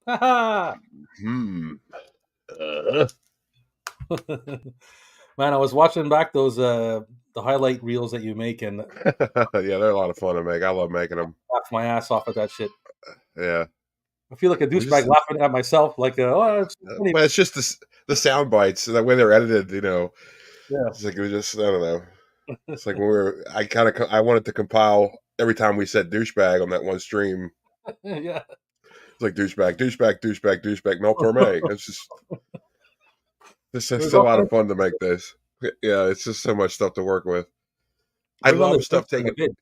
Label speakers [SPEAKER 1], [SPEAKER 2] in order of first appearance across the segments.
[SPEAKER 1] Haha.
[SPEAKER 2] Hmm. Uh,
[SPEAKER 1] Man, I was watching back those the highlight reels that you make and
[SPEAKER 2] yeah, they're a lot of fun to make. I love making them.
[SPEAKER 1] laugh my ass off at that shit.
[SPEAKER 2] Yeah.
[SPEAKER 1] I feel like a
[SPEAKER 2] We just,
[SPEAKER 1] douchebag laughing at myself, like, oh, it's funny.
[SPEAKER 2] well, it's just the sound bites and the way they're edited.
[SPEAKER 1] Yeah,
[SPEAKER 2] It's like it was just I don't know. It's like when I wanted to compile every time we said douchebag on that one stream.
[SPEAKER 1] yeah.
[SPEAKER 2] It's like douchebag, douchebag, douchebag, douchebag, Mel Torme. It's
[SPEAKER 1] There's
[SPEAKER 2] a
[SPEAKER 1] all
[SPEAKER 2] lot
[SPEAKER 1] kinds
[SPEAKER 2] of fun to make this. Yeah, it's just so much stuff to work with. I
[SPEAKER 1] bring on the
[SPEAKER 2] love stuff
[SPEAKER 1] drinks and the
[SPEAKER 2] taken.
[SPEAKER 1] vid.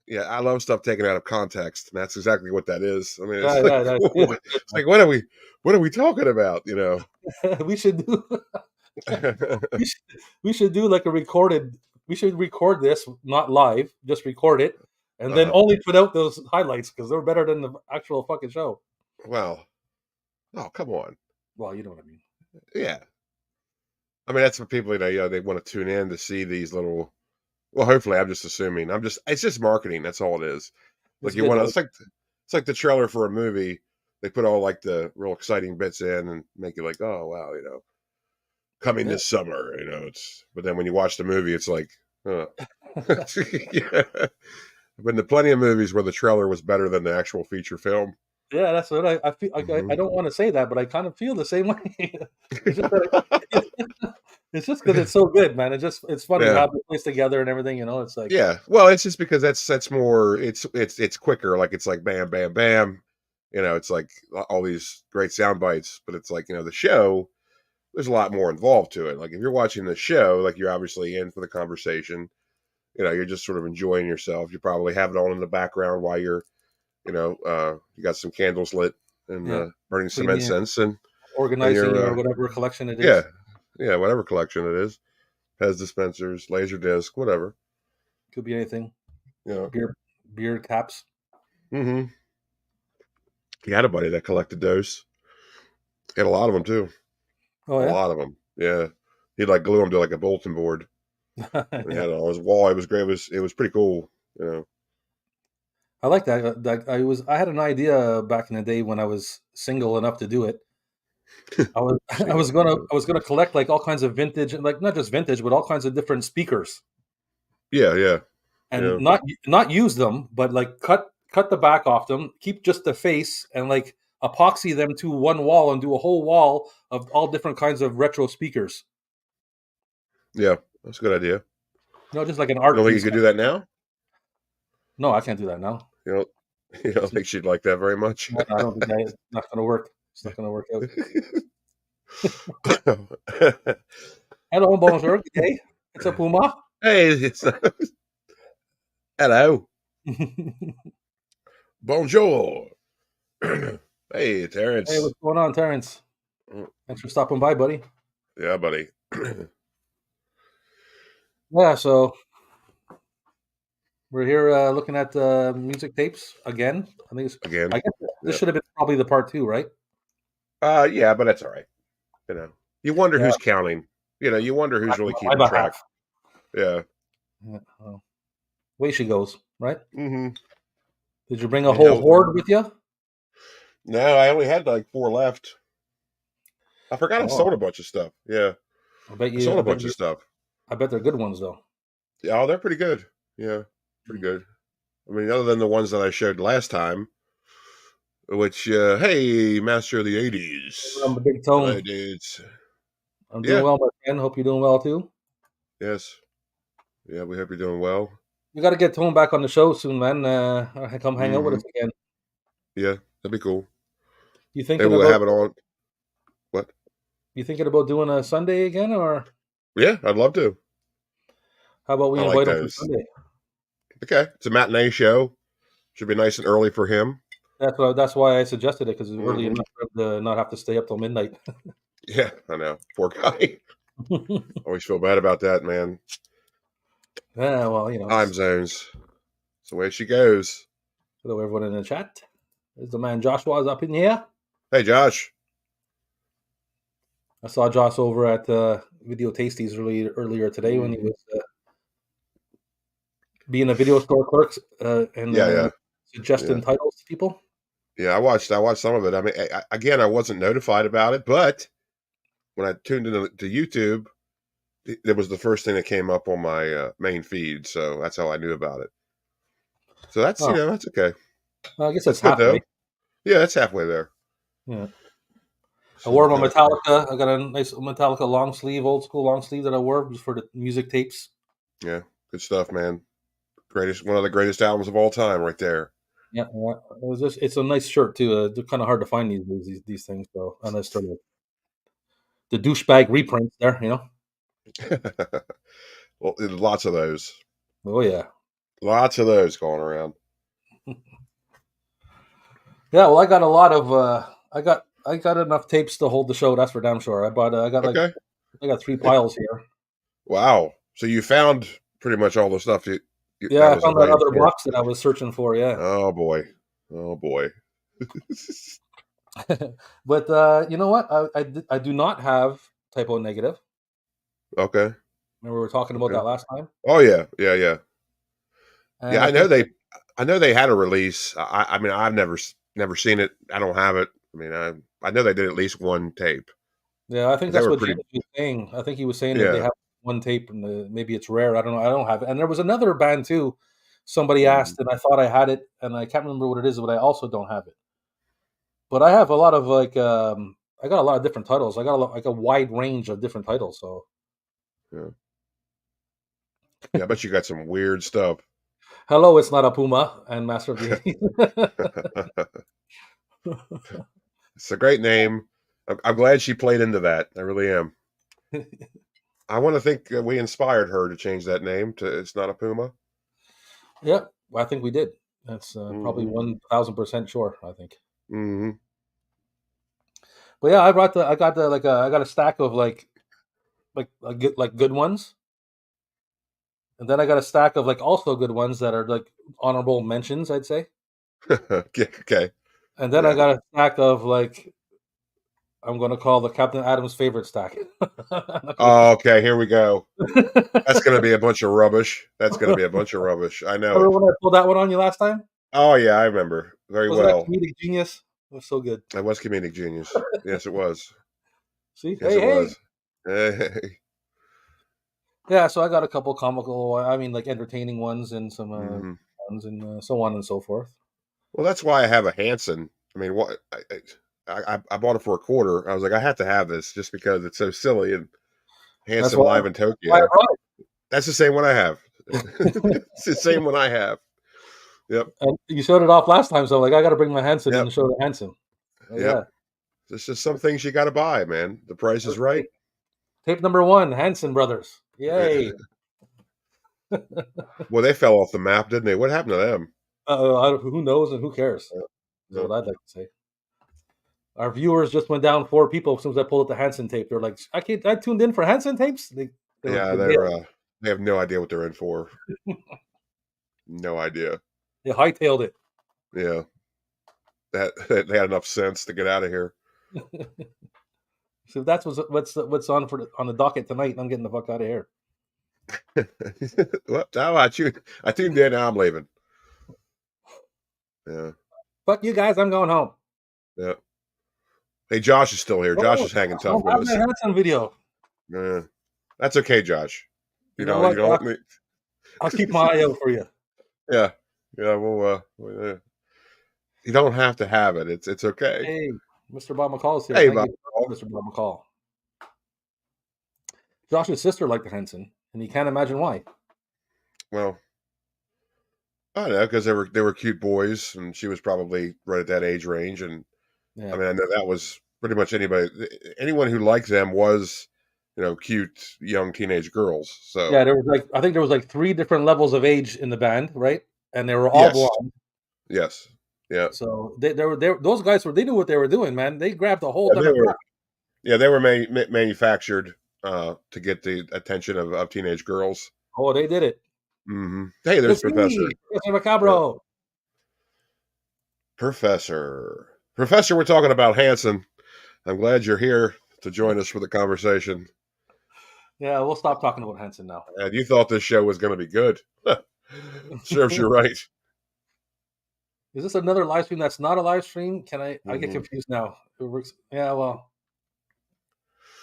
[SPEAKER 2] Yeah, I love stuff taken out of context, and that's exactly what that is. I mean,
[SPEAKER 1] Yeah,
[SPEAKER 2] it's like
[SPEAKER 1] yeah, that's good.
[SPEAKER 2] it's like what are we talking about?
[SPEAKER 1] We should do we should, we should do like a recorded. We should record this, not live, just record it, and then
[SPEAKER 2] uh,
[SPEAKER 1] only put out those highlights because they're better than the actual fucking show.
[SPEAKER 2] well, oh come on,
[SPEAKER 1] Well, you know what I mean.
[SPEAKER 2] yeah. I mean, that's what people they want to tune in to see these little. Well, hopefully, I'm just assuming. It's just marketing. That's all it is. Like
[SPEAKER 1] It's
[SPEAKER 2] you
[SPEAKER 1] good
[SPEAKER 2] want to.
[SPEAKER 1] though.
[SPEAKER 2] It's like the trailer for a movie. They put all like the real exciting bits in and make you like, oh wow, coming
[SPEAKER 1] Yeah.
[SPEAKER 2] this summer. But then when you watch the movie, it's like, yeah. Been to plenty of movies where the trailer was better than the actual feature film.
[SPEAKER 1] Yeah, that's what I feel. I
[SPEAKER 2] Hmm.
[SPEAKER 1] don't want to say that, but I kind of feel the same way. It's just that it's just because it's so good, man. It's funny
[SPEAKER 2] Yeah,
[SPEAKER 1] how they place together and everything. It's like
[SPEAKER 2] yeah. Well, it's just because that's more. It's quicker. Like it's like bam, bam, bam. It's like all these great sound bites, but it's like the show. There's a lot more involved to it. Like if you're watching the show, like you're obviously in for the conversation. You're just sort of enjoying yourself. You probably have it on in the background while you got some candles lit and
[SPEAKER 1] yeah,
[SPEAKER 2] burning some
[SPEAKER 1] cleaning,
[SPEAKER 2] incense, and
[SPEAKER 1] organizing
[SPEAKER 2] you're
[SPEAKER 1] your whatever collection it
[SPEAKER 2] yeah,
[SPEAKER 1] is.
[SPEAKER 2] yeah, whatever collection it is, Pez dispensers, laser disc, whatever.
[SPEAKER 1] Could be anything.
[SPEAKER 2] You know,
[SPEAKER 1] Beer caps.
[SPEAKER 2] mm-hmm. He had a buddy that collected those. He had a lot of them too.
[SPEAKER 1] Oh
[SPEAKER 2] A
[SPEAKER 1] yeah,
[SPEAKER 2] lot of them. Yeah, he'd like glue them to like a bulletin board. And he
[SPEAKER 1] yeah.
[SPEAKER 2] had it on his wall. It was great. It was pretty cool.
[SPEAKER 1] I like that. I had an idea back in the day when I was single enough to do it. I was
[SPEAKER 2] Single.
[SPEAKER 1] gonna collect like all kinds of vintage, like not just vintage, but all kinds of different speakers,
[SPEAKER 2] Yeah, yeah,
[SPEAKER 1] and
[SPEAKER 2] yeah,
[SPEAKER 1] not use them, but like cut the back off them, keep just the face, and like epoxy them to one wall and do a whole wall of all different kinds of retro speakers.
[SPEAKER 2] yeah. That's a good idea.
[SPEAKER 1] Just like an
[SPEAKER 2] You
[SPEAKER 1] art
[SPEAKER 2] don't think you
[SPEAKER 1] piece.
[SPEAKER 2] could do that now?
[SPEAKER 1] No, I can't do that now.
[SPEAKER 2] You know, you don't think she'd like that very much.
[SPEAKER 1] No, I don't think it's not gonna work. It's not gonna work out. Hello, bonjour, good day. It's a puma.
[SPEAKER 2] Hey, hello, bonjour. Hey,
[SPEAKER 1] Hey,
[SPEAKER 2] Terrence.
[SPEAKER 1] what's going on, Terrence? Thanks for stopping by, buddy.
[SPEAKER 2] Yeah, buddy.
[SPEAKER 1] Yeah, so we're here looking at music tapes again.
[SPEAKER 2] Again.
[SPEAKER 1] I guess this
[SPEAKER 2] Yeah.
[SPEAKER 1] should have been probably the part two, right?
[SPEAKER 2] Yeah, but that's all right. You know, you wonder
[SPEAKER 1] Yeah,
[SPEAKER 2] who's counting. You wonder who's really
[SPEAKER 1] my
[SPEAKER 2] keeping track.
[SPEAKER 1] behalf.
[SPEAKER 2] Yeah.
[SPEAKER 1] Yeah, well, way she goes, right?
[SPEAKER 2] Mm-hmm.
[SPEAKER 1] Did you bring a whole
[SPEAKER 2] Yeah.
[SPEAKER 1] horde with you?
[SPEAKER 2] No, I only had like four left. I forgot I
[SPEAKER 1] Oh,
[SPEAKER 2] sold a bunch of stuff. Yeah,
[SPEAKER 1] I bet
[SPEAKER 2] I
[SPEAKER 1] you.
[SPEAKER 2] sold a bunch of stuff.
[SPEAKER 1] I bet they're good ones though.
[SPEAKER 2] Yeah, oh, they're pretty good. Yeah, pretty
[SPEAKER 1] Mm.
[SPEAKER 2] good. I mean, other than the ones that I showed last time, which, hey, master of the
[SPEAKER 1] I'm
[SPEAKER 2] 80s.
[SPEAKER 1] the big
[SPEAKER 2] Hi,
[SPEAKER 1] tone.
[SPEAKER 2] dudes.
[SPEAKER 1] I'm doing
[SPEAKER 2] Yeah,
[SPEAKER 1] well, my friend. Hope you're doing well too.
[SPEAKER 2] yes. Yeah, we hope you're doing well.
[SPEAKER 1] You got to get Tone back on the show soon, man. Come hang out with
[SPEAKER 2] Hmm.
[SPEAKER 1] us again.
[SPEAKER 2] Yeah, that'd be cool.
[SPEAKER 1] You
[SPEAKER 2] Maybe
[SPEAKER 1] thinking
[SPEAKER 2] we'll
[SPEAKER 1] about
[SPEAKER 2] have it on. What?
[SPEAKER 1] you thinking about doing a Sunday again, or
[SPEAKER 2] Yeah, I'd love to.
[SPEAKER 1] how about we
[SPEAKER 2] I like
[SPEAKER 1] invite him for
[SPEAKER 2] those.
[SPEAKER 1] Sunday?
[SPEAKER 2] Okay, it's a matinee show. Should be nice and early for him.
[SPEAKER 1] That's why I suggested it because it's early
[SPEAKER 2] Hmm.
[SPEAKER 1] enough for him to not have to stay up till midnight.
[SPEAKER 2] Yeah, I know. Poor guy. Always feel bad about that, man.
[SPEAKER 1] Yeah, well,
[SPEAKER 2] Time zones. It's the way she goes.
[SPEAKER 1] hello everyone in the chat. There's the man Joshua's up in here.
[SPEAKER 2] Hey, Josh.
[SPEAKER 1] I saw Josh over at Video Tasties earlier today when he
[SPEAKER 2] Hmm.
[SPEAKER 1] was being a video store clerk and
[SPEAKER 2] Yeah, yeah,
[SPEAKER 1] suggesting
[SPEAKER 2] yeah.
[SPEAKER 1] titles to people.
[SPEAKER 2] Yeah, I watched some of it. I mean, again, I wasn't notified about it, but when I tuned into to YouTube, it was the first thing that came up on my main feed, so that's how I knew about it. So that's
[SPEAKER 1] Oh,
[SPEAKER 2] that's okay.
[SPEAKER 1] well, I guess
[SPEAKER 2] That's
[SPEAKER 1] that's
[SPEAKER 2] good
[SPEAKER 1] halfway.
[SPEAKER 2] though. Yeah, that's halfway there.
[SPEAKER 1] Yeah. I
[SPEAKER 2] So
[SPEAKER 1] wore my
[SPEAKER 2] that's
[SPEAKER 1] Metallica. I got a nice Metallica long sleeve, old school long sleeve that I wore just for the music tapes.
[SPEAKER 2] yeah, good stuff, man. Greatest, one of the greatest albums of all time, right there.
[SPEAKER 1] Yeah, yeah. It's a nice shirt too. They're kind of hard to find these days, these things. So, and that's sort of the douchebag reprints there, you know.
[SPEAKER 2] Well, there's lots of those.
[SPEAKER 1] Oh yeah,
[SPEAKER 2] Lots of those going around.
[SPEAKER 1] yeah. Well, I got a lot of. I got enough tapes to hold the show. That's for damn sure.
[SPEAKER 2] Okay.
[SPEAKER 1] I got three piles here.
[SPEAKER 2] Wow. So you found pretty much all the stuff that
[SPEAKER 1] Yeah, I
[SPEAKER 2] was
[SPEAKER 1] found that
[SPEAKER 2] invited
[SPEAKER 1] other
[SPEAKER 2] for.
[SPEAKER 1] box that I was searching for. Yeah,
[SPEAKER 2] Oh boy. Oh boy.
[SPEAKER 1] but you know what? I do not have typo negative.
[SPEAKER 2] Okay.
[SPEAKER 1] Remember we were talking about
[SPEAKER 2] Okay.
[SPEAKER 1] that last time,
[SPEAKER 2] Oh yeah. Yeah. Yeah.
[SPEAKER 1] and
[SPEAKER 2] Yeah.
[SPEAKER 1] I think
[SPEAKER 2] I know they had a release. I mean, I've never seen it. I don't have it. I mean, I know they did at least one tape
[SPEAKER 1] yeah, I think
[SPEAKER 2] because they
[SPEAKER 1] that's
[SPEAKER 2] were
[SPEAKER 1] what
[SPEAKER 2] pretty.
[SPEAKER 1] James was saying. I think he was saying that they
[SPEAKER 2] Yeah.
[SPEAKER 1] have one tape and maybe it's rare. I don't know. I don't have it. And there was another band too. Somebody
[SPEAKER 2] Mhm.
[SPEAKER 1] asked, and I thought I had it, and I can't remember what it is, but I also don't have it. But I have a lot of I got a lot of different titles. I got like a wide range of different titles. So
[SPEAKER 2] Yeah. Yeah. I bet you got some weird stuff.
[SPEAKER 1] hello, it's not a Puma and Master of the 80s.
[SPEAKER 2] It's a great name. I'm glad she played into that. I really am. I want to think we inspired her to change that name to "It's Not a Puma."
[SPEAKER 1] Yeah, I think we did. That's probably
[SPEAKER 2] Hmm
[SPEAKER 1] 1000% sure. I think.
[SPEAKER 2] hmm
[SPEAKER 1] But yeah, I got the I got a stack of like good ones, and then I got a stack of like also good ones that are like honorable mentions, I'd say,
[SPEAKER 2] okay. Okay.
[SPEAKER 1] and then I
[SPEAKER 2] Yeah.
[SPEAKER 1] got a stack of like I'm gonna call the Captain Adams favorite stack. I'm not gonna
[SPEAKER 2] Oh, okay. Here we go. That's going to
[SPEAKER 1] remember
[SPEAKER 2] be a bunch of rubbish. That's going to be a bunch of rubbish. I know it.
[SPEAKER 1] when I pulled that one on you last time?
[SPEAKER 2] Oh yeah, I remember very
[SPEAKER 1] Wasn't that
[SPEAKER 2] well.
[SPEAKER 1] comedic genius? It was so good.
[SPEAKER 2] I was comedic genius. Yes, it was.
[SPEAKER 1] See,
[SPEAKER 2] Yes,
[SPEAKER 1] hey,
[SPEAKER 2] it
[SPEAKER 1] hey,
[SPEAKER 2] was. Hey.
[SPEAKER 1] yeah. So I got a couple comical, I mean, like entertaining ones and some
[SPEAKER 2] hmm
[SPEAKER 1] ones and so on and so forth.
[SPEAKER 2] Well, that's why I have a Hanson. I mean, what I bought it for a quarter. I was like, I have to have this just because it's so silly and
[SPEAKER 1] That's
[SPEAKER 2] Hanson live in
[SPEAKER 1] why I
[SPEAKER 2] Tokyo.
[SPEAKER 1] brought
[SPEAKER 2] That's the same one I have.
[SPEAKER 1] it.
[SPEAKER 2] It's the same one I have. Yep.
[SPEAKER 1] And you showed it off last time, so I'm like, I got to bring my Henson
[SPEAKER 2] Yep.
[SPEAKER 1] and show the Henson. Oh
[SPEAKER 2] Yep.
[SPEAKER 1] yeah.
[SPEAKER 2] There's just some things you got to buy, man. The price is right.
[SPEAKER 1] Okay. Tape number one, Henson Brothers. Yay.
[SPEAKER 2] Well, they fell off the map, didn't they? What happened to them?
[SPEAKER 1] Who knows and who cares? Is
[SPEAKER 2] Uh,
[SPEAKER 1] what I'd like to say. Our viewers just went down 4 people as soon as I pulled up the Hanson tape. They're like, I tuned in for Hanson tapes. They were
[SPEAKER 2] yeah,
[SPEAKER 1] they bailed.
[SPEAKER 2] they have no idea what they're in for. No idea.
[SPEAKER 1] They hightailed it.
[SPEAKER 2] Yeah, that they had enough sense to get out of here.
[SPEAKER 1] So if that's what's on on the docket tonight, I'm getting the fuck out of here.
[SPEAKER 2] Well, how about you? I tuned in. Now I'm leaving. Yeah,
[SPEAKER 1] Fuck you guys, I'm going home.
[SPEAKER 2] yeah. Hey, Josh is still here. Josh
[SPEAKER 1] Oh,
[SPEAKER 2] is hanging
[SPEAKER 1] I
[SPEAKER 2] tough
[SPEAKER 1] don't
[SPEAKER 2] with
[SPEAKER 1] have that
[SPEAKER 2] us.
[SPEAKER 1] Hanson video.
[SPEAKER 2] Yeah, that's okay, Josh.
[SPEAKER 1] You know what?
[SPEAKER 2] You don't.
[SPEAKER 1] I'll keep my eye out for you.
[SPEAKER 2] Yeah, yeah. You don't have to have it. It's okay.
[SPEAKER 1] Hey, Mr. Bob McCall is here.
[SPEAKER 2] Hey,
[SPEAKER 1] Thank
[SPEAKER 2] Bob.
[SPEAKER 1] you, Mr. Bob McCall. Josh's sister liked the Henson, and you can't imagine why.
[SPEAKER 2] Well, I don't know because they were cute boys, and she was probably right at that age range. And I
[SPEAKER 1] Yeah,
[SPEAKER 2] mean, I know that was pretty much anyone who liked them was, cute young teenage girls.
[SPEAKER 1] yeah.
[SPEAKER 2] So
[SPEAKER 1] There was like I think there was like 3 different levels of age in the band, right? And they were all
[SPEAKER 2] yes,
[SPEAKER 1] blonde.
[SPEAKER 2] yes, yeah,
[SPEAKER 1] So they were those guys they knew what they were doing, man. They grabbed the whole
[SPEAKER 2] yeah. They
[SPEAKER 1] demographic.
[SPEAKER 2] were manufactured to get the attention of teenage girls.
[SPEAKER 1] Oh, they did it.
[SPEAKER 2] Hey, there's
[SPEAKER 1] It's
[SPEAKER 2] Professor.
[SPEAKER 1] me, Professor
[SPEAKER 2] Yeah.
[SPEAKER 1] Macabro.
[SPEAKER 2] Professor. We're talking about Hanson. I'm glad you're here to join us for the conversation.
[SPEAKER 1] Yeah, we'll stop talking about Henson now.
[SPEAKER 2] And you thought this show was going to be good. Serves you right.
[SPEAKER 1] Is this another live stream that's not a live stream? Can I get
[SPEAKER 2] Mhm.
[SPEAKER 1] confused now. It works. Yeah, well,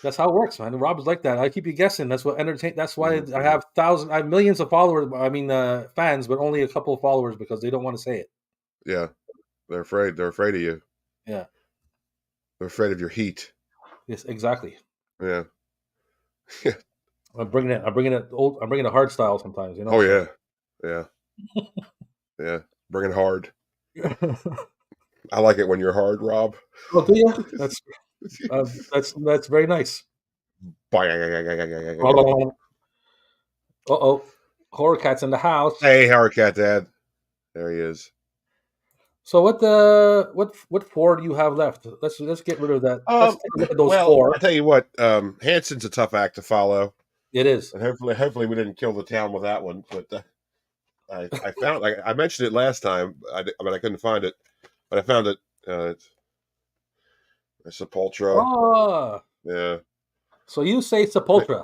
[SPEAKER 1] that's how it works, man. Rob is like that. I keep you guessing. That's what entertain. That's why
[SPEAKER 2] Mhm.
[SPEAKER 1] I have millions of followers. I mean, fans, but only a couple of followers because they don't want to say it.
[SPEAKER 2] Yeah, they're afraid. They're afraid of you.
[SPEAKER 1] Yeah.
[SPEAKER 2] They're afraid of your heat.
[SPEAKER 1] Yes, exactly.
[SPEAKER 2] Yeah.
[SPEAKER 1] I'm bringing it old. I'm bringing it hard style sometimes. You know.
[SPEAKER 2] Oh
[SPEAKER 1] So.
[SPEAKER 2] yeah. Yeah. Yeah. Bring it hard. I like it when you're hard, Rob.
[SPEAKER 1] Oh, do you? That's very nice. Uh-oh. Horror Cat's in the house.
[SPEAKER 2] Hey, Howard Cat Dad. There he is.
[SPEAKER 1] So what four do you have left? Let's get rid of that. Let's take a look at those
[SPEAKER 2] Well,
[SPEAKER 1] four.
[SPEAKER 2] I tell you what, Hanson's a tough act to follow,
[SPEAKER 1] It is.
[SPEAKER 2] and hopefully we didn't kill the town with that one. But I found I mentioned it last time, but I couldn't find it. But I found it. It's Sepultura.
[SPEAKER 1] Oh,
[SPEAKER 2] Yeah.
[SPEAKER 1] so you say Sepultura.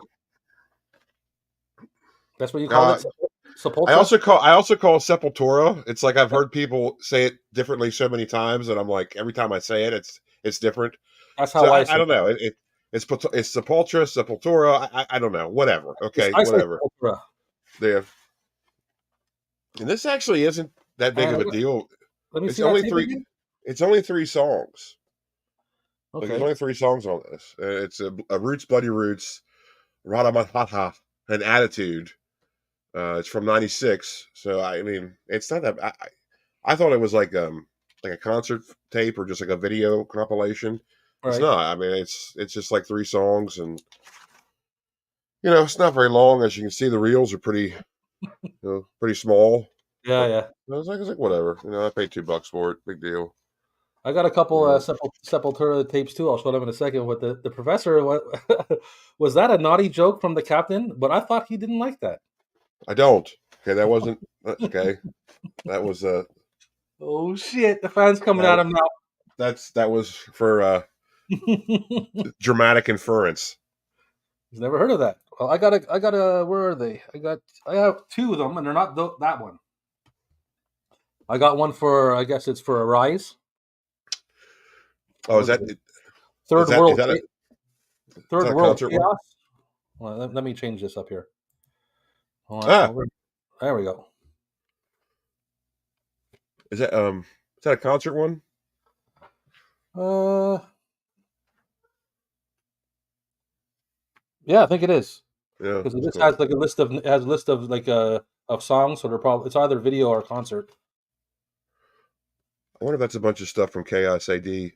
[SPEAKER 1] That's what you call
[SPEAKER 2] Uh,
[SPEAKER 1] it? Sepultura?
[SPEAKER 2] I also call Sepultura. It's like I've heard people say it differently so many times, and I'm like every time I say it, it's different.
[SPEAKER 1] That's
[SPEAKER 2] So
[SPEAKER 1] how I
[SPEAKER 2] I
[SPEAKER 1] say
[SPEAKER 2] don't
[SPEAKER 1] it.
[SPEAKER 2] know. It's Sepultura. I don't know. Whatever. Okay,
[SPEAKER 1] I say
[SPEAKER 2] whatever.
[SPEAKER 1] Sepultura.
[SPEAKER 2] There. And this actually isn't that big of a deal.
[SPEAKER 1] Let me
[SPEAKER 2] It's
[SPEAKER 1] see that
[SPEAKER 2] only
[SPEAKER 1] tape
[SPEAKER 2] three.
[SPEAKER 1] again.
[SPEAKER 2] It's only three songs. Like there's
[SPEAKER 1] Okay.
[SPEAKER 2] only three songs on this. It's a Roots, Bloody Roots, Radamatata, and Attitude. It's from '96. So I mean, it's not that. I thought it was like a concert tape or just like a video compilation. It's
[SPEAKER 1] Right.
[SPEAKER 2] not. I mean, it's just like three songs, and it's not very long. As you can see, the reels are pretty small.
[SPEAKER 1] Yeah,
[SPEAKER 2] But
[SPEAKER 1] yeah.
[SPEAKER 2] it's like whatever. I paid $2 for it. Big deal.
[SPEAKER 1] I got a couple
[SPEAKER 2] Yeah.
[SPEAKER 1] Sepultura tapes too. I'll show them in a second. With the professor, what was that a naughty joke from the captain? But I thought he didn't like that.
[SPEAKER 2] I don't. Okay, that wasn't okay. That was
[SPEAKER 1] Oh shit! The fans coming
[SPEAKER 2] that
[SPEAKER 1] at
[SPEAKER 2] was
[SPEAKER 1] him now.
[SPEAKER 2] that was for dramatic inference.
[SPEAKER 1] He's never heard of that. Well, I got a. Where are they? I have two of them, and they're not that one. I got one for. I guess it's for Arise.
[SPEAKER 2] Oh,
[SPEAKER 1] What is it?
[SPEAKER 2] is
[SPEAKER 1] Third
[SPEAKER 2] that is
[SPEAKER 1] World
[SPEAKER 2] that a is
[SPEAKER 1] Third
[SPEAKER 2] that a
[SPEAKER 1] World
[SPEAKER 2] concert one?
[SPEAKER 1] Chaos. Well, let me change this up here. Hold on.
[SPEAKER 2] Ah,
[SPEAKER 1] There we go.
[SPEAKER 2] is that a concert one?
[SPEAKER 1] Uh, yeah, I think it is
[SPEAKER 2] Yeah,
[SPEAKER 1] because it
[SPEAKER 2] that's
[SPEAKER 1] just
[SPEAKER 2] cool.
[SPEAKER 1] has like a list of like of songs. So they're probably it's either video or concert.
[SPEAKER 2] I wonder if that's a bunch of stuff from Chaos AD.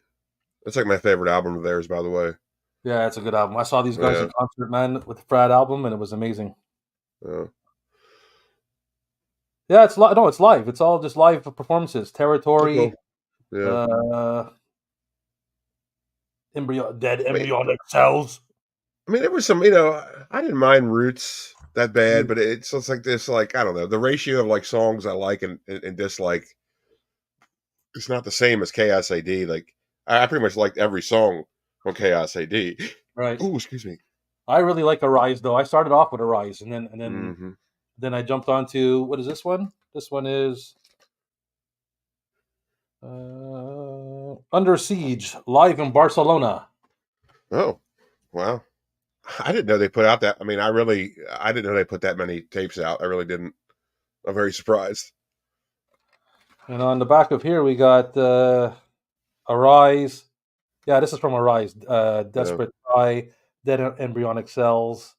[SPEAKER 2] That's like my favorite album of theirs, by the way.
[SPEAKER 1] Yeah, it's a good album. I saw these guys in
[SPEAKER 2] Yeah,
[SPEAKER 1] concert, man, with the Frad album, and it was amazing.
[SPEAKER 2] yeah,
[SPEAKER 1] Yeah, it's no, it's live. It's all just live performances.
[SPEAKER 2] pretty
[SPEAKER 1] Territory,
[SPEAKER 2] cool. Yeah,
[SPEAKER 1] uh, dead
[SPEAKER 2] I mean,
[SPEAKER 1] embryonic cells.
[SPEAKER 2] there was some. I didn't mind Roots that bad, but it's like this. Like I don't know, the ratio of like songs I like and dislike. It's not the same as Chaos AD. Like I pretty much liked every song on Chaos AD.
[SPEAKER 1] Right.
[SPEAKER 2] Oh, excuse me.
[SPEAKER 1] I really like Arise though. I started off with Arise, and
[SPEAKER 2] Hmm.
[SPEAKER 1] then I jumped onto what is this one? This one is Under Siege, live in Barcelona.
[SPEAKER 2] Oh, wow. I didn't know they put out that. I didn't know they put that many tapes out. I really didn't. I'm very surprised.
[SPEAKER 1] And on the back of here, we got Arise. Yeah, this is from Arise.
[SPEAKER 2] Yeah.
[SPEAKER 1] Desperate Try, Dead Embryonic Cells,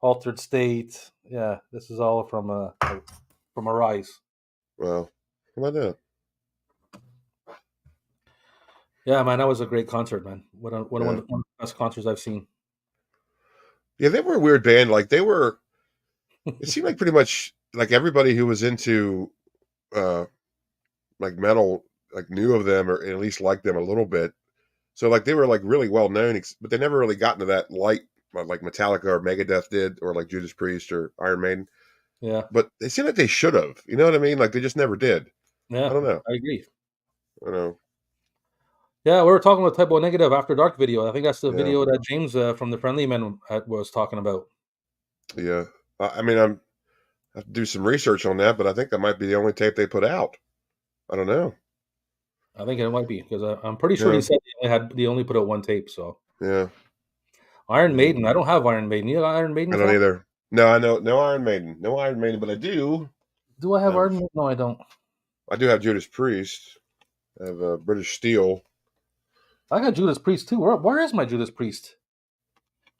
[SPEAKER 1] Altered State. Yeah, this is all from Arise.
[SPEAKER 2] Well, how about that?
[SPEAKER 1] Yeah, man, that was a great concert, man. One
[SPEAKER 2] Yeah.
[SPEAKER 1] of the best concerts I've seen.
[SPEAKER 2] Yeah, they were a weird band. Like they were. It seemed like pretty much like everybody who was into uh like metal like knew of them or at least liked them a little bit. So like they were like really well known, but they never really got into that light like Metallica or Megadeth did, or like Judas Priest or Iron Maiden.
[SPEAKER 1] Yeah,
[SPEAKER 2] But they seemed like they should have. You know what I mean? Like they just never did. I
[SPEAKER 1] yeah,
[SPEAKER 2] don't know.
[SPEAKER 1] I agree.
[SPEAKER 2] I don't know.
[SPEAKER 1] Yeah, we were talking about Typo Negative After Dark video. I think that's the
[SPEAKER 2] Yeah,
[SPEAKER 1] video that James from the Friendly Men was talking about.
[SPEAKER 2] yeah. I mean, I have to do some research on that, but I think that might be the only tape they put out. I don't know.
[SPEAKER 1] I think it might be because I'm pretty sure he
[SPEAKER 2] Yeah,
[SPEAKER 1] said they only put out one tape. So
[SPEAKER 2] yeah,
[SPEAKER 1] Iron
[SPEAKER 2] yeah.
[SPEAKER 1] Maiden, I don't have Iron Maiden. You got Iron
[SPEAKER 2] I
[SPEAKER 1] Maiden,
[SPEAKER 2] don't
[SPEAKER 1] Phil?
[SPEAKER 2] either. No, I know no Iron Maiden, no Iron Maiden, but I do
[SPEAKER 1] Do I have
[SPEAKER 2] have
[SPEAKER 1] Iron Maiden? No, I don't.
[SPEAKER 2] I do have Judas Priest. I have British Steel.
[SPEAKER 1] I got Judas Priest too. Where is my Judas Priest?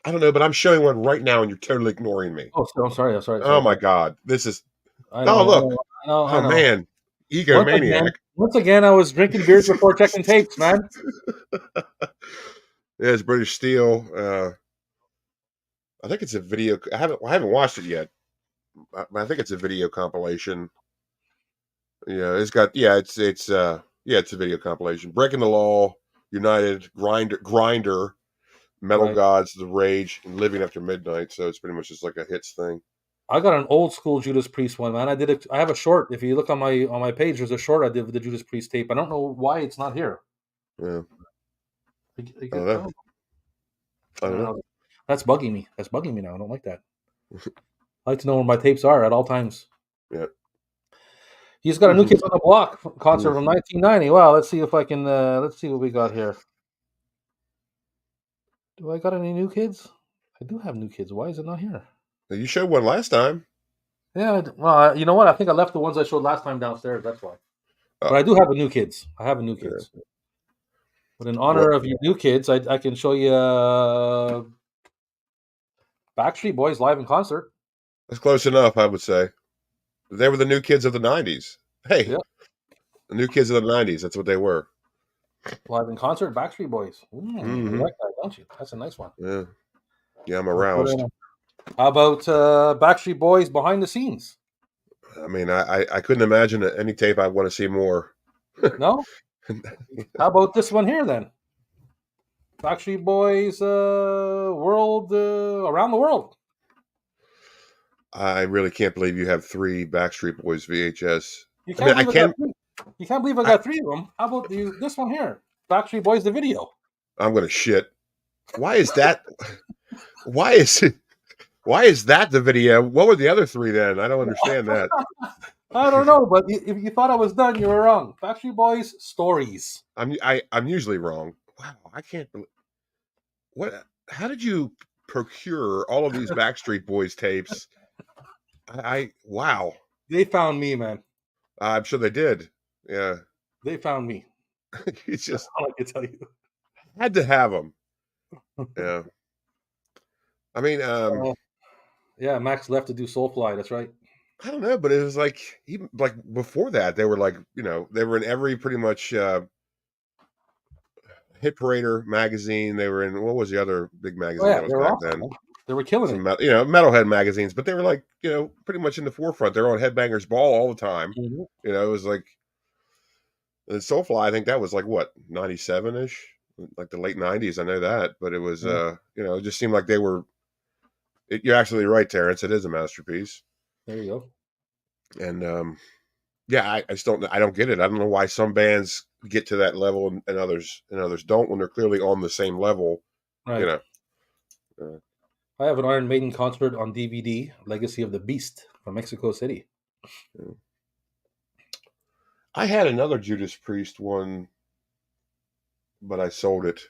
[SPEAKER 2] I don't know, but I'm showing one right now, and you're totally ignoring me.
[SPEAKER 1] Oh, I'm sorry. I'm sorry.
[SPEAKER 2] Oh
[SPEAKER 1] Sorry.
[SPEAKER 2] my God, this is.
[SPEAKER 1] I
[SPEAKER 2] Oh
[SPEAKER 1] know. I
[SPEAKER 2] look.
[SPEAKER 1] know. I know. I
[SPEAKER 2] Oh
[SPEAKER 1] know.
[SPEAKER 2] man, egomaniac.
[SPEAKER 1] Once again, I was drinking beers before checking tapes, man.
[SPEAKER 2] There's British Steel. I think it's a video. I haven't watched it yet. I think it's a video compilation. Yeah, it's got. Yeah, it's a video compilation. Breaking the Law, United, Grinder, Metal
[SPEAKER 1] Right.
[SPEAKER 2] Gods, The Rage, and Living After Midnight. So it's pretty much just like a hits thing.
[SPEAKER 1] I got an old school Judas Priest one, man. I did it. I have a short. If you look on my page, there's a short I did with the Judas Priest tape. I don't know why it's not here.
[SPEAKER 2] Yeah, I don't
[SPEAKER 1] I
[SPEAKER 2] know.
[SPEAKER 1] don't,
[SPEAKER 2] I
[SPEAKER 1] I
[SPEAKER 2] don't
[SPEAKER 1] don't
[SPEAKER 2] know.
[SPEAKER 1] know. That's bugging me. That's bugging me now. I don't like that. I like to know where my tapes are at all times.
[SPEAKER 2] Yeah.
[SPEAKER 1] He's got a New Kids on the Block concert
[SPEAKER 2] Yeah.
[SPEAKER 1] from 1990. Wow, let's see if I can. Let's see what we got here. Do I got any New Kids? I do have New Kids. Why is it not here?
[SPEAKER 2] You showed one last time.
[SPEAKER 1] Yeah. Well, you know what? I think I left the ones I showed last time downstairs. That's why. But
[SPEAKER 2] Oh,
[SPEAKER 1] I do have a New Kids. I have a New Kids.
[SPEAKER 2] yeah.
[SPEAKER 1] But in
[SPEAKER 2] What?
[SPEAKER 1] honor of your New Kids, I can show you Backstreet Boys live in concert.
[SPEAKER 2] That's close enough, I would say. They were the new kids of the '90s. Hey,
[SPEAKER 1] Yeah,
[SPEAKER 2] the new kids of the '90s. That's what they were.
[SPEAKER 1] live in concert, Backstreet Boys. You
[SPEAKER 2] Hmm.
[SPEAKER 1] like that, don't you? That's a nice one.
[SPEAKER 2] Yeah. Yeah, I'm
[SPEAKER 1] We'll put
[SPEAKER 2] aroused.
[SPEAKER 1] in how about Backstreet Boys behind the scenes?
[SPEAKER 2] I mean, I couldn't imagine any tape I want to see more.
[SPEAKER 1] No? How about this one here then? Backstreet Boys world around the world.
[SPEAKER 2] I really can't believe you have three Backstreet Boys VHS.
[SPEAKER 1] You
[SPEAKER 2] I mean,
[SPEAKER 1] can't believe I got three. You can't believe I got three of them. How about this one here? Backstreet Boys the video.
[SPEAKER 2] I'm gonna shit. Why is that? Why is it? Why is that the video? What were the other three then? I don't understand that.
[SPEAKER 1] I don't know, but if you thought I was done, you were wrong. Backstreet Boys stories.
[SPEAKER 2] I'm usually wrong. Wow, I can't believe what. How did you procure all of these Backstreet Boys tapes? I wow.
[SPEAKER 1] They found me, man.
[SPEAKER 2] I'm sure they did. Yeah,
[SPEAKER 1] They found me.
[SPEAKER 2] it's
[SPEAKER 1] That's
[SPEAKER 2] just
[SPEAKER 1] all I can tell you.
[SPEAKER 2] had to have them. Yeah, I mean,
[SPEAKER 1] Uh, yeah, Max left to do Soulfly. That's right.
[SPEAKER 2] I don't know, but it was like even like before that, they were like they were in every pretty much Hit Parader magazine. They were in what was the other big
[SPEAKER 1] Oh
[SPEAKER 2] magazine
[SPEAKER 1] yeah,
[SPEAKER 2] that was
[SPEAKER 1] they were
[SPEAKER 2] back
[SPEAKER 1] awesome,
[SPEAKER 2] then?
[SPEAKER 1] man. They were killing
[SPEAKER 2] Some
[SPEAKER 1] it.
[SPEAKER 2] metalhead magazines, but they were like pretty much in the forefront. They're on Headbangers Ball all the time.
[SPEAKER 1] Mhm.
[SPEAKER 2] It was like and Soulfly. I think that was like what 97 ish, like the late '90s. I know that, but it was
[SPEAKER 1] Yeah,
[SPEAKER 2] it just seemed like they were. You're absolutely right, Terrence. It is a masterpiece,
[SPEAKER 1] there you go.
[SPEAKER 2] and yeah, I just don't. I don't get it. I don't know why some bands get to that level and others don't when they're clearly on the same level. You
[SPEAKER 1] Right.
[SPEAKER 2] know. Uh,
[SPEAKER 1] I have an Iron Maiden concert on DVD, Legacy of the Beast from Mexico City.
[SPEAKER 2] I had another Judas Priest one, but I sold it.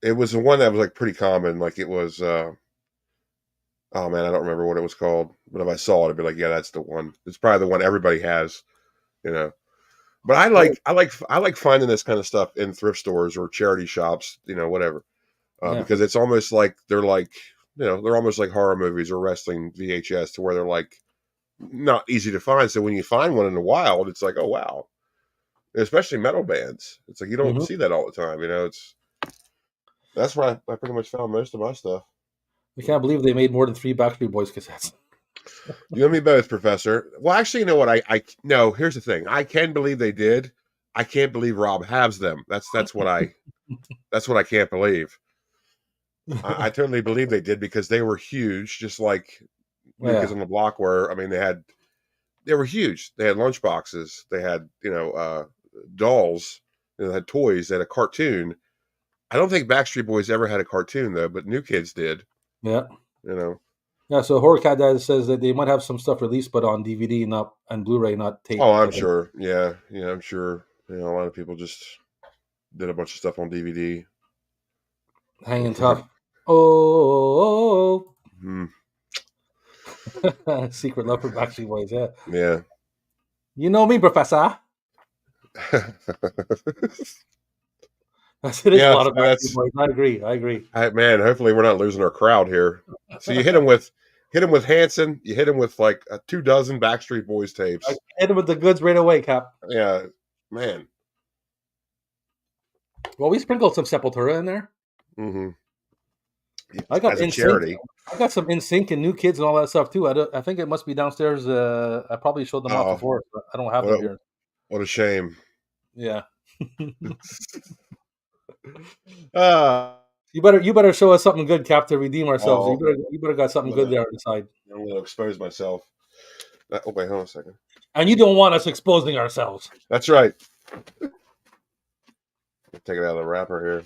[SPEAKER 2] It was the one that was like pretty common. Like it was. Oh man, I don't remember what it was called. But if I saw it, I'd be like, yeah, that's the one. It's probably the one everybody has. You know. But
[SPEAKER 1] Right.
[SPEAKER 2] I like finding this kind of stuff in thrift stores or charity shops. Whatever.
[SPEAKER 1] Yeah.
[SPEAKER 2] Because it's almost like they're almost like horror movies or wrestling VHS to where they're like not easy to find. So when you find one in the wild, it's like, oh wow. Especially metal bands. It's like you don't
[SPEAKER 1] Hmm.
[SPEAKER 2] see that all the time. That's where I pretty much found most of my stuff.
[SPEAKER 1] I can't believe they made more than three Backstreet Boys cassettes.
[SPEAKER 2] You and me both, Professor. Well, actually, you know what? I no. Here's the thing. I can believe they did. I can't believe Rob has them. That's what I can't believe. I totally believe they did because they were huge, just like New Kids
[SPEAKER 1] Yeah.
[SPEAKER 2] on the Block were. I mean, they were huge. They had lunch boxes. They had dolls. They had toys. They had a cartoon. I don't think Backstreet Boys ever had a cartoon though, but New Kids did.
[SPEAKER 1] Yeah.
[SPEAKER 2] You know.
[SPEAKER 1] Yeah, so Horror Cat Dad says that they might have some stuff released, but on DVD, not and Blu-ray, not tape.
[SPEAKER 2] Oh, I'm sure. Yeah, yeah, I'm sure. You know, a lot of people just did a bunch of stuff on DVD.
[SPEAKER 1] Hanging tough. Oh,
[SPEAKER 2] Hmm.
[SPEAKER 1] Secret Love for Backstreet Boys. Yeah,
[SPEAKER 2] Yeah.
[SPEAKER 1] you know me, Professor. Yes, it is a
[SPEAKER 2] Yeah,
[SPEAKER 1] lot of Backstreet
[SPEAKER 2] that's
[SPEAKER 1] Boys. I agree. I agree.
[SPEAKER 2] man. Hopefully, we're not losing our crowd here. So you hit him with Hanson. You hit him with like 2 dozen Backstreet Boys
[SPEAKER 1] I
[SPEAKER 2] tapes.
[SPEAKER 1] hit him with the goods right away, Cap.
[SPEAKER 2] Yeah, man.
[SPEAKER 1] Well, we sprinkled some Sepultura in there.
[SPEAKER 2] Hmm.
[SPEAKER 1] I got
[SPEAKER 2] As a
[SPEAKER 1] NSYNC.
[SPEAKER 2] charity.
[SPEAKER 1] I got some NSYNC and New Kids and all that stuff too. I think it must be downstairs. I probably showed them off
[SPEAKER 2] Oh,
[SPEAKER 1] before, but I don't have them
[SPEAKER 2] what
[SPEAKER 1] here.
[SPEAKER 2] what a shame.
[SPEAKER 1] Yeah.
[SPEAKER 2] Ah,
[SPEAKER 1] You better show us something good, Cap, to redeem ourselves.
[SPEAKER 2] oh,
[SPEAKER 1] You better got something good there on the side.
[SPEAKER 2] I'm gonna expose myself. Oh wait, hold on a second.
[SPEAKER 1] And you don't want us exposing ourselves.
[SPEAKER 2] That's right. Take it out of the wrapper here.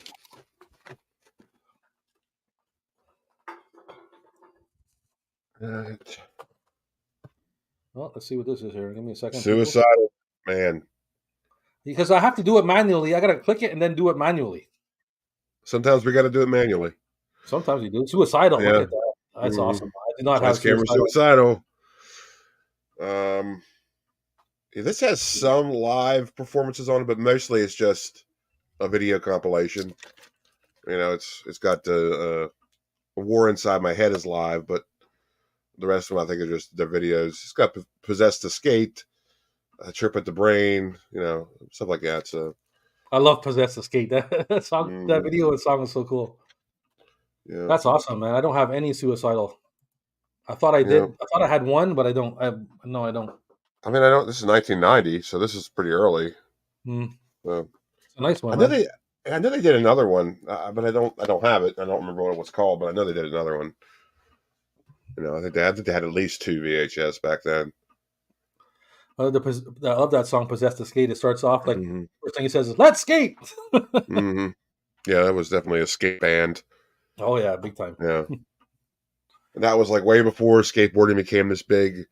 [SPEAKER 2] Right.
[SPEAKER 1] Well, let's see what this is here. Give me a second, people.
[SPEAKER 2] Suicidal man.
[SPEAKER 1] Because I have to do it manually. I gotta click it and then do it manually.
[SPEAKER 2] Sometimes we got to do it manually.
[SPEAKER 1] Sometimes you do. Suicidal. Look
[SPEAKER 2] Yeah.
[SPEAKER 1] at that. That's
[SPEAKER 2] Hmm.
[SPEAKER 1] awesome. I do not have
[SPEAKER 2] Nice camera,
[SPEAKER 1] suicidal.
[SPEAKER 2] suicidal. Yeah, this has some live performances on it, but mostly it's just a video compilation. You know, it's got the War Inside My Head is live, but the rest of them I think are just their videos. It's got Possessed to Skate, Trip at the Brain, you know, stuff like that. So
[SPEAKER 1] I love Possess the Skate. That song, that
[SPEAKER 2] mhm,
[SPEAKER 1] video and song is so cool.
[SPEAKER 2] yeah,
[SPEAKER 1] That's awesome, man. I don't have any suicidal. I thought I
[SPEAKER 2] yeah.
[SPEAKER 1] did. I thought I had one, but I don't. No, I don't.
[SPEAKER 2] I mean, I don't. This is 1990, so this is pretty early.
[SPEAKER 1] Mm,
[SPEAKER 2] So
[SPEAKER 1] it's a nice
[SPEAKER 2] I
[SPEAKER 1] one,
[SPEAKER 2] know
[SPEAKER 1] man.
[SPEAKER 2] they, I know they did another one, but I don't have it. I don't remember what it was called, but I know they did another one. You know, I think they had at least 2 VHS back then.
[SPEAKER 1] I love that song, "Possess the Skate." It starts off like
[SPEAKER 2] Hmm.
[SPEAKER 1] first thing he says is "Let's skate."
[SPEAKER 2] Hmm. Yeah, that was definitely a skate band.
[SPEAKER 1] Oh yeah, big time.
[SPEAKER 2] Yeah, and that was like way before skateboarding became this big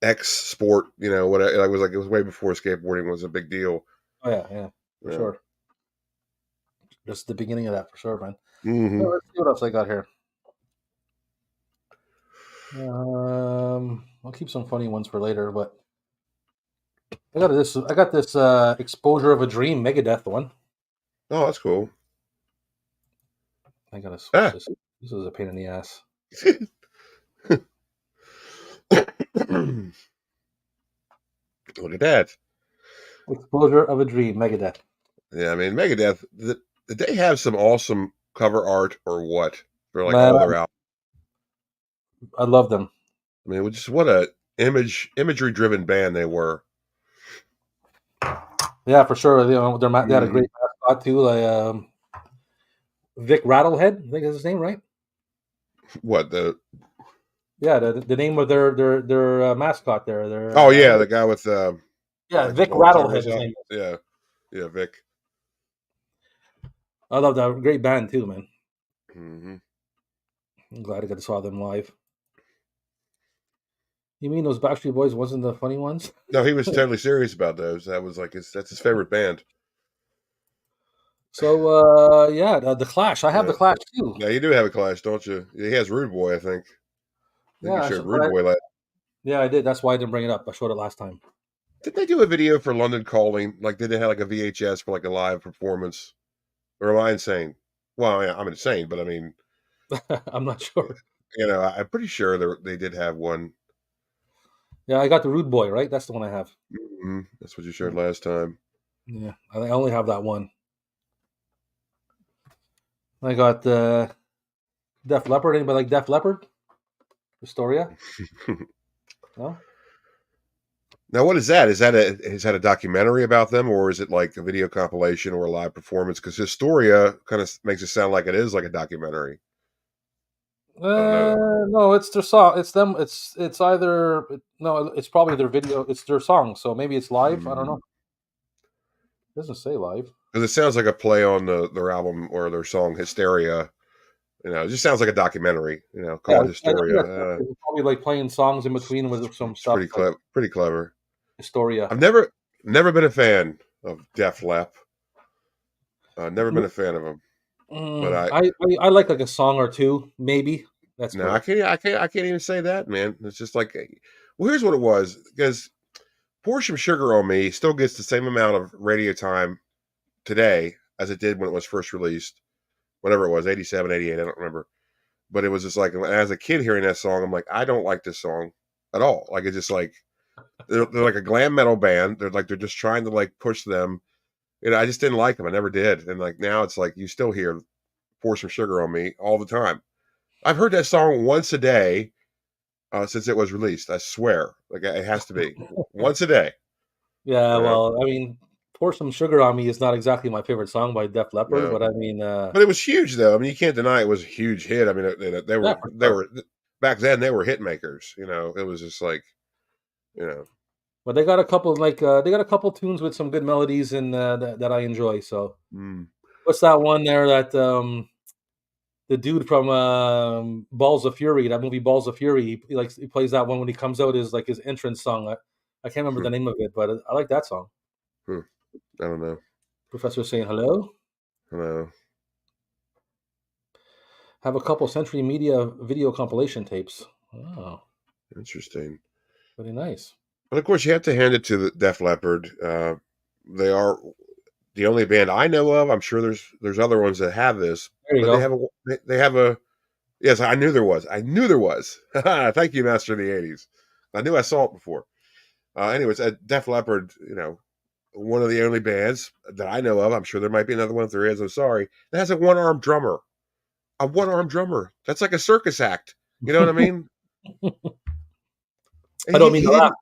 [SPEAKER 2] X sport. You know, what it was like. It was way before skateboarding was a big deal.
[SPEAKER 1] Oh yeah, yeah, for
[SPEAKER 2] Yeah.
[SPEAKER 1] sure. Just the beginning of that, for sure, man.
[SPEAKER 2] Hmm.
[SPEAKER 1] Let's see what else I got here. I'll keep some funny ones for later, but I got this Exposure of a Dream Megadeth one.
[SPEAKER 2] Oh, that's cool.
[SPEAKER 1] I gotta switch
[SPEAKER 2] Ah.
[SPEAKER 1] this. This is a pain in the ass.
[SPEAKER 2] Look at that.
[SPEAKER 1] Exposure of a Dream Megadeth.
[SPEAKER 2] Yeah, I mean, Megadeth. Did they have some awesome cover art or what for like
[SPEAKER 1] Man,
[SPEAKER 2] all their albums?
[SPEAKER 1] I love them.
[SPEAKER 2] I mean, just what a imagery driven band they were.
[SPEAKER 1] Yeah, for sure. You know, they had a
[SPEAKER 2] Hmm.
[SPEAKER 1] great mascot too. Like Vic Rattlehead, I think is his name, right?
[SPEAKER 2] What the?
[SPEAKER 1] Yeah, the name of their mascot there.
[SPEAKER 2] Oh yeah, the guy with
[SPEAKER 1] Yeah,
[SPEAKER 2] like the
[SPEAKER 1] Vic
[SPEAKER 2] ball
[SPEAKER 1] Rattlehead.
[SPEAKER 2] tunnels
[SPEAKER 1] His
[SPEAKER 2] out.
[SPEAKER 1] name is.
[SPEAKER 2] Yeah, yeah, Vic.
[SPEAKER 1] I love that great band too, man.
[SPEAKER 2] Hmm.
[SPEAKER 1] I'm glad I got to saw them live. You mean those Backstreet Boys wasn't the funny ones?
[SPEAKER 2] No, he was totally serious about those. That was like that's his favorite band.
[SPEAKER 1] So yeah, the Clash. I have
[SPEAKER 2] Yeah,
[SPEAKER 1] the Clash too.
[SPEAKER 2] yeah, you do have a Clash, don't you? He has Rude Boy, I think. I think you
[SPEAKER 1] Yeah,
[SPEAKER 2] showed
[SPEAKER 1] but
[SPEAKER 2] Rude Boy last.
[SPEAKER 1] yeah, I did. That's why I didn't bring it up. I showed it last time.
[SPEAKER 2] Did they do a video for London Calling? Like, did they have like a VHS for like a live performance? Or am I insane? Well, I'm insane, but I mean,
[SPEAKER 1] I'm not sure.
[SPEAKER 2] you know, I'm pretty sure they did have one.
[SPEAKER 1] Yeah, I got the Rude Boy, right? That's the one I have.
[SPEAKER 2] Mhm. That's what you showed last time.
[SPEAKER 1] Yeah, I only have that one. I got Def Leppard. Anybody like Def Leppard? Historia? No.
[SPEAKER 2] Now, what is that? Is that a documentary about them, or is it like a video compilation or a live performance? Because Historia kind of makes it sound like it is like a documentary. I don't know.
[SPEAKER 1] No, it's their song. It's them. It's either no. It's probably their video. It's their song. So maybe it's live. I don't know. It doesn't say live.
[SPEAKER 2] Because it sounds like a play on their album or their song Hysteria. It just sounds like a documentary.
[SPEAKER 1] Yeah,
[SPEAKER 2] Called
[SPEAKER 1] I think
[SPEAKER 2] Historia.
[SPEAKER 1] it's probably like playing songs in between with some
[SPEAKER 2] It's
[SPEAKER 1] stuff
[SPEAKER 2] pretty
[SPEAKER 1] like
[SPEAKER 2] clever. Pretty clever.
[SPEAKER 1] Historia.
[SPEAKER 2] I've never been a fan of Def Lepp. Never been a fan of him. But
[SPEAKER 1] I like a song or two, maybe. That's
[SPEAKER 2] no,
[SPEAKER 1] about it.
[SPEAKER 2] I can't even say that, man. It's just like, well, here's what it was because Pour Some Sugar on Me still gets the same amount of radio time today as it did when it was first released, whatever it was, 87, 88, I don't remember. But it was just like, as a kid hearing that song, I'm like, I don't like this song at all. Like, it's just like, they're like a glam metal band. They're just trying to like push them. I just didn't like them. I never did. And like now it's like, you still hear Pour Some Sugar on Me all the time. I've heard that song once a day since it was released. I swear. Like, it has to be once a day.
[SPEAKER 1] Yeah,
[SPEAKER 2] You know?
[SPEAKER 1] well, I mean, "Pour Some Sugar on Me" is not exactly my favorite song by Def Leppard,
[SPEAKER 2] No.
[SPEAKER 1] but I mean,
[SPEAKER 2] But it was huge, though. I mean, you can't deny it was a huge hit. I mean,
[SPEAKER 1] yeah, for
[SPEAKER 2] they
[SPEAKER 1] sure.
[SPEAKER 2] were back then. They were hit makers. It was just like you know.
[SPEAKER 1] But they got a couple they got a couple tunes with some good melodies and that I enjoy. So,
[SPEAKER 2] Mm.
[SPEAKER 1] what's that one there that the dude from Balls of Fury, that movie Balls of Fury, he plays that one when he comes out is like his entrance song. I can't remember
[SPEAKER 2] Hmm.
[SPEAKER 1] the name of it, but I like that song.
[SPEAKER 2] Hmm. I don't know.
[SPEAKER 1] Professor saying hello.
[SPEAKER 2] I don't know.
[SPEAKER 1] Have a couple Century Media video compilation tapes. Oh,
[SPEAKER 2] Interesting.
[SPEAKER 1] pretty nice.
[SPEAKER 2] But of course, you have to hand it to the Def Leppard. They are the only band I know of. I'm sure there's other ones that have this,
[SPEAKER 1] There you
[SPEAKER 2] but
[SPEAKER 1] go.
[SPEAKER 2] they have a. Yes, I knew there was. I knew there was. Thank you, Master of the '80s. I knew I saw it before. Anyways, Def Leppard, one of the only bands that I know of. I'm sure there might be another one if there is. I'm sorry. That has a one armed drummer. A one armed drummer. That's like a circus act. You know what I mean?
[SPEAKER 1] I don't mean
[SPEAKER 2] He
[SPEAKER 1] to laugh.
[SPEAKER 2] didn't.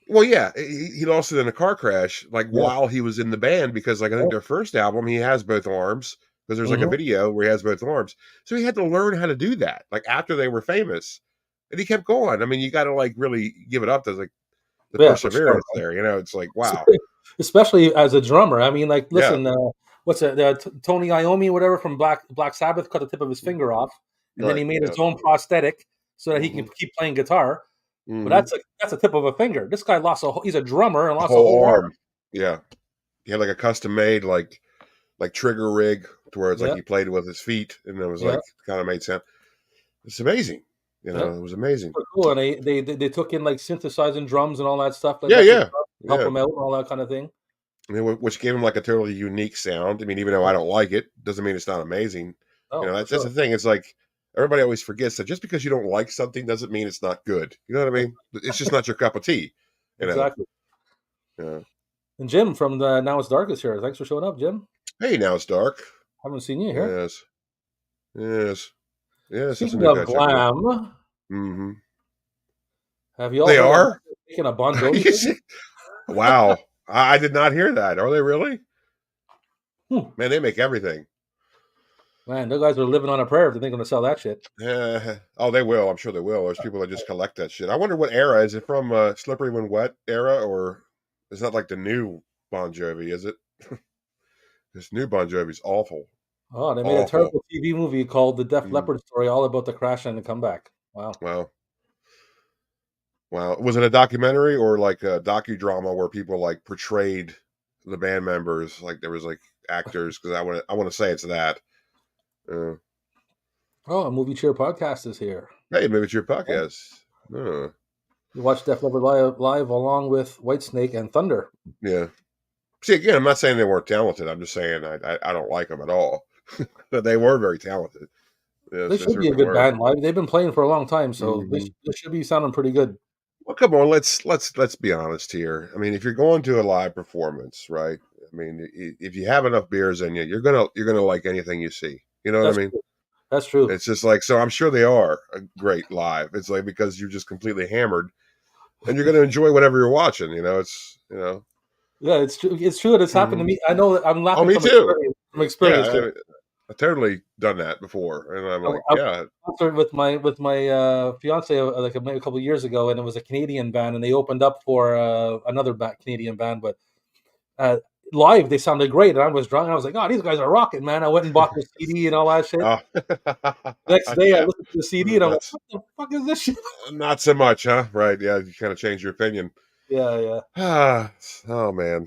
[SPEAKER 2] Well, yeah, he lost it in a car crash, like
[SPEAKER 1] Yeah.
[SPEAKER 2] while he was in the band, because like I think
[SPEAKER 1] Yeah.
[SPEAKER 2] their first album, he has both arms because there's like a
[SPEAKER 1] Mhm.
[SPEAKER 2] video where he has both arms. So he had to learn how to do that, like after they were famous, and he kept going. I mean, you got to like really give it up to like the
[SPEAKER 1] Yeah, for sure.
[SPEAKER 2] perseverance there. It's like wow,
[SPEAKER 1] Especially as a drummer. I mean, like,
[SPEAKER 2] yeah,
[SPEAKER 1] listen, what's it? Tony Iommi, whatever from Black Sabbath, cut the tip of his finger off, and then
[SPEAKER 2] right,
[SPEAKER 1] he made
[SPEAKER 2] yeah,
[SPEAKER 1] his own prosthetic so that he can
[SPEAKER 2] hmm
[SPEAKER 1] keep playing guitar. But
[SPEAKER 2] hmm
[SPEAKER 1] that's a tip of a finger. This guy lost he's a drummer and
[SPEAKER 2] a
[SPEAKER 1] lost a
[SPEAKER 2] whole
[SPEAKER 1] whole arm.
[SPEAKER 2] arm, yeah. He had like a custom made like trigger rig to where it's like
[SPEAKER 1] Yeah,
[SPEAKER 2] he played with his feet, and it was
[SPEAKER 1] yeah,
[SPEAKER 2] like kind of made sound. It's amazing.
[SPEAKER 1] yeah.
[SPEAKER 2] It was amazing.
[SPEAKER 1] Super cool. And they took in like synthesizing drums and all that stuff like
[SPEAKER 2] Yeah,
[SPEAKER 1] that to
[SPEAKER 2] yeah,
[SPEAKER 1] help
[SPEAKER 2] yeah.
[SPEAKER 1] him out and all that kind of thing.
[SPEAKER 2] I mean, which gave him like a totally unique sound. I mean, even though I
[SPEAKER 1] Yeah.
[SPEAKER 2] don't like it, doesn't mean it's not amazing.
[SPEAKER 1] Oh, for
[SPEAKER 2] That's the
[SPEAKER 1] sure.
[SPEAKER 2] thing. It's like everybody always forgets that just because you don't like something doesn't mean it's not good. You know what I
[SPEAKER 1] Ex-
[SPEAKER 2] mean? It's just not your cup of tea. You know.
[SPEAKER 1] Exactly.
[SPEAKER 2] Yeah.
[SPEAKER 1] And Jim from the Now It's Dark is here. Thanks for showing up, Jim.
[SPEAKER 2] Hey, now it's dark.
[SPEAKER 1] Haven't seen you here.
[SPEAKER 2] Yes, yes, yes. That's a
[SPEAKER 1] Speaking
[SPEAKER 2] new
[SPEAKER 1] of
[SPEAKER 2] guy checking in.
[SPEAKER 1] glam,
[SPEAKER 2] Mm-hmm.
[SPEAKER 1] have you all
[SPEAKER 2] They
[SPEAKER 1] heard of
[SPEAKER 2] are.
[SPEAKER 1] making a Bon
[SPEAKER 2] You
[SPEAKER 1] Jovi
[SPEAKER 2] see?
[SPEAKER 1] movie?
[SPEAKER 2] Wow, I did not hear that. Are they really?
[SPEAKER 1] Hmm.
[SPEAKER 2] Man, they make everything.
[SPEAKER 1] Man, those guys are living on a prayer if they're going to sell that shit.
[SPEAKER 2] Oh, they will. I'm sure they will. There's people that just collect that shit. I wonder what era is it from? Slippery When Wet era, or is that like the new Bon Jovi? Is it? This new Bon Jovi's awful,
[SPEAKER 1] Oh, they made a
[SPEAKER 2] awful.
[SPEAKER 1] terrible TV movie called The Def
[SPEAKER 2] Mm,
[SPEAKER 1] Leppard Story, all about the crash and the comeback. Wow.
[SPEAKER 2] wow, wow. Was it a documentary or like a docudrama where people like portrayed the band members? Like there was like actors because I want to say it's that. Uh,
[SPEAKER 1] Oh, a Movie Cheer podcast is here.
[SPEAKER 2] hey, maybe it's your
[SPEAKER 1] Yeah.
[SPEAKER 2] podcast. Uh,
[SPEAKER 1] You watch Def Leppard live along with Whitesnake and Thunder.
[SPEAKER 2] yeah. See, again, I'm not saying they weren't talented. I'm just saying I don't like them at all. But they were very talented.
[SPEAKER 1] They
[SPEAKER 2] Yes, they
[SPEAKER 1] should be a
[SPEAKER 2] certainly
[SPEAKER 1] good
[SPEAKER 2] were.
[SPEAKER 1] band live. They've been playing for a long time, so
[SPEAKER 2] Hmm
[SPEAKER 1] they should be sounding pretty good.
[SPEAKER 2] Well, come on, let's be honest here. I mean, if you're going to a live performance, right? I mean, if you have enough beers in you, you're gonna like anything you see. You know what I
[SPEAKER 1] That's
[SPEAKER 2] mean?
[SPEAKER 1] true. That's true.
[SPEAKER 2] It's just like so. I'm sure they are a great live. It's like because you're just completely hammered, and you're gonna enjoy whatever you're watching. It's.
[SPEAKER 1] Yeah, it's true. It's true that it's happened to
[SPEAKER 2] Mhm.
[SPEAKER 1] me. I know that I'm
[SPEAKER 2] Oh,
[SPEAKER 1] laughing
[SPEAKER 2] me
[SPEAKER 1] from
[SPEAKER 2] too.
[SPEAKER 1] experience. From
[SPEAKER 2] Yeah,
[SPEAKER 1] experience, 'cause
[SPEAKER 2] I totally done that before, and I'm like,
[SPEAKER 1] I was
[SPEAKER 2] yeah,
[SPEAKER 1] at a concert with my fiance like maybe a couple of years ago, and it was a Canadian band, and they opened up for another Canadian band. But uh, live they sounded great, and I was drunk. And I was like, "Oh, these guys are rocking, man!" I went and bought the CD and all that shit.
[SPEAKER 2] Oh,
[SPEAKER 1] Next day, I
[SPEAKER 2] yeah.
[SPEAKER 1] listened to the CD and I'm like,
[SPEAKER 2] That's
[SPEAKER 1] "What the fuck is this shit?"
[SPEAKER 2] not so much, huh? Right? Yeah, you kind of change your opinion.
[SPEAKER 1] Yeah, yeah.
[SPEAKER 2] Ah, oh man.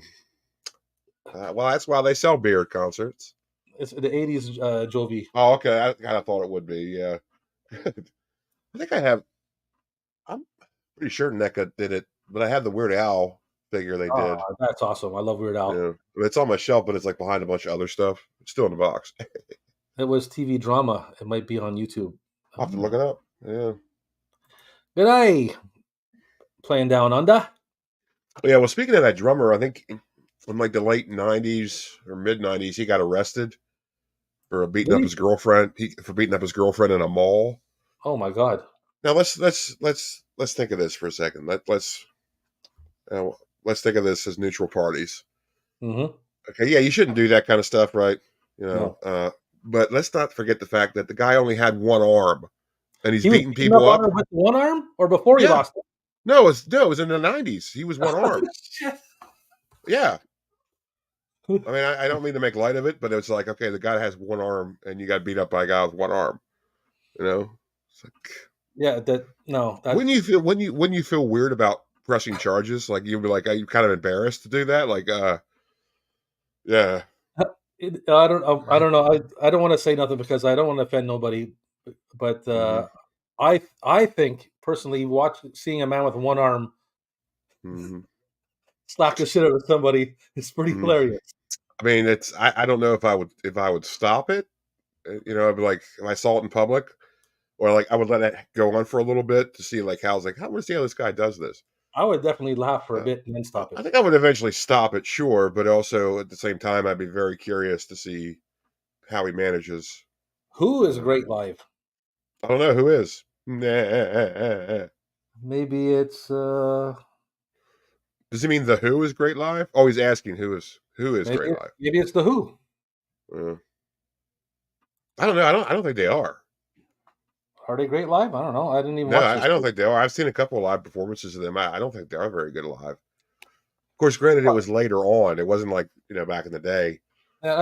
[SPEAKER 2] Well, that's why they sell beer at concerts.
[SPEAKER 1] It's the '80s Jovi.
[SPEAKER 2] Oh, okay. I kind of thought it would be. Yeah. I think I have. I'm pretty sure NECA did it, but I have the Weird Al figure they
[SPEAKER 1] Oh,
[SPEAKER 2] did.
[SPEAKER 1] that's awesome. I love Weird Al.
[SPEAKER 2] Yeah, it's on my shelf, but it's like behind a bunch of other stuff. It's still in the box.
[SPEAKER 1] It was TV drama. It might be on YouTube.
[SPEAKER 2] I'll have to look
[SPEAKER 1] Oh.
[SPEAKER 2] it up. Yeah.
[SPEAKER 1] Good day. Playing down under.
[SPEAKER 2] Yeah. Well, speaking of that drummer, I think in like the late '90s or mid '90s, he got arrested for beating up
[SPEAKER 1] Really?
[SPEAKER 2] his girlfriend. For beating up his girlfriend in a mall.
[SPEAKER 1] Oh my god.
[SPEAKER 2] Now let's think of this for a second. Uh, let's think of this as neutral parties.
[SPEAKER 1] Mm-hmm.
[SPEAKER 2] Okay, yeah, you shouldn't do that kind of stuff, right? You
[SPEAKER 1] No.
[SPEAKER 2] know, but let's not forget the fact that the guy only had one arm and he's
[SPEAKER 1] He was
[SPEAKER 2] beating
[SPEAKER 1] beating up
[SPEAKER 2] people
[SPEAKER 1] on
[SPEAKER 2] up.
[SPEAKER 1] her with one arm, or before he
[SPEAKER 2] Yeah,
[SPEAKER 1] lost it.
[SPEAKER 2] no, it was in the '90s. He was one arm.
[SPEAKER 1] Shit.
[SPEAKER 2] Yeah, I mean, I don't mean to make light of it, but it's like, okay, the guy has one arm, and you got beat up by a guy with one arm. You know, it's like,
[SPEAKER 1] Yeah. That no. That
[SPEAKER 2] when you feel weird about pressing charges, like you'll be like, are you kind of embarrassed to do that? Like, yeah,
[SPEAKER 1] I don't. I don't know. I don't want to say nothing because I don't want to offend nobody. But
[SPEAKER 2] hmm
[SPEAKER 1] I think personally, seeing a man with one arm
[SPEAKER 2] hmm
[SPEAKER 1] slap the shit out of somebody is pretty
[SPEAKER 2] hmm
[SPEAKER 1] hilarious.
[SPEAKER 2] I mean, I don't know if I would stop it. You know, I'd be like, if I saw it in public, or like I would let it go on for a little bit to see like I want to see how this guy does this.
[SPEAKER 1] I would definitely laugh for a
[SPEAKER 2] Uh,
[SPEAKER 1] bit and then stop
[SPEAKER 2] I
[SPEAKER 1] it.
[SPEAKER 2] think I would eventually stop it, sure, but also at the same time, I'd be very curious to see how he manages.
[SPEAKER 1] Who is
[SPEAKER 2] Uh,
[SPEAKER 1] great live?
[SPEAKER 2] I don't know who is. Does
[SPEAKER 1] Maybe it's
[SPEAKER 2] he mean the Who is great live? Oh, he's asking who is great live.
[SPEAKER 1] maybe it's the Who.
[SPEAKER 2] Uh, I don't know. I don't think they are.
[SPEAKER 1] Are they great live? I don't know. I didn't even
[SPEAKER 2] No,
[SPEAKER 1] watch this.
[SPEAKER 2] I don't think they are. I've seen a couple of live performances of them. I don't think they are very good live. Of course, granted, it was later on. It wasn't like back in the day.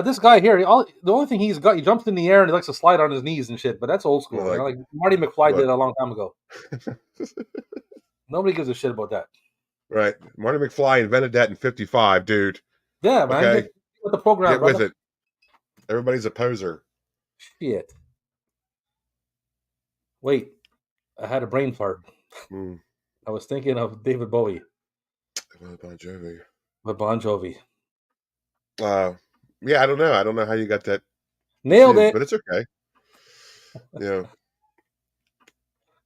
[SPEAKER 1] This guy here, the only thing he's got, he jumps in the air and he likes to slide on his knees and shit. But that's old
[SPEAKER 2] You know,
[SPEAKER 1] school.
[SPEAKER 2] like
[SPEAKER 1] Like Marty McFly did
[SPEAKER 2] what?
[SPEAKER 1] a long time ago. Nobody gives a shit about that.
[SPEAKER 2] Right? Marty McFly invented that in '55, dude.
[SPEAKER 1] Yeah, man,
[SPEAKER 2] Okay,
[SPEAKER 1] get with the program,
[SPEAKER 2] get with
[SPEAKER 1] brother.
[SPEAKER 2] it. Everybody's a poser.
[SPEAKER 1] Shit. Wait, I had a brain fart.
[SPEAKER 2] Mm.
[SPEAKER 1] I was thinking of David Bowie,
[SPEAKER 2] Bon Jovi.
[SPEAKER 1] but Bon Jovi.
[SPEAKER 2] Uh, yeah, I don't know. I don't know how you got that
[SPEAKER 1] Nailed
[SPEAKER 2] confused,
[SPEAKER 1] it.
[SPEAKER 2] but it's okay. Yeah,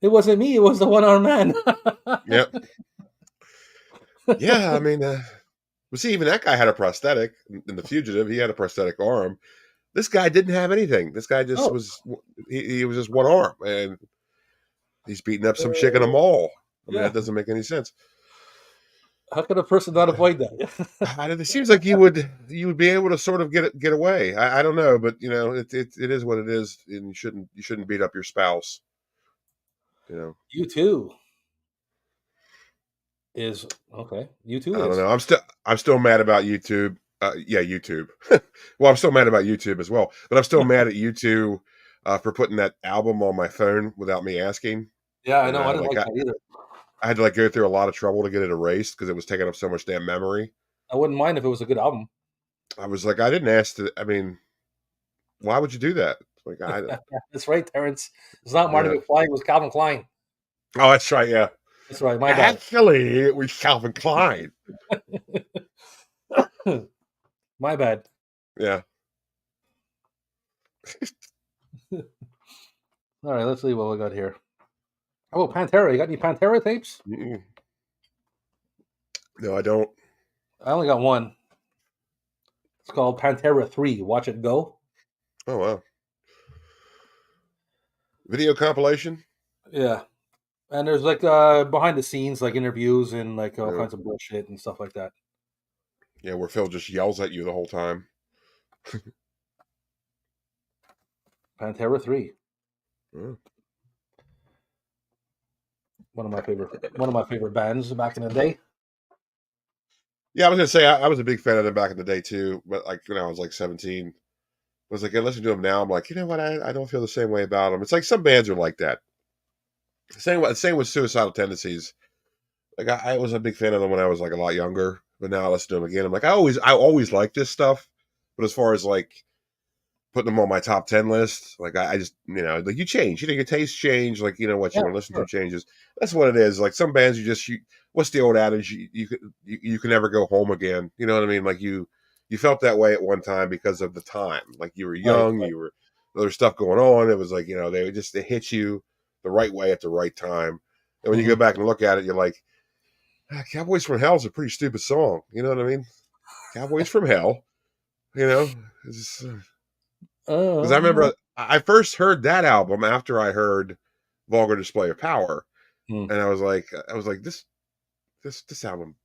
[SPEAKER 1] It wasn't me. It was the one armed man.
[SPEAKER 2] yeah, yeah. I mean, but see, even that guy had a prosthetic in the fugitive. He had a prosthetic arm. This guy didn't have anything. This guy just
[SPEAKER 1] Oh,
[SPEAKER 2] was. He was just one arm, and he's beating up some chick in a
[SPEAKER 1] uh,
[SPEAKER 2] mall. I mean,
[SPEAKER 1] yeah.
[SPEAKER 2] that doesn't make any sense.
[SPEAKER 1] How could a person not avoid that?
[SPEAKER 2] It seems like you would be able to sort of get away. I don't know, but it is what it is, and you shouldn't beat up your spouse. You know,
[SPEAKER 1] You too is okay. You too
[SPEAKER 2] I don't
[SPEAKER 1] is.
[SPEAKER 2] know. I'm still mad about YouTube. Yeah, YouTube. Well, I'm still mad about YouTube as well, but I'm still mad at YouTube for putting that album on my phone without me asking,
[SPEAKER 1] Yeah, I
[SPEAKER 2] and
[SPEAKER 1] know. I didn't like that either.
[SPEAKER 2] I had to like go through a lot of trouble to get it erased because it was taking up so much damn memory.
[SPEAKER 1] I wouldn't mind if it was a good album.
[SPEAKER 2] I was like, I didn't ask to. I mean, why would you do that? Like,
[SPEAKER 1] That's right, Terrence. It's not Marty
[SPEAKER 2] yeah.
[SPEAKER 1] McFly. It was Calvin Klein.
[SPEAKER 2] Oh, that's right. Yeah.
[SPEAKER 1] That's right. My bad.
[SPEAKER 2] Actually, it was Calvin Klein.
[SPEAKER 1] My bad.
[SPEAKER 2] Yeah.
[SPEAKER 1] All right, let's see what we got here. Oh, Pantera. You got any Pantera tapes?
[SPEAKER 2] Mm-mm. No, I don't.
[SPEAKER 1] I only got one. It's called Pantera 3. Watch it go.
[SPEAKER 2] Oh wow. Video compilation.
[SPEAKER 1] Yeah. And there's like behind the scenes, like interviews and like all
[SPEAKER 2] Yeah.
[SPEAKER 1] kinds of bullshit and stuff like that.
[SPEAKER 2] Yeah, where Phil just yells at you the whole time.
[SPEAKER 1] Pantera 3.
[SPEAKER 2] Yeah.
[SPEAKER 1] One of my favorite bands back in the day.
[SPEAKER 2] Yeah, I was gonna say I was a big fan of them back in the day too, but like when I was like 17, I was like, I listen to them now. I'm like, you know what? I don't feel the same way about them. It's like some bands are like that. Same with Suicidal Tendencies. Like I was a big fan of them when I was like a lot younger, but now I listen to them again. I'm like, I always like this stuff, but as far as like putting them on my top 10 list, like I just like you change, your tastes change, like what
[SPEAKER 1] Yeah,
[SPEAKER 2] you want to listen to
[SPEAKER 1] sure.
[SPEAKER 2] changes. That's what it is. Like some bands, what's the old adage? You can never go home again. You know what I mean? Like you felt that way at one time because of the time. Like you were
[SPEAKER 1] Right,
[SPEAKER 2] young,
[SPEAKER 1] right.
[SPEAKER 2] there was stuff going on. It was like they hit you the right way at the right time. And when you go
[SPEAKER 1] Hmm.
[SPEAKER 2] back and look at it, you're like, Cowboys from Hell is a pretty stupid song. You know what I mean? Cowboys from Hell. You know, because I
[SPEAKER 1] Uh,
[SPEAKER 2] remember I first heard that album after I heard Vulgar Display of Power,
[SPEAKER 1] hmm.
[SPEAKER 2] and I was like, this album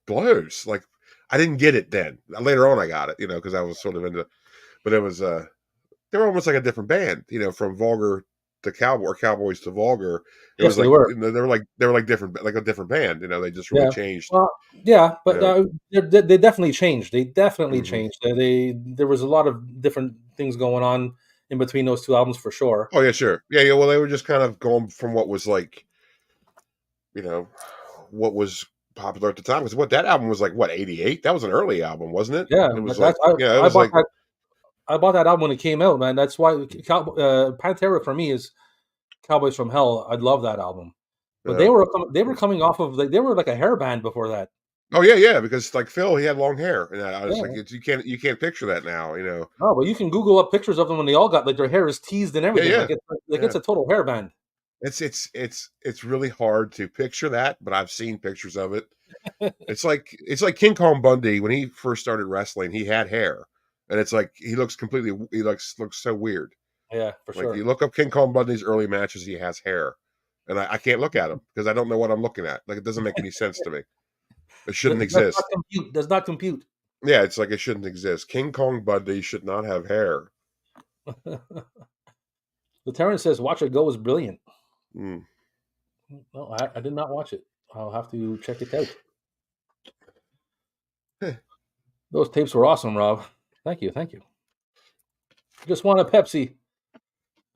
[SPEAKER 2] blows. Like I didn't get it then. Later on, I got it. Because I was sort of into, but it was they were almost like a different band. From Vulgar to Cowboy or Cowboys to Vulgar. It
[SPEAKER 1] Yes,
[SPEAKER 2] was
[SPEAKER 1] they
[SPEAKER 2] like
[SPEAKER 1] were.
[SPEAKER 2] they were like different, like a different band. They just really
[SPEAKER 1] Yeah.
[SPEAKER 2] changed.
[SPEAKER 1] Well, yeah,
[SPEAKER 2] You
[SPEAKER 1] but
[SPEAKER 2] know.
[SPEAKER 1] they definitely changed. They definitely
[SPEAKER 2] hmm
[SPEAKER 1] changed. There was a lot of different things going on in between those two albums for sure.
[SPEAKER 2] Oh yeah, sure. Yeah, yeah. Well, they were just kind of going from what was like, you know, what was popular at the time. Because what that album was like, what 88? That was an early album, wasn't it?
[SPEAKER 1] Yeah,
[SPEAKER 2] It was
[SPEAKER 1] but
[SPEAKER 2] like,
[SPEAKER 1] that's
[SPEAKER 2] yeah, it
[SPEAKER 1] I
[SPEAKER 2] was
[SPEAKER 1] bought
[SPEAKER 2] like,
[SPEAKER 1] that I bought that album when it came out, man. That's why Pantera for me is Cowboys from Hell. I love that album. But
[SPEAKER 2] uh,
[SPEAKER 1] they were coming off of like they were like a hair band before that.
[SPEAKER 2] oh yeah, yeah. Because like Phil, he had long hair, and I was like,
[SPEAKER 1] Yeah.
[SPEAKER 2] you can't picture that now.
[SPEAKER 1] No, but you can Google up pictures of them when they all got like their hair is teased and
[SPEAKER 2] Yeah,
[SPEAKER 1] everything.
[SPEAKER 2] yeah,
[SPEAKER 1] Like
[SPEAKER 2] yeah.
[SPEAKER 1] it's a total hair band.
[SPEAKER 2] It's really hard to picture that, but I've seen pictures of it. It's like King Kong Bundy when he first started wrestling. He had hair, and it's like he looks so weird.
[SPEAKER 1] Yeah, for
[SPEAKER 2] Like you
[SPEAKER 1] sure.
[SPEAKER 2] look up King Kong Bundy's early matches, he has hair, and I can't look at him because I don't know what I'm looking at. Like it doesn't make any sense to me. It shouldn't
[SPEAKER 1] Does not
[SPEAKER 2] exist.
[SPEAKER 1] compute. Does not compute.
[SPEAKER 2] Yeah, it's like it shouldn't exist. King Kong Bundy should not have hair.
[SPEAKER 1] The Terrence says, "Watch It Go" was brilliant.
[SPEAKER 2] Mm.
[SPEAKER 1] No, I did not watch it. I'll have to check it out. Those tapes were awesome, Rob. Thank you, thank you. Just want a Pepsi.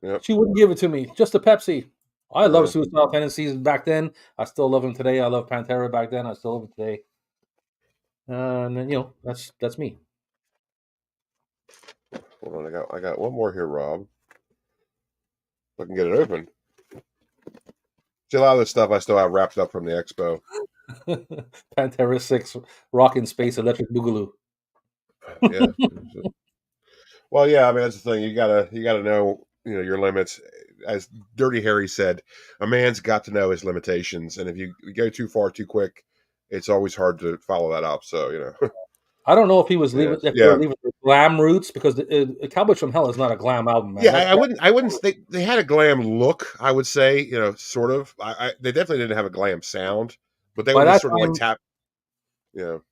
[SPEAKER 2] Yep.
[SPEAKER 1] She wouldn't give it to me. Just a Pepsi. I love
[SPEAKER 2] Uh,
[SPEAKER 1] Suicidal Tendencies back then. I still love them today. I love Pantera back then. I still love them today. And then, that's me.
[SPEAKER 2] hold on, I got one more here, Rob. If I can get it open. See, a lot of this stuff I still have wrapped up from the expo.
[SPEAKER 1] Pantera 6, Rock in Space, Electric Boogaloo.
[SPEAKER 2] Yeah. Well, yeah. I mean, that's the thing. You gotta know your limits. As Dirty Harry said, a man's got to know his limitations, and if you go too far too quick, it's always hard to follow that up. So
[SPEAKER 1] I don't know if he was
[SPEAKER 2] yeah,
[SPEAKER 1] leaving, if they were
[SPEAKER 2] yeah,
[SPEAKER 1] leaving the glam roots because Cowboys from Hell is not a glam album, man.
[SPEAKER 2] yeah. I wouldn't. They had a glam look. I would say sort of. They definitely didn't have a glam sound, but they
[SPEAKER 1] by
[SPEAKER 2] were just
[SPEAKER 1] that
[SPEAKER 2] sort of like
[SPEAKER 1] time,
[SPEAKER 2] tap. You know,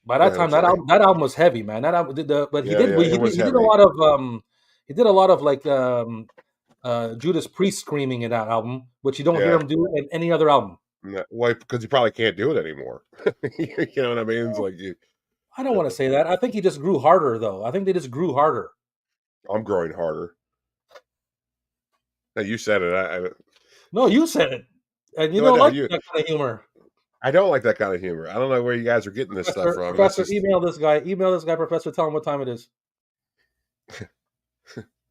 [SPEAKER 1] by
[SPEAKER 2] go
[SPEAKER 1] that
[SPEAKER 2] ahead. I'm
[SPEAKER 1] time
[SPEAKER 2] sorry.
[SPEAKER 1] that album was heavy, man. That album, but
[SPEAKER 2] Yeah, yeah. It was
[SPEAKER 1] he did a
[SPEAKER 2] heavy.
[SPEAKER 1] lot of like Judas Priest screaming in that album, which you don't hear
[SPEAKER 2] Yeah.
[SPEAKER 1] him do in any other album.
[SPEAKER 2] Why? Because you probably can't do it anymore. You know what I mean? It's like
[SPEAKER 1] I don't want to say that. I think he just grew harder, though. I think they just grew harder.
[SPEAKER 2] I'm growing harder. Now, you said it.
[SPEAKER 1] No, you said it, and you
[SPEAKER 2] No, I
[SPEAKER 1] don't
[SPEAKER 2] know
[SPEAKER 1] like
[SPEAKER 2] you.
[SPEAKER 1] that kind of humor.
[SPEAKER 2] I don't like that kind of humor. I don't know where you guys are getting this stuff from. That's
[SPEAKER 1] Professor,
[SPEAKER 2] just
[SPEAKER 1] email this guy, Professor. Tell him what time it is.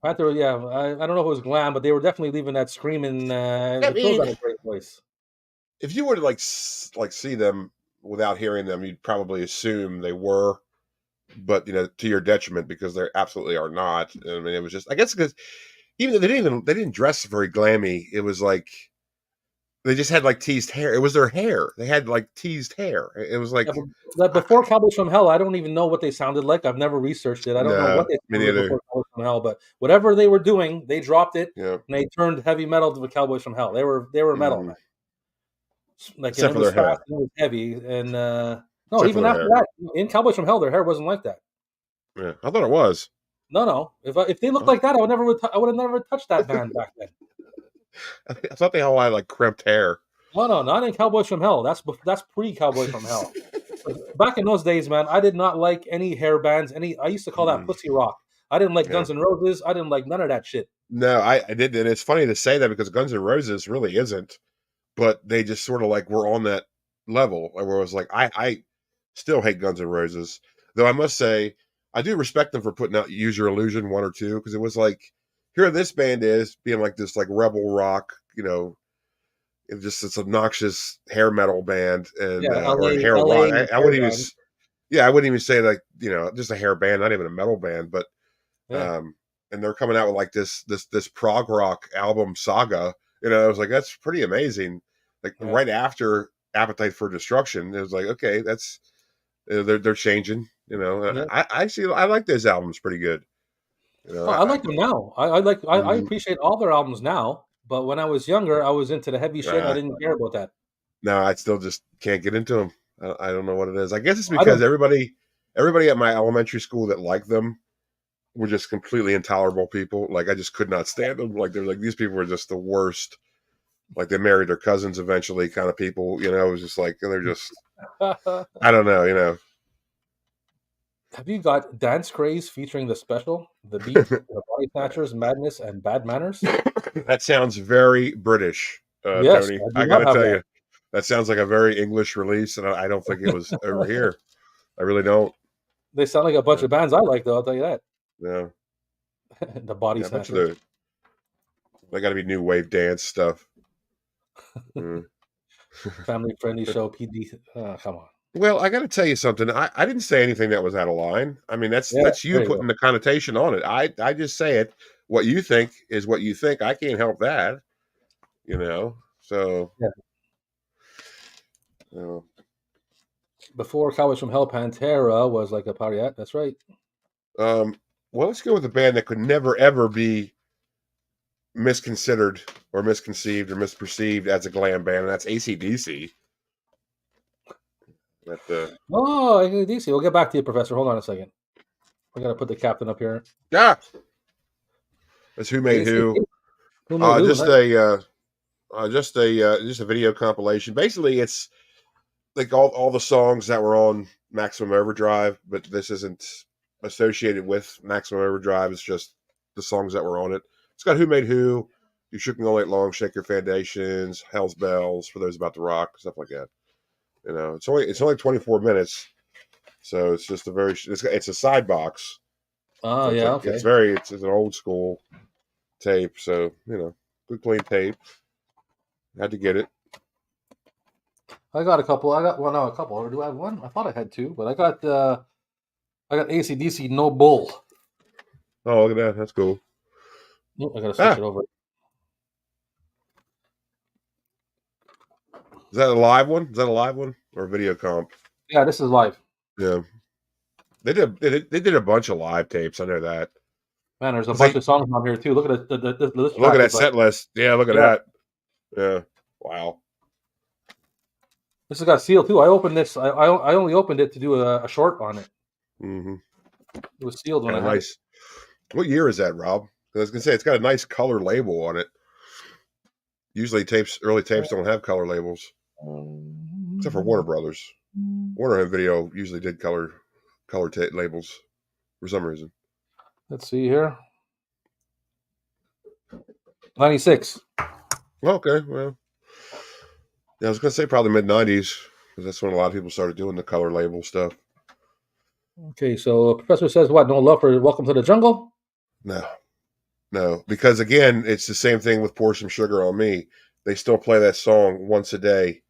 [SPEAKER 1] Panther, yeah, I don't know if it was glam, but they were definitely leaving that screaming.
[SPEAKER 2] I
[SPEAKER 1] The Kills
[SPEAKER 2] mean,
[SPEAKER 1] had a great voice.
[SPEAKER 2] if you were to like see them without hearing them, you'd probably assume they were, but to your detriment because they absolutely are not. I mean, it was just I guess because even though they didn't dress very glammy, it was like they just had like teased hair. It was their hair. They had like teased hair. It was
[SPEAKER 1] Yeah,
[SPEAKER 2] like
[SPEAKER 1] but
[SPEAKER 2] I,
[SPEAKER 1] before Cowboys from Hell, I don't even know what they sounded like. I've never researched it. I don't know what
[SPEAKER 2] no,
[SPEAKER 1] they
[SPEAKER 2] me
[SPEAKER 1] sounded like
[SPEAKER 2] neither.
[SPEAKER 1] before Cowboys from Hell, but whatever they were doing, they dropped it
[SPEAKER 2] Yeah.
[SPEAKER 1] and they turned heavy metal to the Cowboys from Hell. They were metal,
[SPEAKER 2] hmm
[SPEAKER 1] man. Like, and
[SPEAKER 2] Except
[SPEAKER 1] it
[SPEAKER 2] for
[SPEAKER 1] was
[SPEAKER 2] their
[SPEAKER 1] fast
[SPEAKER 2] hair.
[SPEAKER 1] and it was heavy. And no,
[SPEAKER 2] Except for
[SPEAKER 1] even
[SPEAKER 2] their
[SPEAKER 1] after
[SPEAKER 2] hair.
[SPEAKER 1] that, in Cowboys from Hell, their hair wasn't like that.
[SPEAKER 2] Yeah, I thought it was.
[SPEAKER 1] No, no. If they looked like that, I would have never touched that band back then.
[SPEAKER 2] I thought they all had like crimped hair.
[SPEAKER 1] No, no, not in Cowboys from Hell. That's pre Cowboys from Hell. Back in those days, man, I did not like any hair bands. I used to call that
[SPEAKER 2] Mm-mm.
[SPEAKER 1] pussy rock. I didn't like
[SPEAKER 2] Yeah.
[SPEAKER 1] Guns N' Roses. I didn't like none of that shit.
[SPEAKER 2] No, I did, and it's funny to say that because Guns N' Roses really isn't, but they just sort of like were on that level where it was like I still hate Guns N' Roses, though I must say I do respect them for putting out Use Your Illusion 1 or 2 because it was like here this band is being like this like rebel rock, it's just this obnoxious hair metal band and
[SPEAKER 1] Yeah,
[SPEAKER 2] or
[SPEAKER 1] LA,
[SPEAKER 2] hair rock.
[SPEAKER 1] LA
[SPEAKER 2] I
[SPEAKER 1] hair
[SPEAKER 2] wouldn't even
[SPEAKER 1] band.
[SPEAKER 2] yeah I wouldn't even say like just a hair band, not even a metal band, but
[SPEAKER 1] Yeah,
[SPEAKER 2] um, and they're coming out with like this prog rock album Saga. I was like, that's pretty amazing. Like
[SPEAKER 1] yeah.
[SPEAKER 2] right after Appetite for Destruction, it was like, okay, that's they're changing.
[SPEAKER 1] Yeah.
[SPEAKER 2] I actually I like those albums pretty good. You know,
[SPEAKER 1] Oh, I like them now. I
[SPEAKER 2] mhm.
[SPEAKER 1] appreciate all their albums now. But when I was younger, I was into the heavy shit. I
[SPEAKER 2] uh,
[SPEAKER 1] didn't care about that.
[SPEAKER 2] no, I still just can't get into them. I don't know what it is. I guess it's
[SPEAKER 1] I
[SPEAKER 2] because
[SPEAKER 1] don't.
[SPEAKER 2] everybody at my elementary school that liked them were just completely intolerable people. Like I just could not stand them. Like they're like these people were just the worst. Like they married their cousins eventually, kind of people. It was just like they're just I don't know.
[SPEAKER 1] Have you got Dance Craze featuring the special, the beat, the body snatchers, madness, and bad manners?
[SPEAKER 2] That sounds very British,
[SPEAKER 1] Yes,
[SPEAKER 2] Tony.
[SPEAKER 1] I do
[SPEAKER 2] I got
[SPEAKER 1] not
[SPEAKER 2] to
[SPEAKER 1] have
[SPEAKER 2] tell
[SPEAKER 1] that.
[SPEAKER 2] you, that sounds like a very English release, and I don't think it was over here. I really don't.
[SPEAKER 1] They sound like a bunch
[SPEAKER 2] Yeah,
[SPEAKER 1] of bands I like, though. I'll tell you that.
[SPEAKER 2] yeah,
[SPEAKER 1] The body
[SPEAKER 2] yeah. I bet you
[SPEAKER 1] snatchers,
[SPEAKER 2] they got to be new wave dance stuff. Mm.
[SPEAKER 1] family friendly show, PD. Come on.
[SPEAKER 2] Well, I got to tell you something. I didn't say anything that was out of line. I mean,
[SPEAKER 1] Yeah,
[SPEAKER 2] that's you
[SPEAKER 1] there you
[SPEAKER 2] putting
[SPEAKER 1] go.
[SPEAKER 2] the connotation on it. I just say it. What you think is what you think. I can't help that. So
[SPEAKER 1] Yeah.
[SPEAKER 2] you know,
[SPEAKER 1] Before Cowards from Hell, Pantera was like a party act. That's right.
[SPEAKER 2] um, well, let's go with a band that could never ever be misconsidered or misconceived or misperceived as a glam band, and that's ACDC. That
[SPEAKER 1] Oh, DC. We'll get back to you, Professor. Hold on a second. We got to put the captain up here.
[SPEAKER 2] yeah, that's Who Made
[SPEAKER 1] ACD.
[SPEAKER 2] Who.
[SPEAKER 1] Who made
[SPEAKER 2] Uh,
[SPEAKER 1] who?
[SPEAKER 2] just
[SPEAKER 1] Nice.
[SPEAKER 2] a just a video compilation. Basically, it's like all the songs that were on Maximum Overdrive, but this isn't associated with Maximum Overdrive. It's just the songs that were on it. It's got Who Made Who, You Shook Me All Night Long, Shake Your Foundations, Hell's Bells for those about to rock, stuff like that. It's only 24 minutes, so it's just it's a side box.
[SPEAKER 1] Oh,
[SPEAKER 2] So
[SPEAKER 1] yeah. Okay.
[SPEAKER 2] it's an old school tape. So good clean tape. Had to get it.
[SPEAKER 1] I got a couple. I got well, no, a couple. Or do I have one? I thought I had two, but I got ACDC No Bull.
[SPEAKER 2] Oh, look at that. That's cool.
[SPEAKER 1] Oh, I got to switch
[SPEAKER 2] Ah,
[SPEAKER 1] it over.
[SPEAKER 2] is that a live one? Is that a live one or a video comp?
[SPEAKER 1] Yeah, this is live.
[SPEAKER 2] Yeah, they did a bunch of live tapes. I know that
[SPEAKER 1] Man, there's a
[SPEAKER 2] because
[SPEAKER 1] bunch
[SPEAKER 2] they
[SPEAKER 1] of songs on here too. Look at the list
[SPEAKER 2] look at
[SPEAKER 1] track
[SPEAKER 2] that
[SPEAKER 1] is like,
[SPEAKER 2] set list. Yeah, look at
[SPEAKER 1] yeah,
[SPEAKER 2] that. Yeah, wow.
[SPEAKER 1] this has got sealed too. I opened this. I only opened it to do a short on it.
[SPEAKER 2] Mm-hmm.
[SPEAKER 1] It was sealed when
[SPEAKER 2] Yeah,
[SPEAKER 1] I had it.
[SPEAKER 2] nice. What year is that, Rob? 'Cause I was gonna say it's got a nice color label on it. Usually early tapes don't have color labels, except for Warner Brothers. Warner Home Video usually did labels for some reason.
[SPEAKER 1] Let's see here. 96.
[SPEAKER 2] Okay, well, yeah, I was gonna say probably mid '90s because that's when a lot of people started doing the color label stuff.
[SPEAKER 1] Okay, so Professor says what? No love for Welcome to the Jungle?
[SPEAKER 2] No, no, because again, it's the same thing with Pour Some Sugar on Me. They still play that song once a day.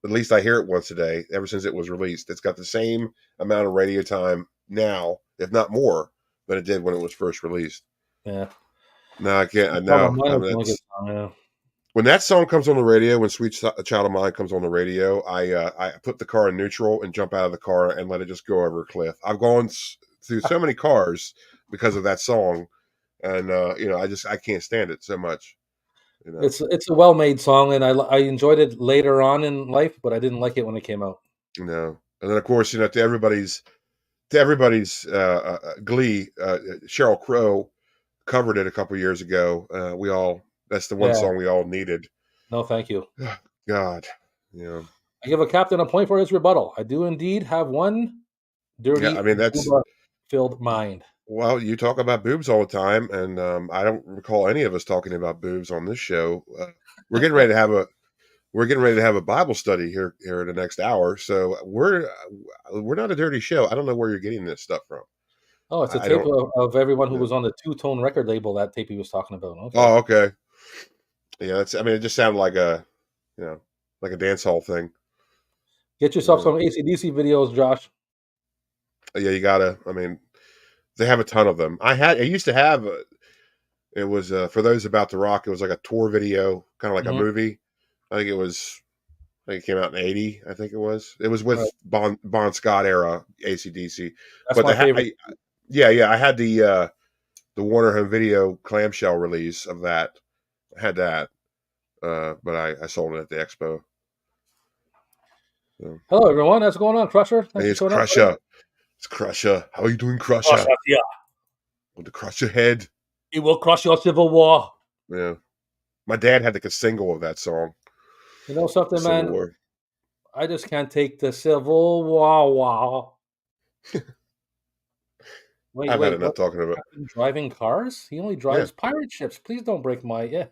[SPEAKER 2] At least I hear it once a day ever since it was released. It's got the same amount of radio time now, if not more, than it did when it was first released.
[SPEAKER 1] Yeah.
[SPEAKER 2] No, I can't.
[SPEAKER 1] Child of
[SPEAKER 2] No,
[SPEAKER 1] Mine
[SPEAKER 2] I
[SPEAKER 1] was
[SPEAKER 2] mean,
[SPEAKER 1] a really good
[SPEAKER 2] that's
[SPEAKER 1] song, yeah.
[SPEAKER 2] when that song comes on the radio. When Child of Mine comes on the radio, I put the car in neutral and jump out of the car and let it just go over a cliff. I've gone through so many cars because of that song, and I can't stand it so much. You know,
[SPEAKER 1] It's a well made song, and I enjoyed it later on in life, but I didn't like it when it came out.
[SPEAKER 2] And then of course to everybody's glee, Cheryl Crow covered it a couple years ago. That's the one
[SPEAKER 1] Yeah.
[SPEAKER 2] song we all needed.
[SPEAKER 1] No, thank you.
[SPEAKER 2] God, yeah.
[SPEAKER 1] I give a captain a point for his rebuttal. I do indeed have one
[SPEAKER 2] Yeah, I
[SPEAKER 1] dirty
[SPEAKER 2] mean that's
[SPEAKER 1] booba-filled mind.
[SPEAKER 2] well, you talk about boobs all the time, and I don't recall any of us talking about boobs on this show. We're getting ready to have a we're getting ready to have a Bible study here in the next hour, so we're not a dirty show. I don't know where you're getting this stuff from.
[SPEAKER 1] Oh, it's a
[SPEAKER 2] I
[SPEAKER 1] tape
[SPEAKER 2] don't.
[SPEAKER 1] of everyone who
[SPEAKER 2] Yeah.
[SPEAKER 1] was on the two-tone record label. That tape he was talking about. Okay,
[SPEAKER 2] Oh, okay. Yeah, that's. I mean, it just sounded like a you know like a dance hall thing.
[SPEAKER 1] get yourself
[SPEAKER 2] Uh,
[SPEAKER 1] some AC/DC videos, Josh.
[SPEAKER 2] yeah, you gotta. I mean, they have a ton of them. I used to have. It was for those about to rock. It was like a tour video, kind of like a
[SPEAKER 1] Mhm.
[SPEAKER 2] movie. I think it was. I think it came out in '80. I think it was. It was with
[SPEAKER 1] Right.
[SPEAKER 2] Bon Scott era ACDC.
[SPEAKER 1] That's
[SPEAKER 2] But
[SPEAKER 1] my favorite.
[SPEAKER 2] yeah, I had the Warner Home Video clamshell release of that. I had that, but I sold it at the expo. So.
[SPEAKER 1] Hello, everyone. What's going on, Crusher? Thanks
[SPEAKER 2] Hey,
[SPEAKER 1] for
[SPEAKER 2] it's
[SPEAKER 1] showing up, buddy.
[SPEAKER 2] Crusher. It's Crusher. How are you doing,
[SPEAKER 1] Crush
[SPEAKER 2] Crusher?
[SPEAKER 1] us, yeah.
[SPEAKER 2] With the Crusher head.
[SPEAKER 1] It will crush your civil war.
[SPEAKER 2] Yeah. My dad had like a single of that song,
[SPEAKER 1] You know
[SPEAKER 2] the
[SPEAKER 1] something,
[SPEAKER 2] Civil
[SPEAKER 1] man?
[SPEAKER 2] War.
[SPEAKER 1] I just can't take the civil war. Wow.
[SPEAKER 2] I've had
[SPEAKER 1] Wait.
[SPEAKER 2] enough
[SPEAKER 1] What?
[SPEAKER 2] talking about.
[SPEAKER 1] Driving cars? He only
[SPEAKER 2] Yeah.
[SPEAKER 1] drives pirate ships. Please don't break my. Yeah.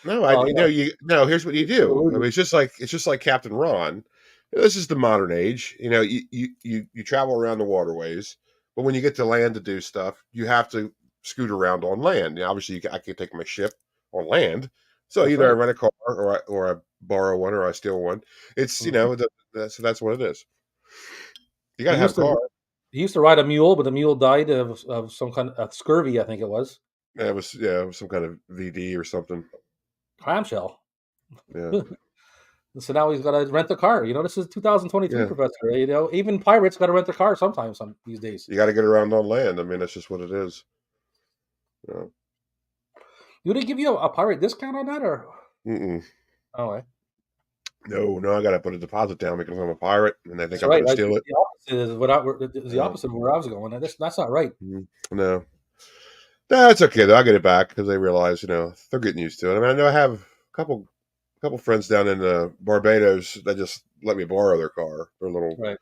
[SPEAKER 2] No,
[SPEAKER 1] Well, yeah.
[SPEAKER 2] you no. Here's what you do. I mean, it's just like Captain Ron. This is the modern age. You know, you travel around the waterways, but when you get to land to do stuff, you have to scoot around on land. Now, obviously, I can take my ship on land, so
[SPEAKER 1] That's
[SPEAKER 2] either I
[SPEAKER 1] right.
[SPEAKER 2] rent a car or I borrow one or I steal one. It's
[SPEAKER 1] Mhm.
[SPEAKER 2] so that's what it is. You got
[SPEAKER 1] He
[SPEAKER 2] to have a
[SPEAKER 1] used to
[SPEAKER 2] car.
[SPEAKER 1] he used to ride a mule, but the mule died of some kind of scurvy, I think it was.
[SPEAKER 2] It was some kind of VD or something.
[SPEAKER 1] Clamshell.
[SPEAKER 2] Yeah,
[SPEAKER 1] So now he's got to rent a car. You know, this is 2023,
[SPEAKER 2] yeah.
[SPEAKER 1] Professor. You know, even pirates got to rent a car sometimes these days.
[SPEAKER 2] You got to get around on land. I mean, that's just what it is. You know?
[SPEAKER 1] Do they give you a pirate discount on that, or?
[SPEAKER 2] Mm-mm.
[SPEAKER 1] Oh, right.
[SPEAKER 2] No, I got to put a deposit down because I'm a pirate and they think
[SPEAKER 1] That's
[SPEAKER 2] I'm
[SPEAKER 1] right.
[SPEAKER 2] going to steal it.
[SPEAKER 1] The opposite is the
[SPEAKER 2] Uh,
[SPEAKER 1] opposite of where I was going. That's not right.
[SPEAKER 2] no, no, it's okay though. I'll get it back because they realize, they're getting used to it. I mean, I know I have a couple friends down in Barbados that just let me borrow their car, their
[SPEAKER 1] Right.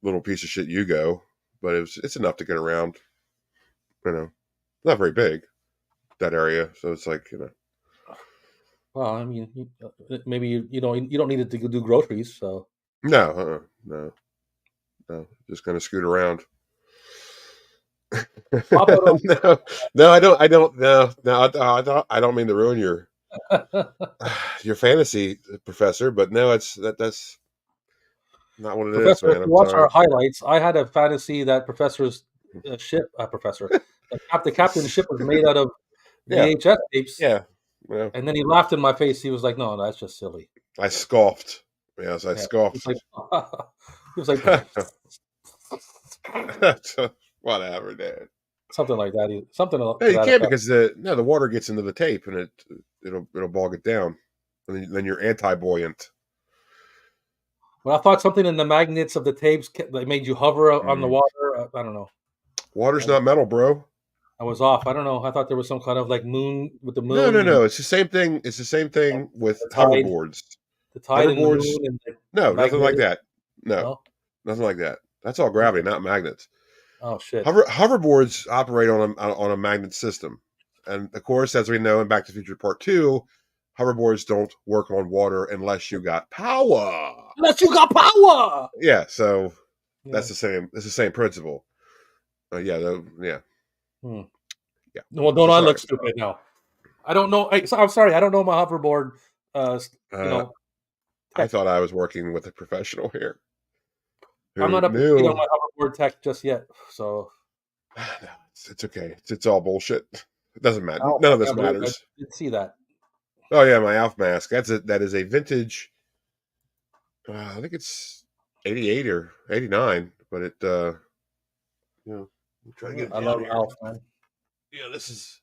[SPEAKER 2] little piece of shit Yugo, but it's enough to get around. Not very big that area, so it's like
[SPEAKER 1] Well, I mean, maybe you don't need it to go do groceries. So
[SPEAKER 2] no, no, no, just kind of scoot around.
[SPEAKER 1] pop out
[SPEAKER 2] No, no, I don't. No, I don't mean to ruin
[SPEAKER 1] of
[SPEAKER 2] your fantasy, Professor. But no, that's not what it is,
[SPEAKER 1] Professor. If
[SPEAKER 2] man.
[SPEAKER 1] you
[SPEAKER 2] I'm
[SPEAKER 1] watch
[SPEAKER 2] sorry.
[SPEAKER 1] our highlights, I had a fantasy that Professor's Professor, the captain's ship was made out of
[SPEAKER 2] Yeah,
[SPEAKER 1] VHS tapes,
[SPEAKER 2] yeah. Well,
[SPEAKER 1] and then he laughed in my face. He was like, "No, that's just silly."
[SPEAKER 2] I scoffed. Yes, I
[SPEAKER 1] Yeah, he was
[SPEAKER 2] scoffed.
[SPEAKER 1] like, he was like
[SPEAKER 2] Whatever, Dad.
[SPEAKER 1] something like that. Something
[SPEAKER 2] No,
[SPEAKER 1] to
[SPEAKER 2] you
[SPEAKER 1] that
[SPEAKER 2] can't
[SPEAKER 1] effect.
[SPEAKER 2] because the water gets into the tape and it'll bog it down, and then you're anti buoyant.
[SPEAKER 1] But I thought something in the magnets of the tapes that made you hover on the
[SPEAKER 2] Mm.
[SPEAKER 1] water. I don't know.
[SPEAKER 2] Water's
[SPEAKER 1] I,
[SPEAKER 2] not metal, bro.
[SPEAKER 1] I was off. I don't know. I thought there was some kind of like moon with the
[SPEAKER 2] No, no,
[SPEAKER 1] moon and
[SPEAKER 2] no. It's the same thing. It's the same thing with
[SPEAKER 1] the tide,
[SPEAKER 2] hoverboards.
[SPEAKER 1] the tide and the
[SPEAKER 2] Hoverboards,
[SPEAKER 1] moon and the
[SPEAKER 2] no, nothing like
[SPEAKER 1] magnetic.
[SPEAKER 2] that. No,
[SPEAKER 1] No.
[SPEAKER 2] nothing like that. That's all gravity, not magnets.
[SPEAKER 1] Oh shit.
[SPEAKER 2] Hoverboards operate on a magnet system, and of course, as we know in Back to the Future Part Two, hoverboards don't work on water unless you got power.
[SPEAKER 1] Unless you got power.
[SPEAKER 2] Yeah, so
[SPEAKER 1] Yeah.
[SPEAKER 2] That's the same principle. Yeah.
[SPEAKER 1] Hmm.
[SPEAKER 2] Yeah.
[SPEAKER 1] Well, don't
[SPEAKER 2] So
[SPEAKER 1] I look
[SPEAKER 2] sorry.
[SPEAKER 1] stupid now? I don't know. I'm sorry. I don't know my hoverboard. You
[SPEAKER 2] Uh,
[SPEAKER 1] know,
[SPEAKER 2] I
[SPEAKER 1] tech.
[SPEAKER 2] thought I was working with a professional here
[SPEAKER 1] I'm
[SPEAKER 2] who
[SPEAKER 1] not up to speed on
[SPEAKER 2] knew.
[SPEAKER 1] my hoverboard tech just yet. So
[SPEAKER 2] No, it's okay. It's all bullshit. It doesn't matter.
[SPEAKER 1] oh,
[SPEAKER 2] None of
[SPEAKER 1] I
[SPEAKER 2] this
[SPEAKER 1] can't believe I
[SPEAKER 2] matters.
[SPEAKER 1] did see that.
[SPEAKER 2] Oh yeah, my Alf mask. That is a vintage. I think it's 88 or 89, but I'm trying to get it
[SPEAKER 1] I
[SPEAKER 2] down
[SPEAKER 1] love
[SPEAKER 2] here.
[SPEAKER 1] Alf, man.
[SPEAKER 2] Yeah, this is.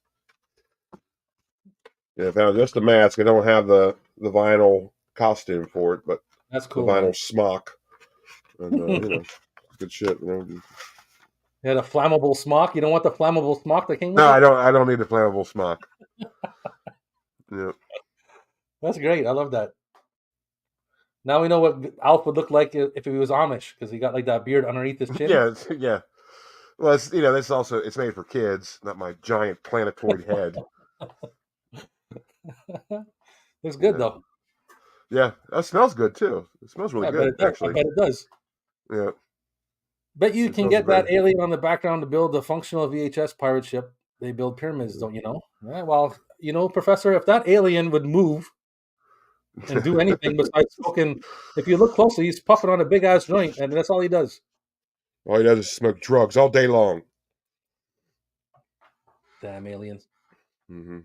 [SPEAKER 2] Yeah, if I was just a mask, I don't have the vinyl costume for it, but
[SPEAKER 1] That's
[SPEAKER 2] the
[SPEAKER 1] cool, man.
[SPEAKER 2] vinyl smock, and
[SPEAKER 1] You
[SPEAKER 2] good shit.
[SPEAKER 1] had a flammable smock. You don't want the flammable smock that came
[SPEAKER 2] No,
[SPEAKER 1] with it?
[SPEAKER 2] I don't need the flammable smock. Yeah,
[SPEAKER 1] That's great. I love that. Now we know what Alf would look like if he was Amish because he got like that beard underneath his chin.
[SPEAKER 2] Yeah, yeah. Well, it's, that's also it's made for kids, not my giant planetoid head.
[SPEAKER 1] Looks good
[SPEAKER 2] Yeah,
[SPEAKER 1] though.
[SPEAKER 2] yeah. That smells good too. It smells really
[SPEAKER 1] I bet
[SPEAKER 2] good,
[SPEAKER 1] it does. I
[SPEAKER 2] actually.
[SPEAKER 1] bet it does.
[SPEAKER 2] Yeah,
[SPEAKER 1] Bet you
[SPEAKER 2] it
[SPEAKER 1] can
[SPEAKER 2] smells
[SPEAKER 1] get
[SPEAKER 2] great.
[SPEAKER 1] that alien on the background to build a functional VHS pirate ship. They build pyramids, don't you know? Yeah, well, Professor, if that alien would move and do anything besides smoking, if you look closely, he's puffing on a big ass joint, and that's all he does.
[SPEAKER 2] All he does is smoke drugs all day long.
[SPEAKER 1] Damn aliens.
[SPEAKER 2] Hmm.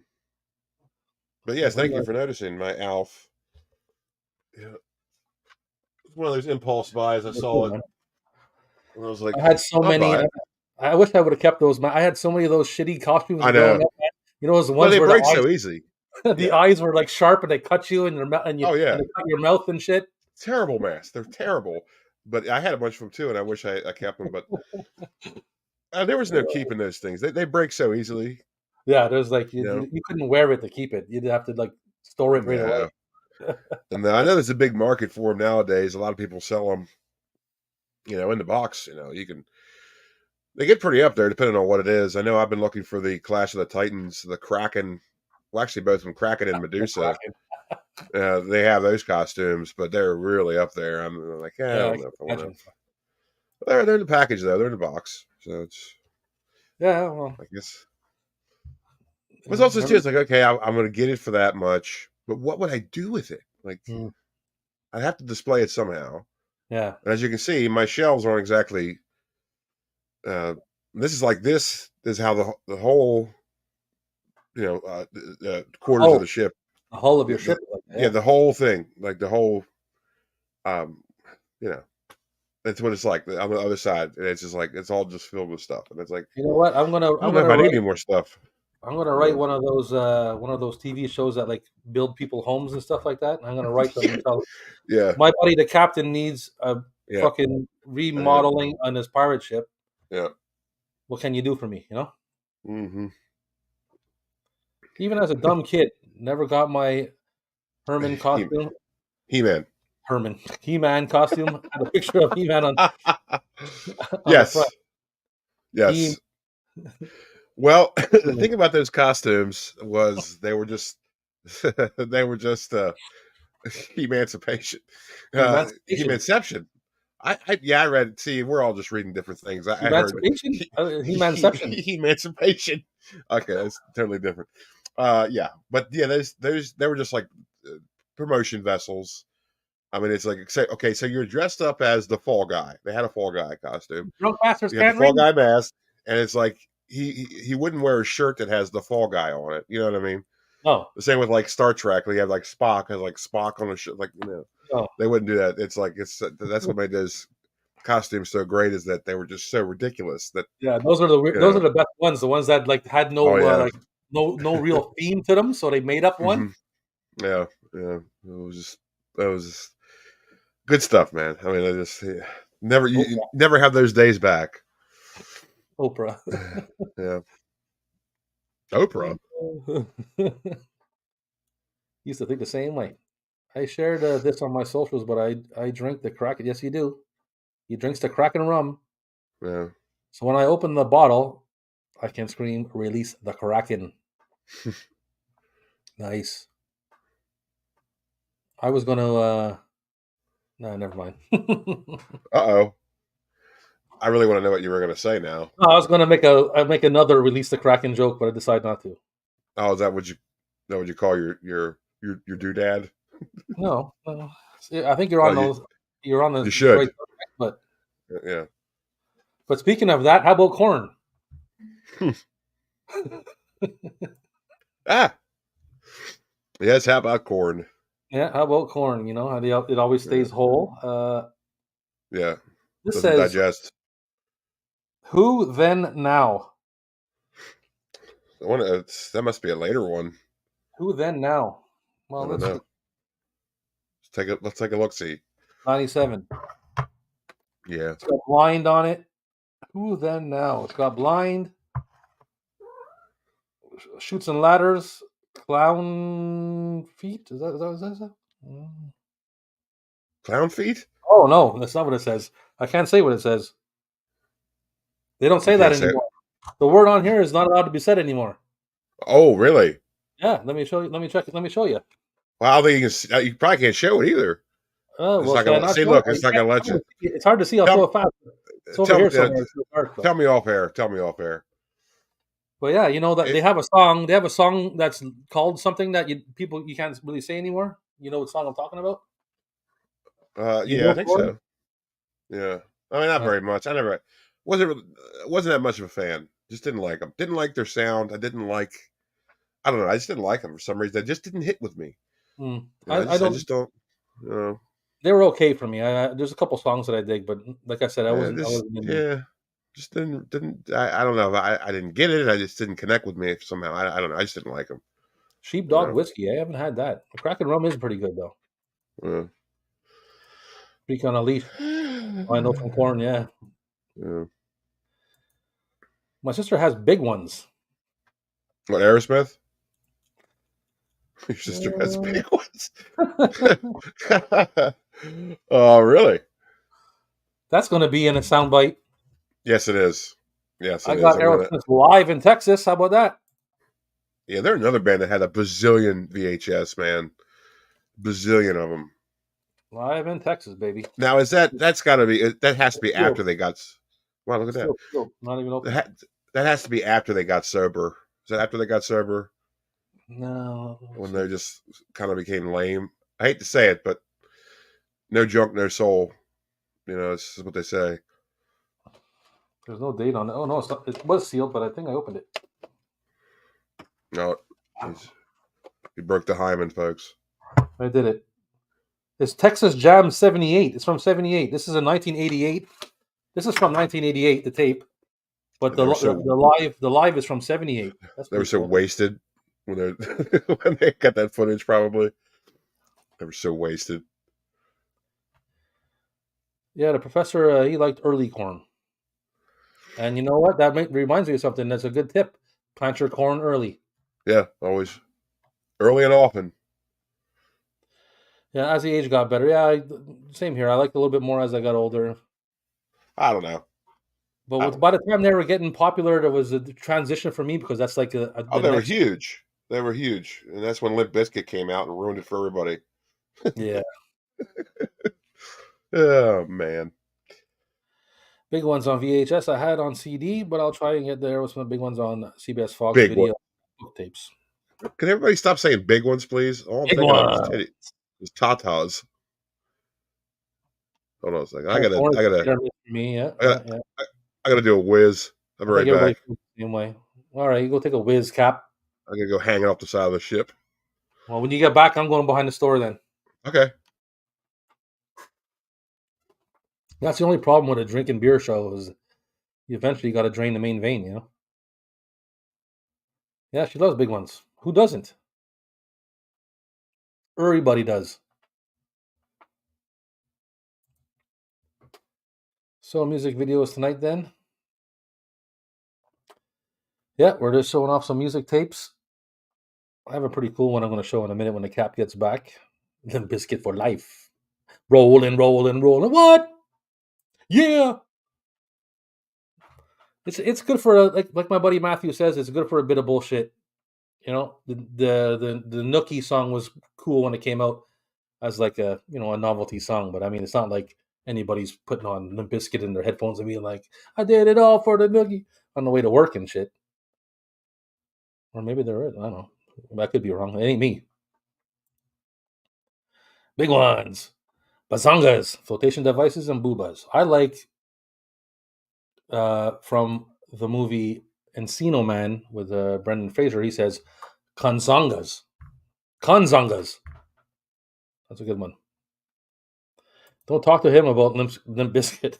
[SPEAKER 2] But yes,
[SPEAKER 1] What do
[SPEAKER 2] thank
[SPEAKER 1] you
[SPEAKER 2] you
[SPEAKER 1] want?
[SPEAKER 2] for noticing my Alf. Yeah, it's one of those impulse buys. I
[SPEAKER 1] To do,
[SPEAKER 2] saw it
[SPEAKER 1] man?
[SPEAKER 2] and I was like,
[SPEAKER 1] I had so
[SPEAKER 2] I'll
[SPEAKER 1] many.
[SPEAKER 2] buy it.
[SPEAKER 1] I wish I would have kept those. Man. I had so many of those shitty costumes
[SPEAKER 2] I
[SPEAKER 1] growing
[SPEAKER 2] know.
[SPEAKER 1] up. Man. Those
[SPEAKER 2] Well,
[SPEAKER 1] ones
[SPEAKER 2] they
[SPEAKER 1] where the
[SPEAKER 2] break
[SPEAKER 1] eyes,
[SPEAKER 2] so easy.
[SPEAKER 1] the
[SPEAKER 2] Yeah.
[SPEAKER 1] eyes were like sharp and they cut you and
[SPEAKER 2] Oh
[SPEAKER 1] and
[SPEAKER 2] yeah.
[SPEAKER 1] they cut your mouth and shit.
[SPEAKER 2] Terrible masks. They're terrible. But I had a bunch of them too, and I wish I kept them. But there was no keeping those things. They break so easily.
[SPEAKER 1] Yeah, there's like
[SPEAKER 2] You know.
[SPEAKER 1] you couldn't wear it to keep it. You'd have to like store it right away.
[SPEAKER 2] Yeah. And I know there's a big market for them nowadays. A lot of people sell them, in the box. They get pretty up there depending on what it is. I know I've been looking for the Clash of the Titans, the Kraken. Well, actually, both from Kraken and
[SPEAKER 1] The
[SPEAKER 2] Medusa.
[SPEAKER 1] Kraken.
[SPEAKER 2] They have those costumes, but they're really up there. I'm like, I
[SPEAKER 1] Yeah, I
[SPEAKER 2] don't
[SPEAKER 1] can
[SPEAKER 2] know if I want to.
[SPEAKER 1] imagine.
[SPEAKER 2] They're in the package though. They're in the box, so it's
[SPEAKER 1] Yeah, well,
[SPEAKER 2] I guess. But it's also too,
[SPEAKER 1] remember?
[SPEAKER 2] it's like okay, I'm going to get it for that much, but what would I do with it? Like
[SPEAKER 1] Mm,
[SPEAKER 2] I have to display it somehow.
[SPEAKER 1] yeah.
[SPEAKER 2] And as you can see, my shelves aren't exactly. Uh, this is how the whole the quarters of
[SPEAKER 1] Oh,
[SPEAKER 2] the ship.
[SPEAKER 1] the hull of your
[SPEAKER 2] The,
[SPEAKER 1] ship. Like,
[SPEAKER 2] yeah,
[SPEAKER 1] yeah.
[SPEAKER 2] the whole thing, like the whole, um, you know, that's what it's like on the other side. And it's just like it's all just filled with stuff, and it's like
[SPEAKER 1] You know what?
[SPEAKER 2] I don't know if I need any more stuff.
[SPEAKER 1] I'm gonna
[SPEAKER 2] You
[SPEAKER 1] write
[SPEAKER 2] know?
[SPEAKER 1] one of those TV shows that like build people homes and stuff like that. And I'm gonna write them and tell
[SPEAKER 2] Yeah,
[SPEAKER 1] my buddy the captain needs a
[SPEAKER 2] yeah,
[SPEAKER 1] fucking
[SPEAKER 2] yeah,
[SPEAKER 1] remodeling on his pirate ship.
[SPEAKER 2] yeah.
[SPEAKER 1] What can you do for me?
[SPEAKER 2] Mm-hmm.
[SPEAKER 1] Even as a dumb kid, never got my Herman
[SPEAKER 2] He
[SPEAKER 1] costume.
[SPEAKER 2] Man.
[SPEAKER 1] Herman He-Man costume. Had a picture of He-Man on the front.
[SPEAKER 2] Yes,
[SPEAKER 1] He
[SPEAKER 2] yes. Well, the thing about those costumes was they were just they were just emancipation,
[SPEAKER 1] Emancipation.
[SPEAKER 2] Emanception. I read it. See, we're all just reading different things. I heard
[SPEAKER 1] Emancipation. He-Manception.
[SPEAKER 2] emancipation. Okay, that's totally different. Yeah, but yeah, those they were just like promotion vessels. I mean, it's like say, okay, so you're dressed up as the Fall Guy. They had a Fall Guy costume.
[SPEAKER 1] Drunk bastards
[SPEAKER 2] You have the
[SPEAKER 1] can't
[SPEAKER 2] Fall
[SPEAKER 1] read.
[SPEAKER 2] Guy mask, and it's like he wouldn't wear a shirt that has the Fall Guy on it. You know what I mean?
[SPEAKER 1] No,
[SPEAKER 2] The same with like Star Trek. You have like Spock has like Spock on a shirt. Like
[SPEAKER 1] no.
[SPEAKER 2] they wouldn't do that. It's like that's what made those costumes so great is that they were just so ridiculous that
[SPEAKER 1] Yeah,
[SPEAKER 2] you
[SPEAKER 1] those are
[SPEAKER 2] know.
[SPEAKER 1] the best ones. The ones that like had
[SPEAKER 2] Oh
[SPEAKER 1] no
[SPEAKER 2] yeah,
[SPEAKER 1] no real theme to them, so they made up one.
[SPEAKER 2] hmm yeah, yeah. That was just good stuff, man. I mean, I just never you
[SPEAKER 1] Oprah.
[SPEAKER 2] never have those days back.
[SPEAKER 1] Oprah.
[SPEAKER 2] Yeah, Oprah.
[SPEAKER 1] Used to think the same way. I shared this on my socials, but I drink the Kraken. Yes, you do. He drinks the Kraken rum.
[SPEAKER 2] Yeah.
[SPEAKER 1] So when I open the bottle, I can scream, "Release the Kraken!" Nice. I was gonna. No, never mind.
[SPEAKER 2] Uh-oh. I really want to know what you were going to say now.
[SPEAKER 1] No, I was gonna make another "Release the Kraken" joke, but I decided not to.
[SPEAKER 2] Oh, is that what you call your doodad?
[SPEAKER 1] No, no. See, I think
[SPEAKER 2] Oh,
[SPEAKER 1] you're on
[SPEAKER 2] you
[SPEAKER 1] the right
[SPEAKER 2] should.
[SPEAKER 1] subject,
[SPEAKER 2] Yeah.
[SPEAKER 1] but speaking of that, how about corn?
[SPEAKER 2] Ah, yes. How about corn?
[SPEAKER 1] Yeah, how about corn? You know how it always
[SPEAKER 2] Yeah.
[SPEAKER 1] stays whole.
[SPEAKER 2] Yeah.
[SPEAKER 1] This
[SPEAKER 2] Doesn't
[SPEAKER 1] says,
[SPEAKER 2] digest.
[SPEAKER 1] "Who then now?
[SPEAKER 2] That must be a later one.
[SPEAKER 1] Who then now?"
[SPEAKER 2] I
[SPEAKER 1] Well,
[SPEAKER 2] don't know. Let's take a look. See.
[SPEAKER 1] 97.
[SPEAKER 2] Yeah.
[SPEAKER 1] It's got blind on it. Who then now? It's got blind, shoots and ladders, clown feet. Is that? Mm.
[SPEAKER 2] Clown feet?
[SPEAKER 1] Oh no, that's not what it says. I can't say what it says. They don't
[SPEAKER 2] You
[SPEAKER 1] say that
[SPEAKER 2] can't say it.
[SPEAKER 1] anymore. The word on here is not allowed to be said anymore.
[SPEAKER 2] Oh, really?
[SPEAKER 1] Yeah, let me show you. Let me check. Let me show you.
[SPEAKER 2] Well, I don't think you probably can't show it either.
[SPEAKER 1] Oh
[SPEAKER 2] It's
[SPEAKER 1] well,
[SPEAKER 2] not
[SPEAKER 1] can I
[SPEAKER 2] gonna
[SPEAKER 1] not
[SPEAKER 2] see.
[SPEAKER 1] show it?
[SPEAKER 2] Look,
[SPEAKER 1] Oh,
[SPEAKER 2] it's not gonna let you.
[SPEAKER 1] it's hard to see. I'll
[SPEAKER 2] Tell
[SPEAKER 1] show
[SPEAKER 2] me,
[SPEAKER 1] it fast. It's over
[SPEAKER 2] tell me,
[SPEAKER 1] here somewhere. It's dark though.
[SPEAKER 2] tell me off air. Tell me off air.
[SPEAKER 1] But yeah, you know that
[SPEAKER 2] It,
[SPEAKER 1] they have a song. They have a song that's called something that you can't really say anymore. You know what song I'm talking about? You
[SPEAKER 2] yeah, I
[SPEAKER 1] know,
[SPEAKER 2] think
[SPEAKER 1] Corey?
[SPEAKER 2] so. Yeah, I mean, not
[SPEAKER 1] Uh,
[SPEAKER 2] very much. I never wasn't that much of a fan. Just didn't like them. Didn't like their sound. I didn't like. I don't know. I just didn't like them for some reason. They just didn't hit with me. You know,
[SPEAKER 1] I
[SPEAKER 2] I
[SPEAKER 1] don't.
[SPEAKER 2] just don't. You know,
[SPEAKER 1] They were okay for me. There's a couple songs that I dig, but like I said, I wasn't in them.
[SPEAKER 2] yeah, just didn't. I don't know. I didn't get it. I just didn't connect with me somehow. I don't know. I just didn't like them. You
[SPEAKER 1] Sheepdog
[SPEAKER 2] know.
[SPEAKER 1] whiskey. I haven't had that. The Kraken rum is pretty good though.
[SPEAKER 2] Uh,
[SPEAKER 1] Freak on a leash. I know from corn. Yeah,
[SPEAKER 2] yeah.
[SPEAKER 1] my sister has big ones.
[SPEAKER 2] What, Aerosmith? Your sister has
[SPEAKER 1] Uh,
[SPEAKER 2] big ones. Oh, really?
[SPEAKER 1] that's going to be in a soundbite.
[SPEAKER 2] Yes, it is. Yes,
[SPEAKER 1] I
[SPEAKER 2] it is.
[SPEAKER 1] got
[SPEAKER 2] I'm gonna.
[SPEAKER 1] Aerosmith live in Texas. How about that?
[SPEAKER 2] Yeah, they're another band that had a bazillion VHS, man. Bazillion of them.
[SPEAKER 1] Live in Texas, baby.
[SPEAKER 2] Now, that's got to be that has to be
[SPEAKER 1] Sealed.
[SPEAKER 2] after they got. Wow, look at
[SPEAKER 1] It's
[SPEAKER 2] that.
[SPEAKER 1] still sealed. Not even
[SPEAKER 2] That,
[SPEAKER 1] open.
[SPEAKER 2] ha- that has to be after they got sober. Is that after they got sober
[SPEAKER 1] No, let me
[SPEAKER 2] when
[SPEAKER 1] see.
[SPEAKER 2] they just kind of became lame? I hate to say it, but no junk, no soul. You know, this is what they say.
[SPEAKER 1] There's no date on it. Oh no, it's not, it was sealed, but I think I opened it.
[SPEAKER 2] No, he broke the hymen, folks.
[SPEAKER 1] I did it. It's Texas Jam '78. It's from '78. This is a 1988. This is from 1988. The tape, but
[SPEAKER 2] And they were so
[SPEAKER 1] the live is from '78. That's
[SPEAKER 2] they were
[SPEAKER 1] pretty
[SPEAKER 2] so
[SPEAKER 1] cool.
[SPEAKER 2] wasted when they when they got that footage. Probably they were so wasted.
[SPEAKER 1] Yeah, the professor he liked early corn, and you know what? Reminds me of something. That's a good tip. Plant your corn early.
[SPEAKER 2] Yeah, always early and often.
[SPEAKER 1] Yeah, as the age got better. Yeah, same here. I liked a little bit more as I got older.
[SPEAKER 2] I don't know.
[SPEAKER 1] But
[SPEAKER 2] I don't
[SPEAKER 1] by
[SPEAKER 2] know.
[SPEAKER 1] the time they were getting popular, there was a transition for me because that's like
[SPEAKER 2] Oh,
[SPEAKER 1] the
[SPEAKER 2] they were
[SPEAKER 1] next.
[SPEAKER 2] huge. They were huge, and that's when Limp Bizkit came out and ruined it for everybody.
[SPEAKER 1] Yeah,
[SPEAKER 2] Oh man.
[SPEAKER 1] big ones on VHS. I had on CD, but I'll try and get there with some big ones on CBS Fox
[SPEAKER 2] Big one.
[SPEAKER 1] video book tapes.
[SPEAKER 2] Can everybody stop saying big ones, please? All I'm
[SPEAKER 1] Big
[SPEAKER 2] thinking of is
[SPEAKER 1] one.
[SPEAKER 2] titty, is tatas. Hold on a second.
[SPEAKER 1] Corn is hit or miss for me. Yeah,
[SPEAKER 2] I got,
[SPEAKER 1] yeah.
[SPEAKER 2] I got to do a whiz. I'll be
[SPEAKER 1] I think
[SPEAKER 2] right
[SPEAKER 1] everybody
[SPEAKER 2] back.
[SPEAKER 1] feels the same way. All right, you go take a whiz cap.
[SPEAKER 2] I'm gonna go hang it off the side of the ship.
[SPEAKER 1] Well, when you get back, I'm going behind the store then.
[SPEAKER 2] Okay.
[SPEAKER 1] That's the only problem with a drinking beer show is you eventually got to drain the main vein, you know? Yeah, she loves big ones. Who doesn't? Everybody does. So, music videos tonight then? Yeah, we're just showing off some music tapes. I have a pretty cool one I'm going to show in a minute when the cap gets back. Then Biscuit for life. Rolling, rolling, rolling. What? Yeah. It's good for like my buddy Matthew says, it's good for a bit of bullshit. You know, the Nookie song was cool when it came out as like a novelty song, but I mean it's not like anybody's putting on Limp Bizkit in their headphones and being like, I did it all for the Nookie on the way to work and shit. Or maybe there is. I don't know. I could be wrong. It ain't me. Big ones. Bazongas, flotation devices, and boobas. I like from the movie Encino Man with Brendan Fraser. He says Kanzongas. Kanzongas. That's a good one. Don't talk to him about Limp Bizkit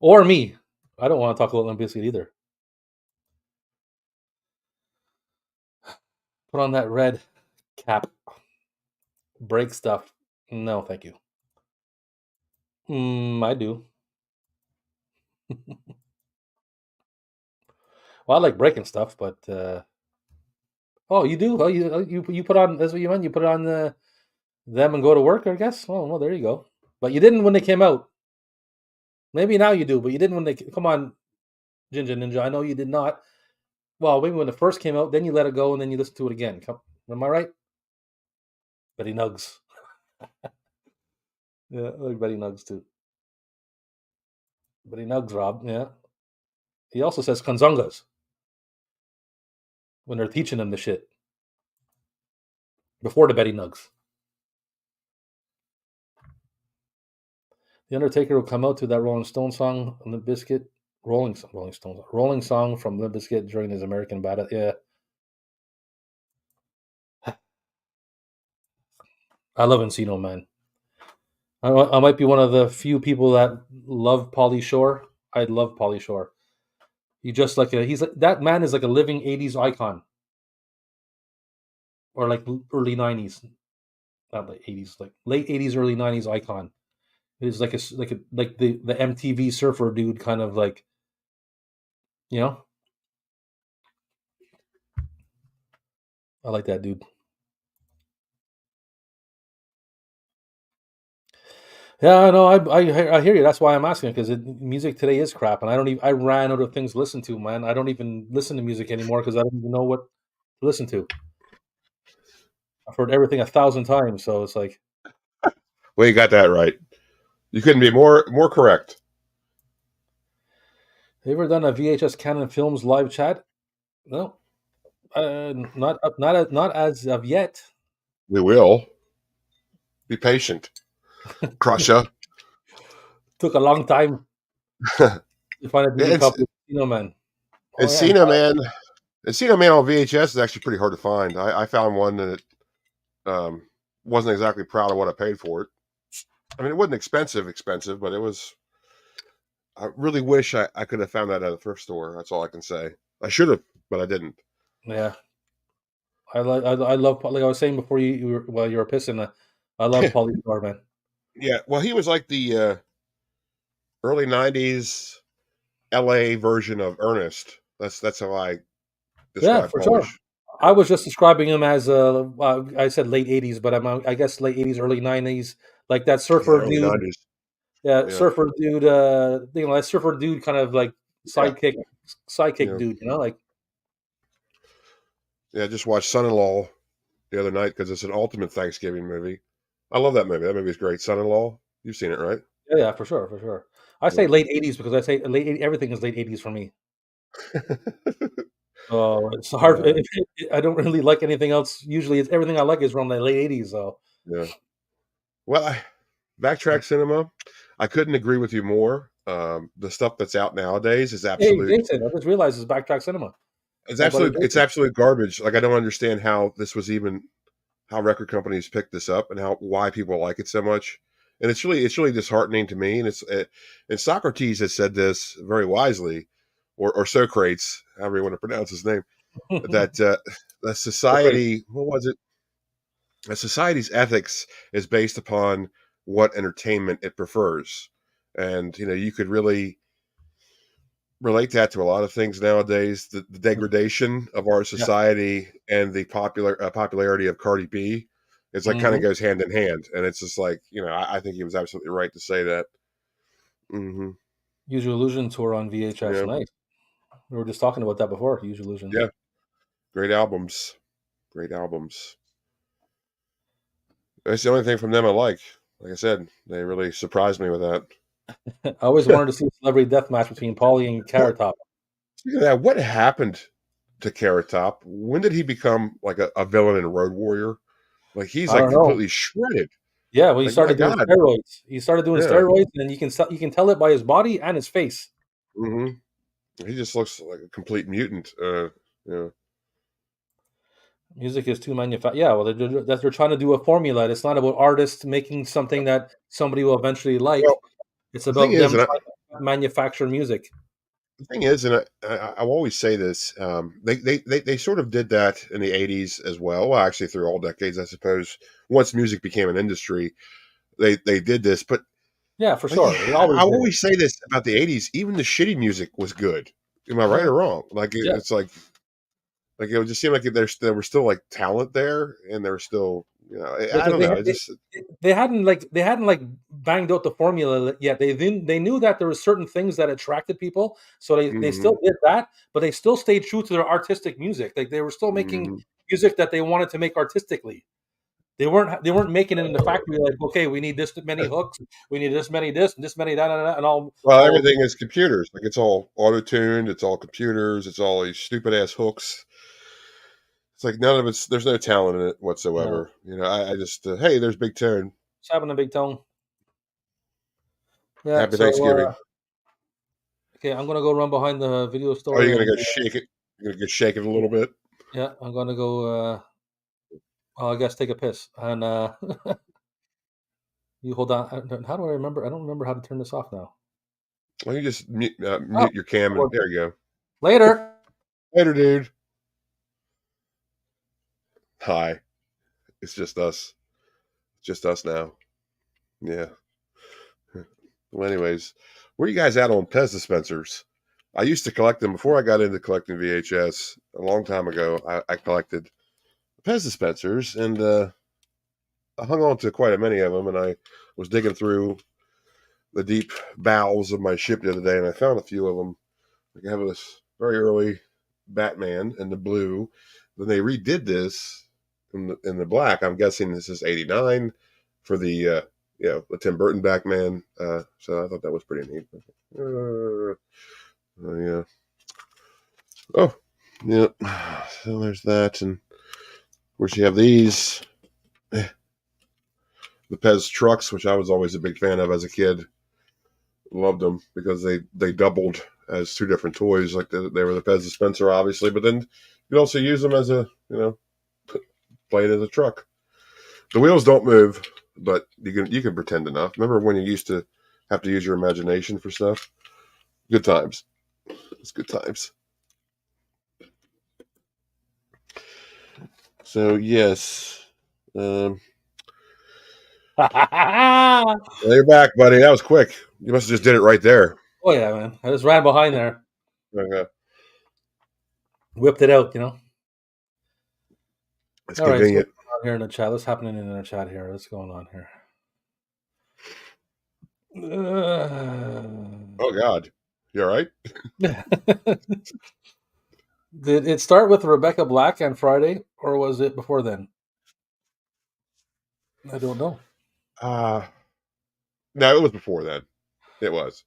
[SPEAKER 1] or me. I don't want to talk about Limp Bizkit either. Put on that red cap. Break stuff. No, thank you. I do. Well, I like breaking stuff, but oh, you do? Oh, you put on? That's what you meant. You put it on the them and go to work, I guess. Oh, well, there you go. But you didn't when they came out. Maybe now you do, but you didn't when they come on, Ginger Ninja. I know you did not. Well, maybe when it first came out, then you let it go and then you listen to it again. Am I right? Betty Nugs. Yeah, I like Betty Nugs too. Betty Nugs, Rob. Yeah. He also says Kanzongas when they're teaching him the shit before the Betty Nugs. The Undertaker will come out to that Rolling Stone song, Limp Bizkit, Rolling Stones, Rolling song from Limp Bizkit during his American battle. Yeah, I love Encino Man. I might be one of the few people that love Pauly Shore. I love Pauly Shore. He just like he's like that man is like a living '80s icon, or like early '90s, not like '80s, like late '80s, early '90s icon. It is like the MTV surfer dude kind of like you know. I like that dude. Yeah, no, I hear you. That's why I'm asking because music today is crap, and I don't even I ran out of things to listen to, man. I don't even listen to music anymore because I don't even know what to listen to. I've heard everything 1,000 times, so it's like,
[SPEAKER 2] Well, you got that right. You couldn't be more correct.
[SPEAKER 1] have you ever done a VHS Canon Films live chat? No, not as of yet.
[SPEAKER 2] We will be patient, Crusher.
[SPEAKER 1] Took a long time to find a DVD
[SPEAKER 2] it's
[SPEAKER 1] copy of Man. Oh yeah,
[SPEAKER 2] Encino Man. Encino Man on VHS is actually pretty hard to find. I found one that um, wasn't exactly proud of what I paid for it. I mean, it wasn't expensive, but it was. I really wish I could have found that at a thrift store. That's all I can say. I should have, but I didn't.
[SPEAKER 1] yeah. I love like I was saying before you were, while you were pissing. I love Pauly Shore, man.
[SPEAKER 2] Yeah, well, he was like the early '90s LA version of Ernest. That's how I
[SPEAKER 1] Yeah,
[SPEAKER 2] describe
[SPEAKER 1] for sure.
[SPEAKER 2] Polish.
[SPEAKER 1] I
[SPEAKER 2] Yeah,
[SPEAKER 1] was just describing him as I said late '80s, but I guess late '80s, early '90s, like that
[SPEAKER 2] yeah,
[SPEAKER 1] surfer
[SPEAKER 2] early
[SPEAKER 1] dude.
[SPEAKER 2] '90s.
[SPEAKER 1] Yeah,
[SPEAKER 2] Yeah,
[SPEAKER 1] surfer dude. That surfer dude, kind of like
[SPEAKER 2] yeah,
[SPEAKER 1] sidekick
[SPEAKER 2] yeah,
[SPEAKER 1] dude. Like
[SPEAKER 2] yeah. I just watched Son-in-Law the other night because it's an ultimate Thanksgiving movie. I love that movie. That movie is great. Son-in-Law. You've seen it, right?
[SPEAKER 1] yeah, yeah, for sure, for sure. I say
[SPEAKER 2] Yeah.
[SPEAKER 1] late '80s because I say late 80, everything is late '80s for me. So it's hard.
[SPEAKER 2] uh,
[SPEAKER 1] I don't really like anything else. Usually, it's everything I like is from the late '80s. So
[SPEAKER 2] yeah. Well, Backtrack Cinema. I couldn't agree with you more. The stuff that's out nowadays is
[SPEAKER 1] hey,
[SPEAKER 2] absolute.
[SPEAKER 1] Jason, I just realized it's Backtrack Cinema.
[SPEAKER 2] It's
[SPEAKER 1] My buddy
[SPEAKER 2] absolute. It's
[SPEAKER 1] Jason.
[SPEAKER 2] absolute garbage. Like I don't understand how this was even how record companies picked this up and how why people like it so much. And it's really disheartening to me. And Socrates has said this very wisely, or Socrates, however you want to pronounce his name, that the
[SPEAKER 1] Great.
[SPEAKER 2] society, what was it? A society's ethics is based upon what entertainment it prefers. And you could really relate that to a lot of things nowadays. The degradation of our
[SPEAKER 1] Yeah.
[SPEAKER 2] society and the popularity of Cardi B, it's like kind of
[SPEAKER 1] Hmm.
[SPEAKER 2] goes hand in hand. And it's just like I think he was absolutely right to say that. Hmm.
[SPEAKER 1] Use Your Illusion tour on VHS.
[SPEAKER 2] Yeah,
[SPEAKER 1] Nice. We were just talking about that before. Use Your Illusion.
[SPEAKER 2] yeah, great albums, great albums. That's the only thing from them I like. Like I said, they really surprised me with that.
[SPEAKER 1] I always wanted to see a celebrity death match between Paulie and
[SPEAKER 2] What
[SPEAKER 1] Carrot Top.
[SPEAKER 2] Speaking of that, what happened to Carrot Top? When did he become like a villain in Road Warrior? Like he's
[SPEAKER 1] I
[SPEAKER 2] like
[SPEAKER 1] don't know.
[SPEAKER 2] completely shredded.
[SPEAKER 1] Yeah, when he
[SPEAKER 2] Like my
[SPEAKER 1] started doing
[SPEAKER 2] God,
[SPEAKER 1] steroids, he started doing
[SPEAKER 2] yeah.
[SPEAKER 1] steroids, and you can tell it by his body and his face.
[SPEAKER 2] Hmm. He just looks like a complete mutant. Yeah.
[SPEAKER 1] Music is too manufactured. Yeah, well, they're trying to do a formula. It's not about artists making something that somebody will eventually like.
[SPEAKER 2] Well,
[SPEAKER 1] It's
[SPEAKER 2] the thing
[SPEAKER 1] about
[SPEAKER 2] is,
[SPEAKER 1] them
[SPEAKER 2] and
[SPEAKER 1] trying to manufacture music.
[SPEAKER 2] the thing is, and I will always say this: they sort of did that in the '80s as well. Well, actually, through all decades, I suppose. Once music became an industry, they did this.
[SPEAKER 1] Yeah, for
[SPEAKER 2] But yeah,
[SPEAKER 1] sure. They always
[SPEAKER 2] I
[SPEAKER 1] did it.
[SPEAKER 2] always say this about the '80s: even the shitty music was good. Am I right
[SPEAKER 1] Yeah,
[SPEAKER 2] or wrong? Like
[SPEAKER 1] yeah.
[SPEAKER 2] it's like it would just seem like there was still like talent there, and there was still You know, I
[SPEAKER 1] because
[SPEAKER 2] don't know. I just
[SPEAKER 1] they hadn't like banged out the formula yet. They knew that there were certain things that attracted people, so they
[SPEAKER 2] hmm
[SPEAKER 1] still did that, but they still stayed true to their artistic music. Like they were still making
[SPEAKER 2] hmm
[SPEAKER 1] music that they wanted to make artistically. They weren't making it in the factory like, okay, we need this many hooks, we need this many that, and
[SPEAKER 2] Well,
[SPEAKER 1] all.
[SPEAKER 2] everything is computers. Like it's all auto tuned. It's all computers. It's all these stupid ass hooks. It's like none of it's. There's no talent in it
[SPEAKER 1] No,
[SPEAKER 2] whatsoever. You know, I just hey, there's Big Tone.
[SPEAKER 1] it's having a big tone. Yeah.
[SPEAKER 2] Happy
[SPEAKER 1] So
[SPEAKER 2] Thanksgiving.
[SPEAKER 1] okay, I'm gonna go run behind the video
[SPEAKER 2] Are
[SPEAKER 1] store
[SPEAKER 2] you gonna
[SPEAKER 1] and
[SPEAKER 2] go shake it? You're gonna go shake it a little bit.
[SPEAKER 1] yeah, I'm gonna go. Well, I guess take a piss and you hold on. How do I remember? I don't remember how to turn this off now.
[SPEAKER 2] Well, you just
[SPEAKER 1] Oh,
[SPEAKER 2] mute your cam and there you go.
[SPEAKER 1] later.
[SPEAKER 2] Later, dude. Hi. It's just us. Just us now. Yeah. Well, anyways, where you guys at on Pez dispensers? I used to collect them before I got into collecting VHS. A long time ago, I collected Pez dispensers, and I hung on to quite a many of them. And I was digging through the deep bowels of my ship the other day, and I found a few of them. Like I have this very early Batman in the blue. Then they redid this in the black. I'm guessing this is '89 for the the Tim Burton Batman. So I thought that was pretty neat. Yeah. Oh, yeah. So there's that, and of course you have these the Pez trucks, which I was always a big fan of as a kid. Loved them because they doubled as two different toys. Like they were the Pez dispenser, obviously, but then you could also use them as a play it as a truck. The wheels don't move, but you can pretend enough. Remember when you used to have to use your imagination for stuff? Good times. It's good times. So yes, um,
[SPEAKER 1] Oh
[SPEAKER 2] well, you're back, buddy. That was quick. You must have just did it right there.
[SPEAKER 1] yeah, man. I just ran behind there,
[SPEAKER 2] Okay.
[SPEAKER 1] whipped it out.
[SPEAKER 2] It's
[SPEAKER 1] All right, so what's
[SPEAKER 2] convenient.
[SPEAKER 1] going on here in the chat? What's happening in the chat here? What's going on here?
[SPEAKER 2] Oh God, you all right?
[SPEAKER 1] Did it start with Rebecca Black on Friday, or was it before then? I don't know.
[SPEAKER 2] Uh no, it was before then. It was.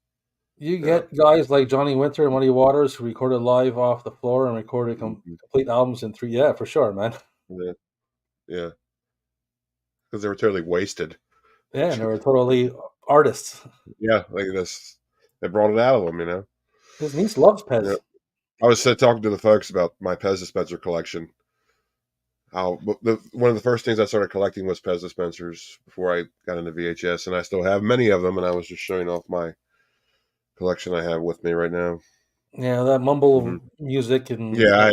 [SPEAKER 1] You
[SPEAKER 2] Yeah.
[SPEAKER 1] get guys like Johnny Winter and Muddy Waters who recorded live off the floor and recorded
[SPEAKER 2] Mhm.
[SPEAKER 1] complete albums in three. Yeah, for sure, man.
[SPEAKER 2] Yeah. Yeah. Because they were totally wasted.
[SPEAKER 1] Yeah, and they were totally artists.
[SPEAKER 2] Yeah, like this. They brought it out of them.
[SPEAKER 1] His niece loves
[SPEAKER 2] Yeah.
[SPEAKER 1] Pez.
[SPEAKER 2] I was talking to the folks about my Pez dispenser collection. One of the first things I started collecting was Pez dispensers before I got into VHS, and I still have many of them. And I was just showing off my collection I have with me right now.
[SPEAKER 1] Yeah, that mumble
[SPEAKER 2] hmm
[SPEAKER 1] music and
[SPEAKER 2] Yeah,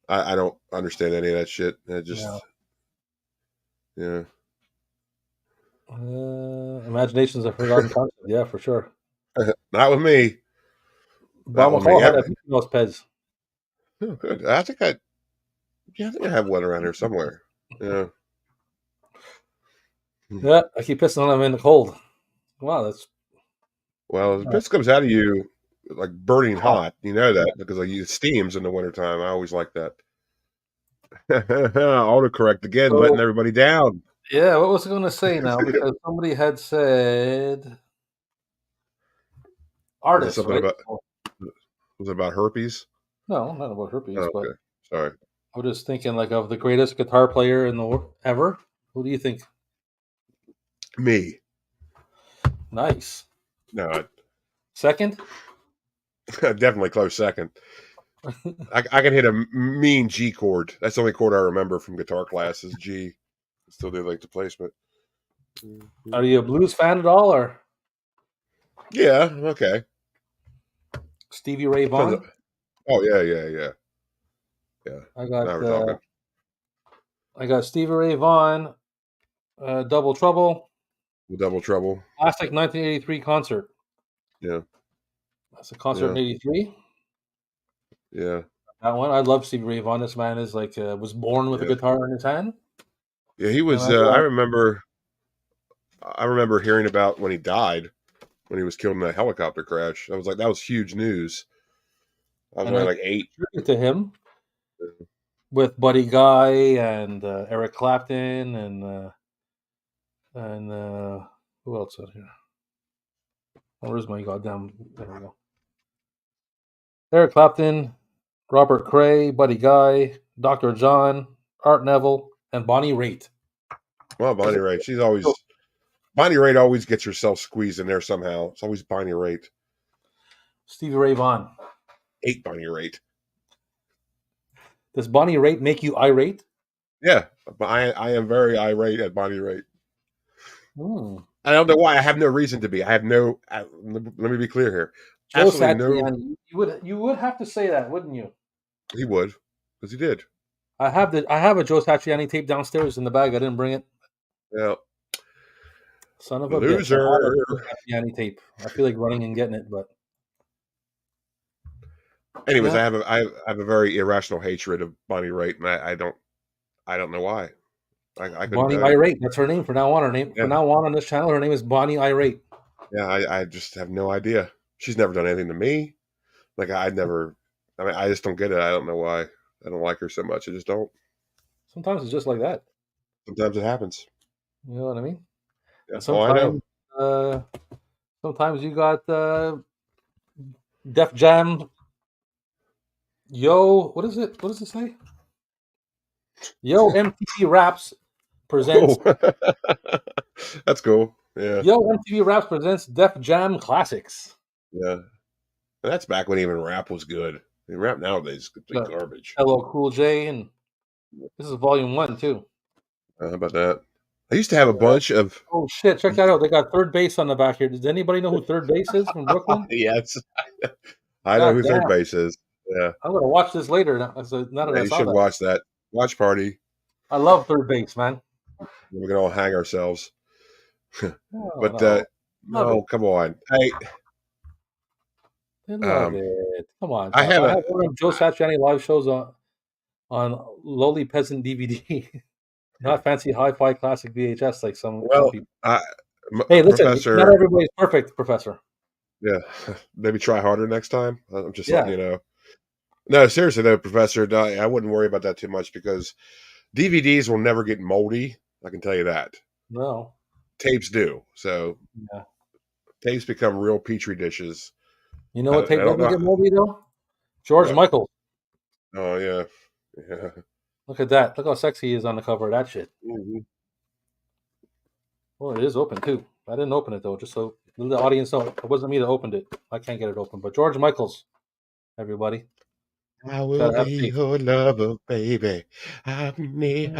[SPEAKER 2] I don't understand any of that shit. It
[SPEAKER 1] yeah,
[SPEAKER 2] just yeah.
[SPEAKER 1] imagination's a forgotten concept. Yeah, for sure.
[SPEAKER 2] Not with me.
[SPEAKER 1] Bob
[SPEAKER 2] Not with me.
[SPEAKER 1] McCall had a Mickey Mouse Pez.
[SPEAKER 2] Oh, good. I think I have one around here somewhere. Yeah. Hmm.
[SPEAKER 1] Yeah, I keep pissing on him in the cold. Wow, that's
[SPEAKER 2] Well, the piss comes out of you like burning
[SPEAKER 1] hot.
[SPEAKER 2] hot. You know that because like, it steams in the wintertime. I always like that. Autocorrect again, letting
[SPEAKER 1] So
[SPEAKER 2] everybody down.
[SPEAKER 1] yeah, what was I going to say now? Because somebody had said
[SPEAKER 2] Was it
[SPEAKER 1] artists,
[SPEAKER 2] something
[SPEAKER 1] right?
[SPEAKER 2] about?
[SPEAKER 1] So,
[SPEAKER 2] Was it about herpes?
[SPEAKER 1] no, not about
[SPEAKER 2] Oh,
[SPEAKER 1] herpes, but
[SPEAKER 2] okay, sorry.
[SPEAKER 1] I was just thinking like of the greatest guitar player in the ever. Who do you think?
[SPEAKER 2] Me.
[SPEAKER 1] Nice.
[SPEAKER 2] No,
[SPEAKER 1] Second?
[SPEAKER 2] definitely close second. I can hit a mean G chord. That's the only chord I remember from guitar class is G. Still do like the placement.
[SPEAKER 1] Are you a blues fan at all, or
[SPEAKER 2] Yeah. Okay.
[SPEAKER 1] Stevie Ray
[SPEAKER 2] Depends.
[SPEAKER 1] Vaughan?
[SPEAKER 2] Oh yeah, yeah, yeah, yeah.
[SPEAKER 1] I
[SPEAKER 2] Now
[SPEAKER 1] got
[SPEAKER 2] we're
[SPEAKER 1] uh,
[SPEAKER 2] talking.
[SPEAKER 1] I got Stevie Ray Vaughan, Double Trouble,
[SPEAKER 2] Double trouble.
[SPEAKER 1] classic 1983 concert.
[SPEAKER 2] Yeah,
[SPEAKER 1] That's a concert
[SPEAKER 2] yeah,
[SPEAKER 1] in '83.
[SPEAKER 2] yeah,
[SPEAKER 1] That one, I love Stevie Ray Vaughan. This man is like was born with a
[SPEAKER 2] yeah.
[SPEAKER 1] guitar in his hand.
[SPEAKER 2] Yeah, he
[SPEAKER 1] And
[SPEAKER 2] was. I remember hearing about when he died, when he was killed in a helicopter crash. I was like, that was huge news. I was
[SPEAKER 1] and
[SPEAKER 2] only
[SPEAKER 1] I
[SPEAKER 2] like 8.
[SPEAKER 1] tribute to him with Buddy Guy and Eric Clapton and who else out here? Where's my goddamn? There we go. Eric Clapton, Robert Cray, Buddy Guy, Dr. John, Art Neville, and Bonnie Raitt.
[SPEAKER 2] Well,
[SPEAKER 1] There's
[SPEAKER 2] Bonnie Raitt always gets herself squeezed in there somehow. It's always Bonnie Raitt.
[SPEAKER 1] Stevie Ray Vaughan.
[SPEAKER 2] 8 Bonnie Raitt.
[SPEAKER 1] Does Bonnie Raitt make you irate?
[SPEAKER 2] Yeah, but I am very irate at Bonnie Raitt.
[SPEAKER 1] Hmm.
[SPEAKER 2] I don't know why. I have no reason to be. I have no. Let me be clear here.
[SPEAKER 1] Joe
[SPEAKER 2] Absolutely no.
[SPEAKER 1] Satriani. You would have to say that, wouldn't you?
[SPEAKER 2] He would, because he did.
[SPEAKER 1] I have a Joe Satriani tape downstairs in the bag. I didn't bring it.
[SPEAKER 2] Yeah,
[SPEAKER 1] Son of a bitch. I have a
[SPEAKER 2] loser.
[SPEAKER 1] Joe Satriani tape. I feel like running and getting it, but
[SPEAKER 2] Anyways,
[SPEAKER 1] yeah.
[SPEAKER 2] I have a very irrational hatred of Bonnie Raitt, and I don't know why. I couldn't
[SPEAKER 1] Bonnie
[SPEAKER 2] tell you.
[SPEAKER 1] Irate. That's her name for now on. Her name
[SPEAKER 2] Yeah,
[SPEAKER 1] for now on this channel. Her name is Bonnie Irate.
[SPEAKER 2] yeah. I just have no idea. She's never done anything to me. Like I never. I mean, I just don't get it. I don't know why. I don't like her so much. I just don't.
[SPEAKER 1] Sometimes it's just like that.
[SPEAKER 2] Sometimes it happens.
[SPEAKER 1] You know what I mean?
[SPEAKER 2] Yeah.
[SPEAKER 1] And
[SPEAKER 2] Oh, I know.
[SPEAKER 1] uh, sometimes you got Def Jam. Yo, what is it? What does it say? Yo, MTV Raps presents.
[SPEAKER 2] Oh, that's cool. Yeah,
[SPEAKER 1] Yo, MTV Raps presents Def Jam Classics.
[SPEAKER 2] yeah. And that's back when even rap was good. I mean, rap nowadays is complete
[SPEAKER 1] Got
[SPEAKER 2] garbage.
[SPEAKER 1] LL Cool J, and this is Volume One too.
[SPEAKER 2] How about that? I used to have a bunch of.
[SPEAKER 1] Oh shit! Check that out. They got Third Base on the back here. Does anybody know who Third Base is from Brooklyn?
[SPEAKER 2] Yes, I know
[SPEAKER 1] God
[SPEAKER 2] who third
[SPEAKER 1] damn!
[SPEAKER 2] base is. Yeah,
[SPEAKER 1] I'm gonna watch this later. Now that
[SPEAKER 2] yeah.
[SPEAKER 1] I
[SPEAKER 2] You
[SPEAKER 1] saw
[SPEAKER 2] should
[SPEAKER 1] that,
[SPEAKER 2] watch that. Watch party.
[SPEAKER 1] I love Third Base, man.
[SPEAKER 2] We can all hang ourselves.
[SPEAKER 1] Oh
[SPEAKER 2] But
[SPEAKER 1] no, love
[SPEAKER 2] no,
[SPEAKER 1] it.
[SPEAKER 2] come on.
[SPEAKER 1] They love
[SPEAKER 2] Um,
[SPEAKER 1] it. Come on,
[SPEAKER 2] I
[SPEAKER 1] Pop.
[SPEAKER 2] had
[SPEAKER 1] I
[SPEAKER 2] a
[SPEAKER 1] have one of Joe Satriani live shows on Lowly Peasant DVD. Not fancy hi-fi classic VHS like some
[SPEAKER 2] well,
[SPEAKER 1] people.
[SPEAKER 2] I,
[SPEAKER 1] Hey, listen, not
[SPEAKER 2] Professor.
[SPEAKER 1] everybody's perfect, Professor.
[SPEAKER 2] Yeah, maybe try harder next time. I'm just letting
[SPEAKER 1] Yeah,
[SPEAKER 2] you know. No, seriously though, Professor, no, I wouldn't worry about that too much because DVDs will never get moldy. I can tell you that.
[SPEAKER 1] no,
[SPEAKER 2] Tapes do. So
[SPEAKER 1] yeah.
[SPEAKER 2] tapes become real petri dishes.
[SPEAKER 1] You know what
[SPEAKER 2] I
[SPEAKER 1] tape
[SPEAKER 2] don't
[SPEAKER 1] doesn't
[SPEAKER 2] know
[SPEAKER 1] get moldy though? George
[SPEAKER 2] what.
[SPEAKER 1] Michael.
[SPEAKER 2] Oh yeah, yeah.
[SPEAKER 1] Look at that. Look how sexy he is on the cover of that shit.
[SPEAKER 2] Mhm.
[SPEAKER 1] Well, it is open too. I didn't open it though, just so the audience know. It wasn't me that opened it. I can't get it open. But George Michael's, everybody,
[SPEAKER 2] I will
[SPEAKER 1] gotta have
[SPEAKER 2] be
[SPEAKER 1] faith.
[SPEAKER 2] your lover, baby. I need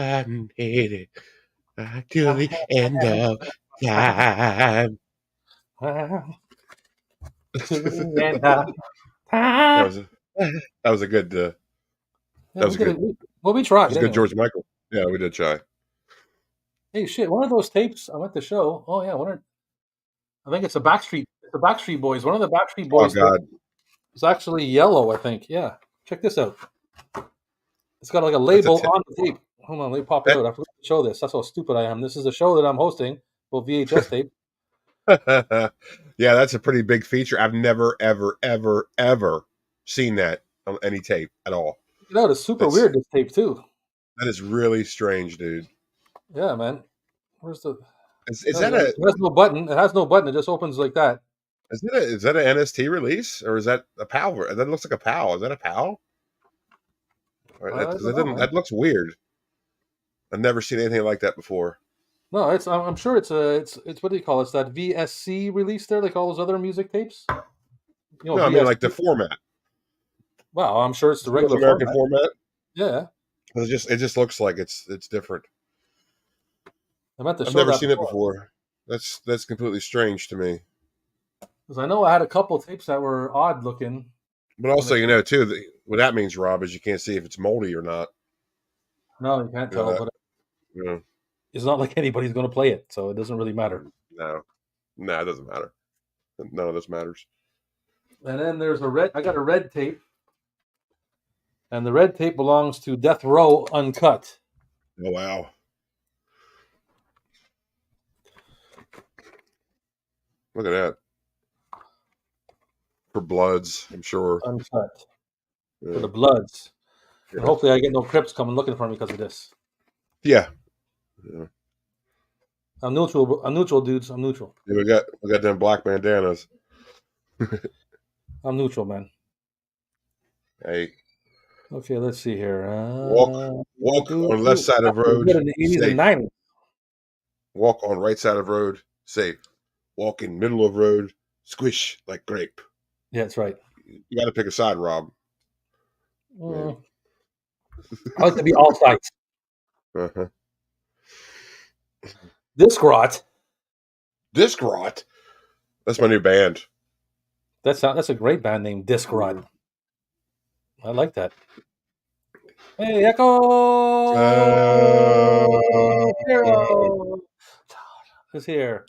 [SPEAKER 2] it till the end of time.
[SPEAKER 1] To the end of
[SPEAKER 2] that
[SPEAKER 1] time.
[SPEAKER 2] was a that was a good
[SPEAKER 1] Yeah,
[SPEAKER 2] that
[SPEAKER 1] we
[SPEAKER 2] was a
[SPEAKER 1] did it.
[SPEAKER 2] good
[SPEAKER 1] Well, we
[SPEAKER 2] that was
[SPEAKER 1] tried
[SPEAKER 2] a good
[SPEAKER 1] anyway.
[SPEAKER 2] George Michael. Yeah, we did try.
[SPEAKER 1] Hey, shit! One of those tapes I went to show. Oh yeah, I think it's a Backstreet. It's the Backstreet Boys. One of the Backstreet
[SPEAKER 2] Oh
[SPEAKER 1] Boys tapes
[SPEAKER 2] God,
[SPEAKER 1] is actually yellow. I think. Yeah. Check this out. It's got like a
[SPEAKER 2] that's a
[SPEAKER 1] label on the tape. Hold on, let me pop it
[SPEAKER 2] that.
[SPEAKER 1] out. I forgot to show this. That's how stupid I am. This is a show that I'm hosting. Well, VHS tape.
[SPEAKER 2] Yeah, that's a pretty big feature. I've never, ever, ever, ever seen that on any tape at all.
[SPEAKER 1] Check it out. It's super
[SPEAKER 2] That's
[SPEAKER 1] weird. This tape too.
[SPEAKER 2] that is really strange, dude.
[SPEAKER 1] Yeah, man. Where's the?
[SPEAKER 2] Is that
[SPEAKER 1] It has no button. It has no button. It just opens like that.
[SPEAKER 2] is that an NST release or is that a PAL? That looks like a PAL. Is that a PAL?
[SPEAKER 1] I don't
[SPEAKER 2] That
[SPEAKER 1] know,
[SPEAKER 2] doesn't.
[SPEAKER 1] man.
[SPEAKER 2] That looks weird. I've never seen anything like that before.
[SPEAKER 1] No, it's. I'm sure it's what do you call it? It's that VSC release there, like all those other music tapes.
[SPEAKER 2] No, I mean like the
[SPEAKER 1] VSC.
[SPEAKER 2] format.
[SPEAKER 1] Well, I'm sure it's the
[SPEAKER 2] It's North
[SPEAKER 1] regular
[SPEAKER 2] American
[SPEAKER 1] format.
[SPEAKER 2] format.
[SPEAKER 1] Yeah,
[SPEAKER 2] It just looks like it's different.
[SPEAKER 1] I meant to
[SPEAKER 2] I've
[SPEAKER 1] show
[SPEAKER 2] never
[SPEAKER 1] that
[SPEAKER 2] seen it
[SPEAKER 1] before
[SPEAKER 2] before. That's completely strange to me.
[SPEAKER 1] because I know I had a couple tapes that were odd looking
[SPEAKER 2] But
[SPEAKER 1] when
[SPEAKER 2] also,
[SPEAKER 1] it
[SPEAKER 2] you
[SPEAKER 1] came.
[SPEAKER 2] know, too, what that means, Rob, is you can't see if it's moldy or not.
[SPEAKER 1] No, you can't
[SPEAKER 2] You know
[SPEAKER 1] tell,
[SPEAKER 2] that.
[SPEAKER 1] but
[SPEAKER 2] You know,
[SPEAKER 1] it's not like anybody's going to play it, so it doesn't really matter.
[SPEAKER 2] no, no, it doesn't matter. None of this matters.
[SPEAKER 1] And then there's a red. I got a red tape, and the red tape belongs to Death Row Uncut.
[SPEAKER 2] Oh wow. Look at that. For Bloods, I'm sure.
[SPEAKER 1] Uncut for
[SPEAKER 2] Yeah.
[SPEAKER 1] the Bloods. And
[SPEAKER 2] Yeah.
[SPEAKER 1] hopefully I get no Crips coming looking for me because of this.
[SPEAKER 2] Yeah. Yeah.
[SPEAKER 1] I'm neutral. I'm neutral, dudes. I'm neutral.
[SPEAKER 2] Yeah, we got them black bandanas.
[SPEAKER 1] I'm neutral, man.
[SPEAKER 2] Hey,
[SPEAKER 1] Okay, let's see here.
[SPEAKER 2] walk walk on left side
[SPEAKER 1] That
[SPEAKER 2] of
[SPEAKER 1] was good
[SPEAKER 2] road,
[SPEAKER 1] in the 80s and
[SPEAKER 2] safe.
[SPEAKER 1] 90s.
[SPEAKER 2] Walk on right side of road, safe. Walk in middle of road, squish like grape.
[SPEAKER 1] Yeah, that's right.
[SPEAKER 2] You got to pick a side, Rob. Yeah.
[SPEAKER 1] Mm, I like to be all sides.
[SPEAKER 2] Uh-huh.
[SPEAKER 1] This grot.
[SPEAKER 2] Disc Rot. That's my new band.
[SPEAKER 1] That's a great band name, Disc Rod. I like that. Hey, Echo
[SPEAKER 2] Uh,
[SPEAKER 1] Hero is here.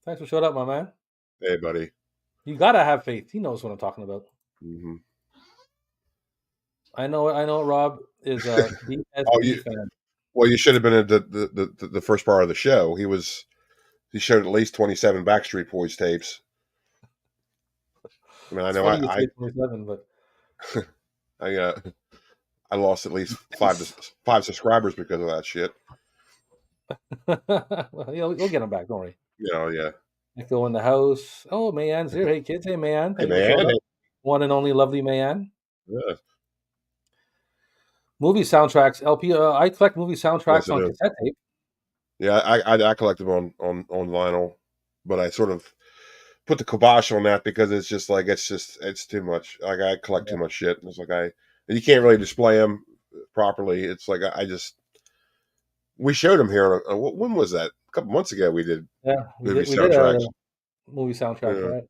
[SPEAKER 1] Thanks for showing up, my man.
[SPEAKER 2] hey, buddy.
[SPEAKER 1] You gotta have faith. He knows what I'm talking about.
[SPEAKER 2] Hmm.
[SPEAKER 1] I know. I know. Rob is a
[SPEAKER 2] Oh,
[SPEAKER 1] BSB
[SPEAKER 2] you
[SPEAKER 1] fan.
[SPEAKER 2] well, you should have been in the first part of the show. He showed at least 27 Backstreet Boys tapes. I mean, I
[SPEAKER 1] It's
[SPEAKER 2] know
[SPEAKER 1] funny you say 27, but
[SPEAKER 2] I I lost at least five subscribers because of that shit.
[SPEAKER 1] well, you'll get him back. Don't worry.
[SPEAKER 2] Yeah.
[SPEAKER 1] Echo in the house. Oh, Mayan's here. Hey, kids. Hey, Mayan.
[SPEAKER 2] Hey,
[SPEAKER 1] Thanks for showing
[SPEAKER 2] man.
[SPEAKER 1] up. One and only lovely Mayan.
[SPEAKER 2] Yeah.
[SPEAKER 1] Movie soundtracks. LP. I collect movie
[SPEAKER 2] Yes,
[SPEAKER 1] soundtracks
[SPEAKER 2] I
[SPEAKER 1] on
[SPEAKER 2] do.
[SPEAKER 1] cassette tape.
[SPEAKER 2] Yeah, I collect them on vinyl, but I sort of put the kibosh on that because it's too much. Like I collect too
[SPEAKER 1] Yeah.
[SPEAKER 2] much shit. And it's like you can't really display them properly. It's like I just we showed them here. When was that? A couple months ago, we did
[SPEAKER 1] Yeah, we
[SPEAKER 2] movie
[SPEAKER 1] did. We did a
[SPEAKER 2] soundtracks
[SPEAKER 1] movie soundtrack, right?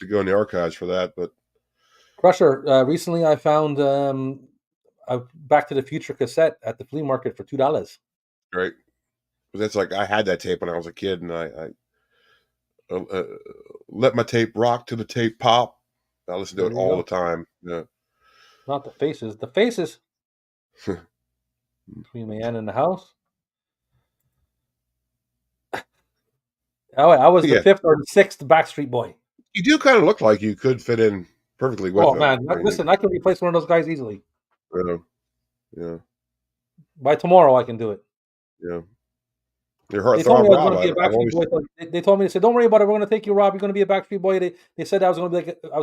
[SPEAKER 2] to go in the archives for that. But
[SPEAKER 1] Crusher. Recently, I found a Back to the Future cassette at the flea market for $2.
[SPEAKER 2] great, but that's like I had that tape when I was a kid, and I let my tape rock to the tape pop. I listen to
[SPEAKER 1] There
[SPEAKER 2] it
[SPEAKER 1] you
[SPEAKER 2] all the
[SPEAKER 1] go.
[SPEAKER 2] time. Yeah.
[SPEAKER 1] Not the faces. The faces. Between man in the house. Oh, I was the
[SPEAKER 2] Yeah,
[SPEAKER 1] fifth or the sixth Backstreet Boy.
[SPEAKER 2] you do kind of look like you could fit in perfectly with
[SPEAKER 1] Oh
[SPEAKER 2] them.
[SPEAKER 1] man,
[SPEAKER 2] I mean,
[SPEAKER 1] listen, I can replace one of those guys easily.
[SPEAKER 2] yeah, yeah,
[SPEAKER 1] By tomorrow, I can do it.
[SPEAKER 2] yeah. Your
[SPEAKER 1] They told me
[SPEAKER 2] heartthrob,
[SPEAKER 1] I was
[SPEAKER 2] Rob.
[SPEAKER 1] going to be a
[SPEAKER 2] I've
[SPEAKER 1] Backstreet
[SPEAKER 2] always
[SPEAKER 1] Boy. They told me, they said, "Don't worry about it. We're going to take you, Rob. You're going to be a Backstreet Boy." They said I was going to be like, I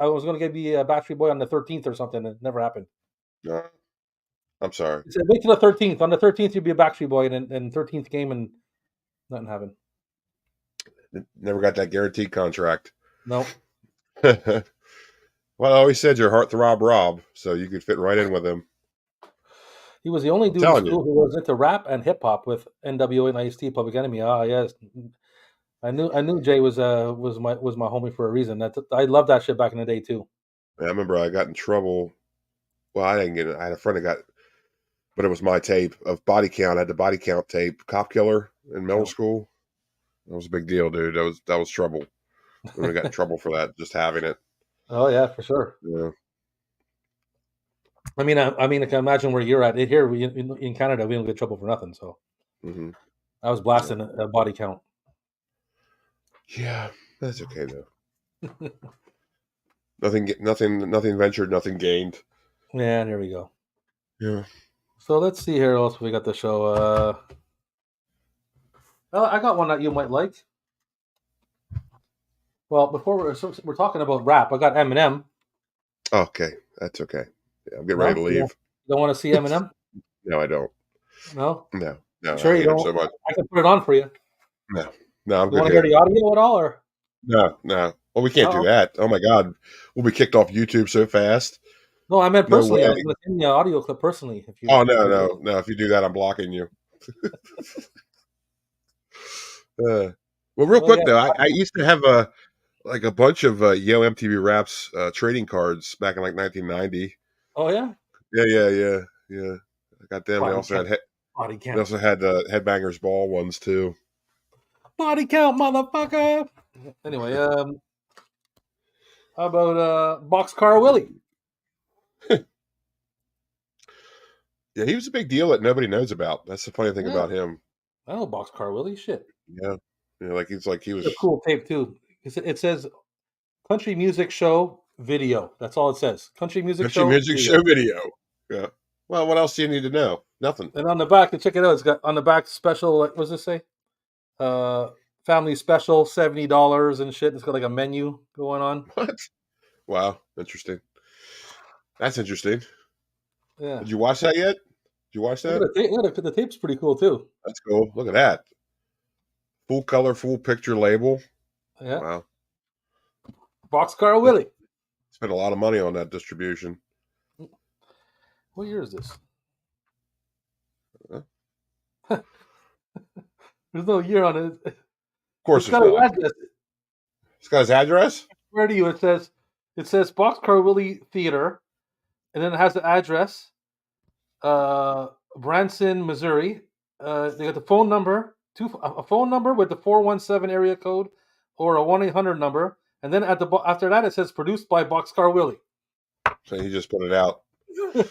[SPEAKER 1] was going to be a Backstreet Boy on the 13th or something. And it never happened.
[SPEAKER 2] uh, I'm sorry.
[SPEAKER 1] They said, "Wait till the 13th. On the 13th, you'll be a Backstreet Boy." And 13th came and nothing happened.
[SPEAKER 2] Never got that guaranteed contract.
[SPEAKER 1] No,
[SPEAKER 2] Well, I always said your heartthrob, Rob, so you could fit right in with him.
[SPEAKER 1] he was the only
[SPEAKER 2] I'm
[SPEAKER 1] dude in
[SPEAKER 2] telling you.
[SPEAKER 1] school who was into rap and hip hop with NWA and Ice-T, Public Enemy. Ah, yes, I knew Jay was my homie for a reason. I loved that shit back in the day too.
[SPEAKER 2] I remember I got in trouble. Well, I didn't get it. I had a friend that got, but it was my tape of Body Count. I had the Body Count tape, Cop Killer in middle
[SPEAKER 1] Yeah.
[SPEAKER 2] school. That was a big deal, dude. That was trouble. We got in trouble for that, just having it.
[SPEAKER 1] Oh yeah, for sure.
[SPEAKER 2] Yeah.
[SPEAKER 1] I mean, I can imagine where you're at. Here, in Canada, we don't get trouble for nothing. So
[SPEAKER 2] Hmm.
[SPEAKER 1] I was
[SPEAKER 2] Yeah.
[SPEAKER 1] blasting a body count.
[SPEAKER 2] Yeah. That's okay though. Nothing ventured, nothing gained.
[SPEAKER 1] Yeah, there we go.
[SPEAKER 2] Yeah.
[SPEAKER 1] So let's see here. What else we got the show. Well, I got one that you might like. Well, before we're talking about rap, I got Eminem.
[SPEAKER 2] Okay. That's okay. Yeah, I'm getting ready
[SPEAKER 1] No,
[SPEAKER 2] to
[SPEAKER 1] you don't,
[SPEAKER 2] leave.
[SPEAKER 1] you don't want to see Eminem?
[SPEAKER 2] No, I don't.
[SPEAKER 1] No,
[SPEAKER 2] No, no, I
[SPEAKER 1] sure you
[SPEAKER 2] hate him
[SPEAKER 1] don't.
[SPEAKER 2] so much.
[SPEAKER 1] I can put it on for you.
[SPEAKER 2] No, no, I'm
[SPEAKER 1] You
[SPEAKER 2] good
[SPEAKER 1] want to hear
[SPEAKER 2] here.
[SPEAKER 1] the audio at all, or
[SPEAKER 2] No, no. Well, we can't do
[SPEAKER 1] no?
[SPEAKER 2] that. Oh my God, we'll be kicked off YouTube so fast.
[SPEAKER 1] No, I meant
[SPEAKER 2] No
[SPEAKER 1] personally. I was
[SPEAKER 2] way.
[SPEAKER 1] going to send you an audio clip personally if you
[SPEAKER 2] Oh
[SPEAKER 1] if
[SPEAKER 2] no,
[SPEAKER 1] you did
[SPEAKER 2] no,
[SPEAKER 1] it.
[SPEAKER 2] no. If you do that, I'm blocking you. Uh, well, real
[SPEAKER 1] Oh
[SPEAKER 2] quick
[SPEAKER 1] yeah.
[SPEAKER 2] though, I used to have a bunch of Yo MTV Raps trading cards back in like 1990.
[SPEAKER 1] Oh yeah.
[SPEAKER 2] Yeah. I got them.
[SPEAKER 1] Body count. Body
[SPEAKER 2] They
[SPEAKER 1] count.
[SPEAKER 2] also had Headbangers Ball ones too.
[SPEAKER 1] Body count, motherfucker. Anyway, how about Boxcar Willie?
[SPEAKER 2] Yeah, he was a big deal that nobody knows about. That's the funny thing
[SPEAKER 1] Yeah,
[SPEAKER 2] about him.
[SPEAKER 1] I know Boxcar Willie. Shit.
[SPEAKER 2] Yeah. You know, like he
[SPEAKER 1] A
[SPEAKER 2] was
[SPEAKER 1] cool tape too. It says country music show video. That's all it says. Country music
[SPEAKER 2] country
[SPEAKER 1] show
[SPEAKER 2] music
[SPEAKER 1] video.
[SPEAKER 2] show video. Yeah. Well, what else do you need to know? Nothing.
[SPEAKER 1] And on the back, and check it out. It's got on the back special. Like, what does it say? Uh, family special, $70 and shit. It's got like a menu going on.
[SPEAKER 2] What? Wow, interesting. That's interesting.
[SPEAKER 1] Yeah.
[SPEAKER 2] Did you watch that yet? Did you watch
[SPEAKER 1] Look at
[SPEAKER 2] that?
[SPEAKER 1] the tape. Look at the tape's pretty cool too.
[SPEAKER 2] That's cool. Look at that. Full color, full picture label.
[SPEAKER 1] Yeah.
[SPEAKER 2] Wow.
[SPEAKER 1] Boxcar Willie.
[SPEAKER 2] Spent a lot of money on that distribution.
[SPEAKER 1] What year is this?
[SPEAKER 2] Huh?
[SPEAKER 1] There's no year on it.
[SPEAKER 2] Of course
[SPEAKER 1] It's
[SPEAKER 2] there's
[SPEAKER 1] got an
[SPEAKER 2] not.
[SPEAKER 1] address.
[SPEAKER 2] It's got his address?
[SPEAKER 1] Where to you? It says Boxcar Willie Theater, and then it has the address. Branson, Missouri. They got the phone number, a phone number with the 417 area code, or a 1-800 number, and then after that it says produced by Boxcar Willie.
[SPEAKER 2] So he just put it out.
[SPEAKER 1] Yeah,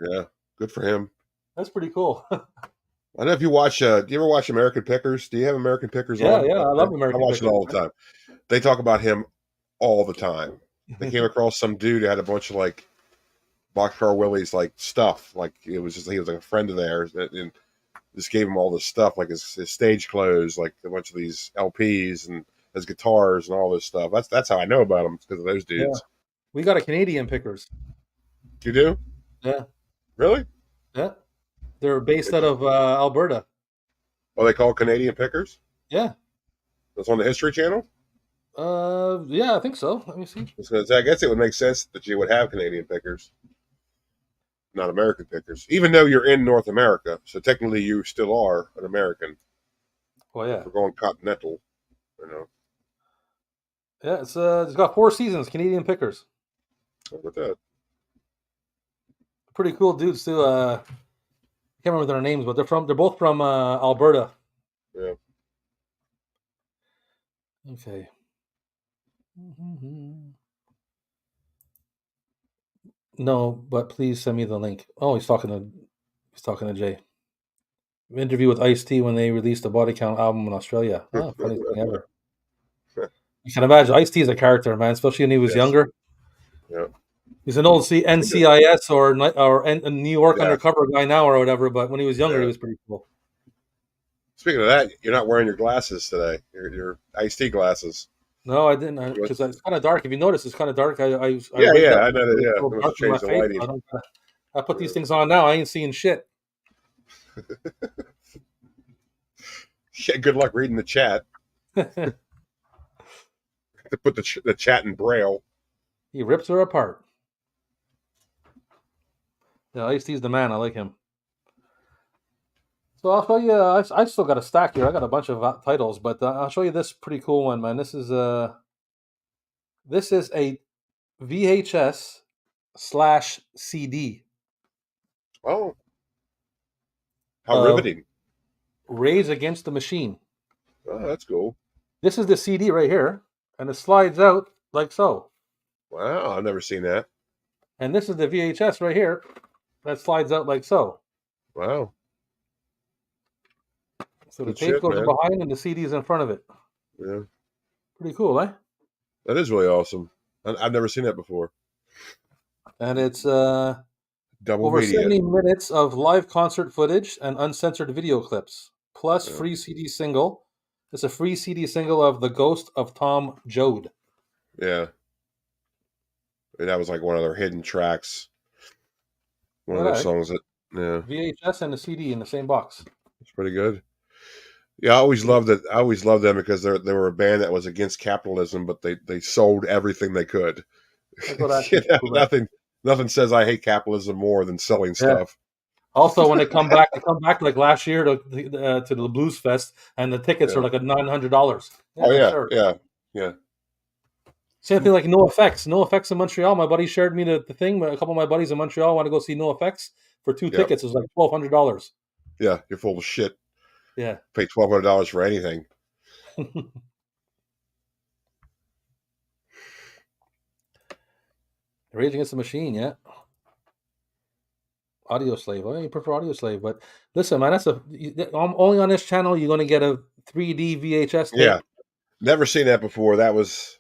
[SPEAKER 2] Yeah. Good for him.
[SPEAKER 1] that's pretty cool.
[SPEAKER 2] I don't know if you watch do you ever watch American Pickers? Do you have American Pickers
[SPEAKER 1] Yeah,
[SPEAKER 2] on?
[SPEAKER 1] yeah, I love
[SPEAKER 2] I
[SPEAKER 1] American
[SPEAKER 2] watch it
[SPEAKER 1] Pickers.
[SPEAKER 2] all the time. They talk about him all the time. They came across some dude who had a bunch of like Boxcar Willie's like stuff. Like he was like a friend of theirs and just gave him all this stuff, like his stage clothes, like a bunch of these LPs and his guitars and all this stuff. That's how I know about him, because of those
[SPEAKER 1] Yeah,
[SPEAKER 2] dudes.
[SPEAKER 1] we got a Canadian Pickers.
[SPEAKER 2] You do?
[SPEAKER 1] Yeah,
[SPEAKER 2] Really?
[SPEAKER 1] yeah, they're based out of Alberta.
[SPEAKER 2] Oh, they call Canadian Pickers?
[SPEAKER 1] Yeah,
[SPEAKER 2] That's on the History Channel?
[SPEAKER 1] yeah, I think so. Let me see.
[SPEAKER 2] I guess it would make sense that you would have Canadian Pickers, not American Pickers, even though you're in North America. So technically, you still are an American.
[SPEAKER 1] Oh yeah,
[SPEAKER 2] We're going continental, you know.
[SPEAKER 1] yeah. It's got 4 seasons. Canadian Pickers.
[SPEAKER 2] Look at that.
[SPEAKER 1] Pretty cool dudes too. I can't remember their names, but they're both from Alberta.
[SPEAKER 2] Yeah.
[SPEAKER 1] Okay. No, but please send me the link. Oh, he's talking to Jay. Interview with Ice-T when they released the Body Count album in Australia. Oh, funniest thing ever. You can imagine Ice-T is a character, man, especially when he was
[SPEAKER 2] Yes.
[SPEAKER 1] younger.
[SPEAKER 2] Yeah.
[SPEAKER 1] He's an old NCIS or a New York
[SPEAKER 2] Yeah.
[SPEAKER 1] undercover guy now or whatever, but when he was younger,
[SPEAKER 2] Yeah.
[SPEAKER 1] he was pretty cool.
[SPEAKER 2] Speaking of that, you're not wearing your glasses today. Your iced tea glasses.
[SPEAKER 1] No, I didn't, because it's kind of dark. If you notice, it's kind of dark. I
[SPEAKER 2] Yeah,
[SPEAKER 1] wake
[SPEAKER 2] yeah,
[SPEAKER 1] up,
[SPEAKER 2] I know that.
[SPEAKER 1] it's
[SPEAKER 2] Yeah,
[SPEAKER 1] so
[SPEAKER 2] they must
[SPEAKER 1] dark
[SPEAKER 2] have
[SPEAKER 1] in my
[SPEAKER 2] changed the
[SPEAKER 1] face.
[SPEAKER 2] lighting.
[SPEAKER 1] I put these things on now. I ain't seeing shit.
[SPEAKER 2] Yeah, good luck reading the chat. To put the chat in braille.
[SPEAKER 1] He rips her apart. Yeah, Ice-T's the man. I like him. So I'll show you. I still got a stack here. I got a bunch of titles, but I'll show you this pretty cool one, man. This is a VHS/CD
[SPEAKER 2] Oh, how
[SPEAKER 1] of
[SPEAKER 2] riveting!
[SPEAKER 1] Rage Against the Machine.
[SPEAKER 2] Oh, that's cool.
[SPEAKER 1] This is the CD right here, and it slides out like so.
[SPEAKER 2] Wow, I've never seen that.
[SPEAKER 1] And this is the VHS right here that slides out like so.
[SPEAKER 2] Wow,
[SPEAKER 1] So the
[SPEAKER 2] good
[SPEAKER 1] tape
[SPEAKER 2] shit,
[SPEAKER 1] goes
[SPEAKER 2] man.
[SPEAKER 1] behind and the CD is in front of it.
[SPEAKER 2] Yeah,
[SPEAKER 1] Pretty cool, eh?
[SPEAKER 2] that is really awesome. I've never seen that before.
[SPEAKER 1] And it's
[SPEAKER 2] Double
[SPEAKER 1] over
[SPEAKER 2] media.
[SPEAKER 1] 70 minutes of live concert footage and uncensored video clips, plus
[SPEAKER 2] Yeah.
[SPEAKER 1] free CD single. It's a free CD single of The Ghost of Tom Joad.
[SPEAKER 2] Yeah, and that was like one of their hidden tracks. One of
[SPEAKER 1] All
[SPEAKER 2] those
[SPEAKER 1] right.
[SPEAKER 2] songs that, yeah,
[SPEAKER 1] VHS and the CD in the same box.
[SPEAKER 2] it's pretty good. Yeah, I always loved it. I always loved them because they were a band that was against capitalism, but they sold everything they could.
[SPEAKER 1] That's what I
[SPEAKER 2] You
[SPEAKER 1] think.
[SPEAKER 2] know, nothing says I hate capitalism more than selling
[SPEAKER 1] Yeah.
[SPEAKER 2] stuff.
[SPEAKER 1] Also, when they come back like last year to the Blues Fest, and the tickets
[SPEAKER 2] Yeah.
[SPEAKER 1] are like $900.
[SPEAKER 2] Oh yeah,
[SPEAKER 1] sure.
[SPEAKER 2] yeah.
[SPEAKER 1] Same thing like No Effects. No Effects in Montreal. My buddy shared me the thing. A couple of my buddies in Montreal want to go see No Effects for 2 tickets. It was like $1,200.
[SPEAKER 2] Yeah, you're full of shit.
[SPEAKER 1] Yeah.
[SPEAKER 2] Pay $1,200 for anything.
[SPEAKER 1] Rage Against the Machine, yeah. Audio Slave. I prefer Audio Slave, but listen, man, only on this channel you're going to get a 3D VHS
[SPEAKER 2] Yeah,
[SPEAKER 1] tape.
[SPEAKER 2] never seen that before. That was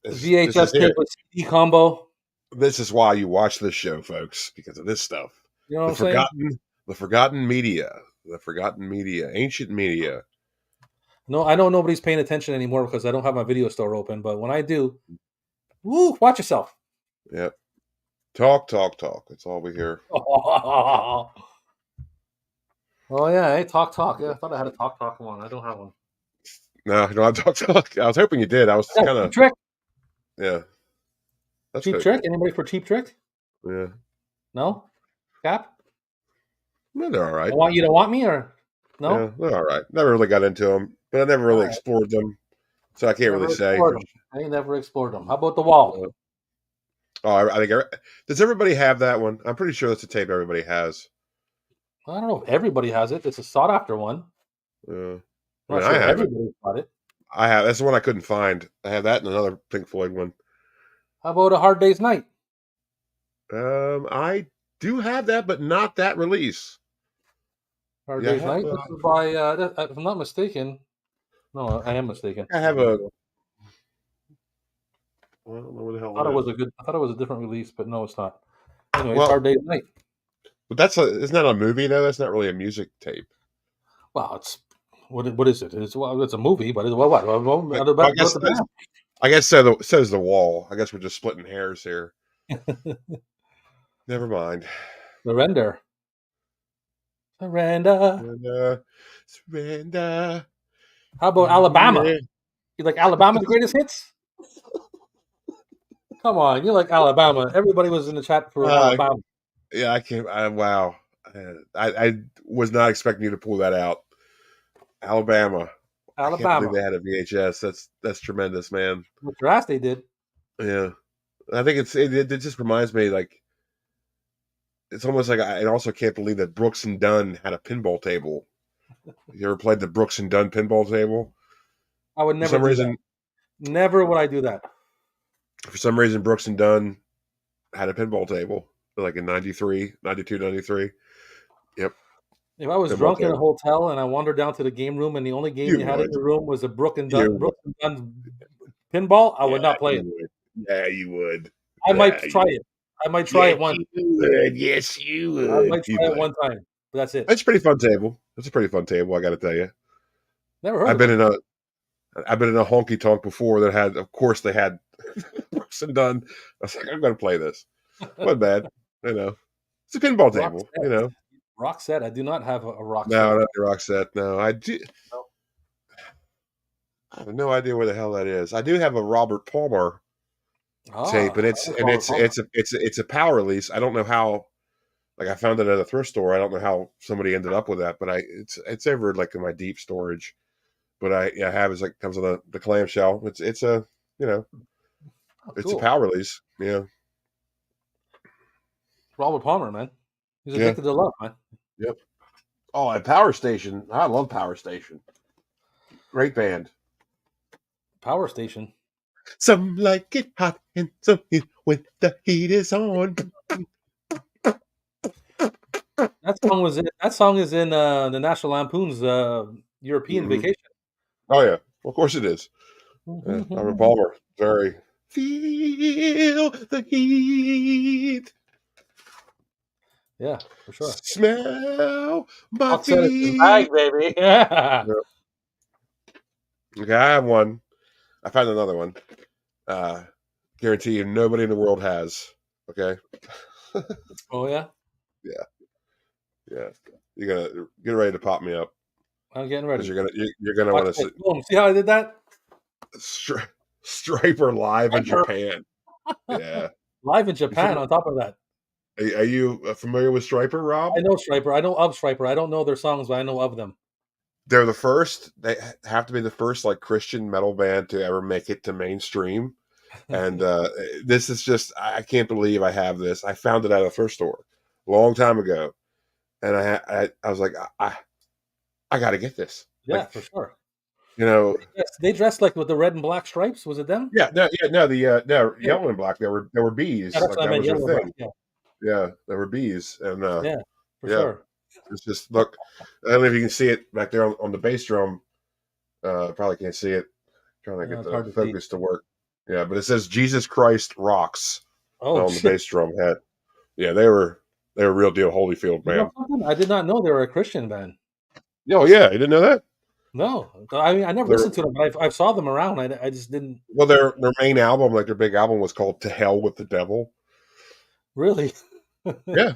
[SPEAKER 2] this is
[SPEAKER 1] VHS
[SPEAKER 2] here.
[SPEAKER 1] tape with CD combo.
[SPEAKER 2] This is why you watch this show, folks, because of this stuff.
[SPEAKER 1] You know what
[SPEAKER 2] The
[SPEAKER 1] I'm saying?
[SPEAKER 2] forgotten, the forgotten media, ancient media.
[SPEAKER 1] No, I know nobody's paying attention anymore because I don't have my video store open. But when I do, woo, watch yourself.
[SPEAKER 2] Yep. Talk, talk, talk. That's all we hear.
[SPEAKER 1] Oh yeah, hey, talk. Yeah, I thought I had a talk one. I don't have one.
[SPEAKER 2] No, you don't have to talk, talk. I was hoping you did. I was
[SPEAKER 1] Yeah,
[SPEAKER 2] kind
[SPEAKER 1] cheap
[SPEAKER 2] of,
[SPEAKER 1] trick.
[SPEAKER 2] yeah. That's
[SPEAKER 1] Cheap
[SPEAKER 2] kind of
[SPEAKER 1] trick.
[SPEAKER 2] cool.
[SPEAKER 1] Anybody for cheap trick?
[SPEAKER 2] Yeah.
[SPEAKER 1] No. Cap.
[SPEAKER 2] No, they're all
[SPEAKER 1] I
[SPEAKER 2] right.
[SPEAKER 1] want you to want me or
[SPEAKER 2] Yeah,
[SPEAKER 1] no?
[SPEAKER 2] they're all right. Never really got into them, but I never
[SPEAKER 1] All
[SPEAKER 2] really
[SPEAKER 1] right.
[SPEAKER 2] explored them, so I can't really
[SPEAKER 1] Never
[SPEAKER 2] say.
[SPEAKER 1] explored them. I ain't never explored them. How about the wall?
[SPEAKER 2] Oh, I think does everybody have that one? I'm pretty sure that's a tape everybody has.
[SPEAKER 1] I don't know if everybody has it. It's a sought after one.
[SPEAKER 2] I
[SPEAKER 1] I'm
[SPEAKER 2] mean,
[SPEAKER 1] not
[SPEAKER 2] I
[SPEAKER 1] sure if
[SPEAKER 2] have it.
[SPEAKER 1] everybody's got it.
[SPEAKER 2] I have. That's the one I couldn't find. I have that and another Pink Floyd one.
[SPEAKER 1] How about a hard day's night?
[SPEAKER 2] I do have that, but not that release.
[SPEAKER 1] Hard
[SPEAKER 2] Yeah,
[SPEAKER 1] day's night. This is by, if I'm not mistaken. No, I am mistaken.
[SPEAKER 2] I have a. I don't know where the hell
[SPEAKER 1] I thought it
[SPEAKER 2] it
[SPEAKER 1] was
[SPEAKER 2] is.
[SPEAKER 1] a good. I thought it was a different release, but no, it's not. Anyways,
[SPEAKER 2] Well,
[SPEAKER 1] hard day's night.
[SPEAKER 2] but isn't that a movie though? That's not really a music tape.
[SPEAKER 1] Wow, it's what is it? It's a movie, but it's
[SPEAKER 2] But
[SPEAKER 1] about
[SPEAKER 2] I
[SPEAKER 1] to go
[SPEAKER 2] guess
[SPEAKER 1] to the
[SPEAKER 2] so. Says the wall. I guess we're just splitting hairs here. Never mind.
[SPEAKER 1] surrender. Surrender.
[SPEAKER 2] Surrender, surrender.
[SPEAKER 1] How about Alabama? You like Alabama's greatest hits? Come on, you like Alabama. Everybody was in the chat for
[SPEAKER 2] Uh,
[SPEAKER 1] Alabama.
[SPEAKER 2] yeah, I can't. Wow. I was not expecting you to pull that out. Alabama. I can't believe
[SPEAKER 1] Alabama.
[SPEAKER 2] they had a VHS. That's tremendous, man.
[SPEAKER 1] With their ass they did.
[SPEAKER 2] Yeah, I think it just reminds me like it's almost like I also can't believe that Brooks and Dunn had a pinball table. You ever played the Brooks and Dunn pinball table?
[SPEAKER 1] I would
[SPEAKER 2] For
[SPEAKER 1] never
[SPEAKER 2] some
[SPEAKER 1] do that.
[SPEAKER 2] reason,
[SPEAKER 1] Never would I do that.
[SPEAKER 2] Brooks and Dunn had a pinball table like in 93, 92, 93. Yep,
[SPEAKER 1] If I was
[SPEAKER 2] pinball
[SPEAKER 1] drunk in a
[SPEAKER 2] table.
[SPEAKER 1] hotel and I wandered down to the game room and the only game
[SPEAKER 2] You
[SPEAKER 1] they had in
[SPEAKER 2] would.
[SPEAKER 1] the room was a
[SPEAKER 2] You would.
[SPEAKER 1] Brooks and Dunn pinball, I would
[SPEAKER 2] Yeah,
[SPEAKER 1] not play
[SPEAKER 2] you
[SPEAKER 1] it.
[SPEAKER 2] would. Yeah, you would.
[SPEAKER 1] I might
[SPEAKER 2] Yeah,
[SPEAKER 1] try
[SPEAKER 2] you
[SPEAKER 1] it. I might try
[SPEAKER 2] Yes,
[SPEAKER 1] it once.
[SPEAKER 2] you would. Yes, you
[SPEAKER 1] I
[SPEAKER 2] would.
[SPEAKER 1] might
[SPEAKER 2] You
[SPEAKER 1] try it
[SPEAKER 2] would.
[SPEAKER 1] one time. But that's it.
[SPEAKER 2] It's a pretty fun table. It's a pretty fun table, I got to tell you.
[SPEAKER 1] Never heard
[SPEAKER 2] I've
[SPEAKER 1] of
[SPEAKER 2] been
[SPEAKER 1] them.
[SPEAKER 2] in a I've been in a honky tonk before that had, of course, they had Brooks and Dunn. I was like, I'm going to play this. Wasn't bad, you know. It's a pinball
[SPEAKER 1] Rock
[SPEAKER 2] table,
[SPEAKER 1] set.
[SPEAKER 2] you know.
[SPEAKER 1] Rock set. I do not have a rock set.
[SPEAKER 2] No, not the rock set. No,
[SPEAKER 1] No.
[SPEAKER 2] I have no idea where the hell that is. I do have a Robert Palmer tape,
[SPEAKER 1] Ah, I like Robert Palmer.
[SPEAKER 2] it's a power release. I don't know how. Like I found it at a thrift store. I don't know how somebody ended up with that, but it's over like in my deep storage. But I have is like comes on the clamshell. It's a you know
[SPEAKER 1] Oh,
[SPEAKER 2] it's a
[SPEAKER 1] cool.
[SPEAKER 2] power release. Yeah,
[SPEAKER 1] Robert Palmer, man. He's
[SPEAKER 2] yeah,
[SPEAKER 1] addicted to love, man.
[SPEAKER 2] yep. Oh, and Power Station. I love Power Station. Great band.
[SPEAKER 1] Power station.
[SPEAKER 2] Some like it hot and some heat when the heat is on.
[SPEAKER 1] That song is in the National Lampoon's European
[SPEAKER 2] Hmm.
[SPEAKER 1] Vacation.
[SPEAKER 2] Oh yeah, well, of course it is. Robert Palmer, very feel the heat,
[SPEAKER 1] Yeah, for sure.
[SPEAKER 2] smell my
[SPEAKER 1] Rock set is his bag,
[SPEAKER 2] feet.
[SPEAKER 1] baby. Yeah.
[SPEAKER 2] Yeah. Okay, I have one. I found another one. Uh, guarantee you, nobody in the world has. Okay.
[SPEAKER 1] Oh yeah.
[SPEAKER 2] Yeah, yeah. You're gonna get ready to pop me up
[SPEAKER 1] I'm getting
[SPEAKER 2] because
[SPEAKER 1] ready.
[SPEAKER 2] you're gonna
[SPEAKER 1] Watch
[SPEAKER 2] want
[SPEAKER 1] this.
[SPEAKER 2] to
[SPEAKER 1] Boom. See how I did that?
[SPEAKER 2] Striper live in
[SPEAKER 1] Sniper.
[SPEAKER 2] Japan. Yeah.
[SPEAKER 1] Live in
[SPEAKER 2] You
[SPEAKER 1] Japan.
[SPEAKER 2] familiar,
[SPEAKER 1] On top of that,
[SPEAKER 2] are you familiar with Striper, Rob?
[SPEAKER 1] I know Striper. I know of Striper. I don't know their songs, but I know of them.
[SPEAKER 2] They're the first. They have to be the first like Christian metal band to ever make it to mainstream. And this is just I can't believe I have this. I found it at a thrift store a long time ago, and I was like I got to get this.
[SPEAKER 1] Yeah,
[SPEAKER 2] Like
[SPEAKER 1] for sure.
[SPEAKER 2] you know,
[SPEAKER 1] Yes, they dressed like with the red and black stripes. Was it them?
[SPEAKER 2] no, the no
[SPEAKER 1] Yeah,
[SPEAKER 2] yellow and black. There were
[SPEAKER 1] yeah,
[SPEAKER 2] bees.
[SPEAKER 1] that's
[SPEAKER 2] Like
[SPEAKER 1] what I
[SPEAKER 2] that
[SPEAKER 1] meant.
[SPEAKER 2] was their
[SPEAKER 1] Yellow and black.
[SPEAKER 2] thing.
[SPEAKER 1] Yeah,
[SPEAKER 2] Yeah, there were bees, and
[SPEAKER 1] yeah, for
[SPEAKER 2] yeah,
[SPEAKER 1] sure.
[SPEAKER 2] it's just look. I don't know if you can see it back there on the bass drum. Probably can't see it. Trying to
[SPEAKER 1] Yeah,
[SPEAKER 2] get
[SPEAKER 1] it's
[SPEAKER 2] the
[SPEAKER 1] hard to see.
[SPEAKER 2] focus to work. Yeah, but it says Jesus Christ rocks
[SPEAKER 1] Oh
[SPEAKER 2] on the
[SPEAKER 1] shit!
[SPEAKER 2] bass drum head. Yeah, they were real deal Holyfield,
[SPEAKER 1] You know
[SPEAKER 2] man.
[SPEAKER 1] something? I did not know they were a Christian band.
[SPEAKER 2] Oh yeah, you didn't know that?
[SPEAKER 1] No, I mean I never
[SPEAKER 2] Their
[SPEAKER 1] listened to them, but I saw them around. I just didn't
[SPEAKER 2] well, their main album, like their big album, was called "To Hell with the Devil."
[SPEAKER 1] really.
[SPEAKER 2] Yeah,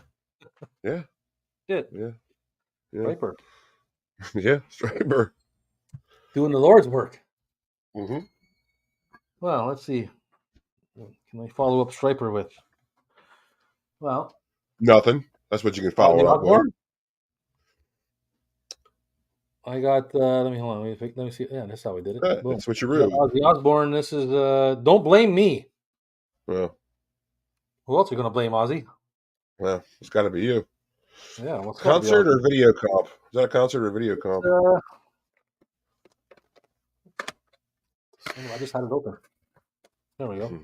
[SPEAKER 2] yeah,
[SPEAKER 1] Shit,
[SPEAKER 2] yeah, yeah,
[SPEAKER 1] Striper
[SPEAKER 2] yeah. Striper.
[SPEAKER 1] doing the Lord's work.
[SPEAKER 2] Hmm.
[SPEAKER 1] Well, let's see. Can I follow up Striper with? Well,
[SPEAKER 2] Nothing. That's what you can follow
[SPEAKER 1] Ozzy
[SPEAKER 2] it up with.
[SPEAKER 1] Osbourne. I got. Let me hold on. Let me see. Yeah, that's how we did it. Boom.
[SPEAKER 2] It's
[SPEAKER 1] I got
[SPEAKER 2] switcheroo.
[SPEAKER 1] Ozzy Osbourne. This is. Don't blame me.
[SPEAKER 2] Well,
[SPEAKER 1] Who else are you gonna blame, Ozzy?
[SPEAKER 2] well, it's got to be you.
[SPEAKER 1] Yeah, well, it's got to be
[SPEAKER 2] Concert
[SPEAKER 1] Ozzy.
[SPEAKER 2] or video comp? Is that a concert or video comp?
[SPEAKER 1] Uh, I just had it open. There we go.
[SPEAKER 2] Hmm.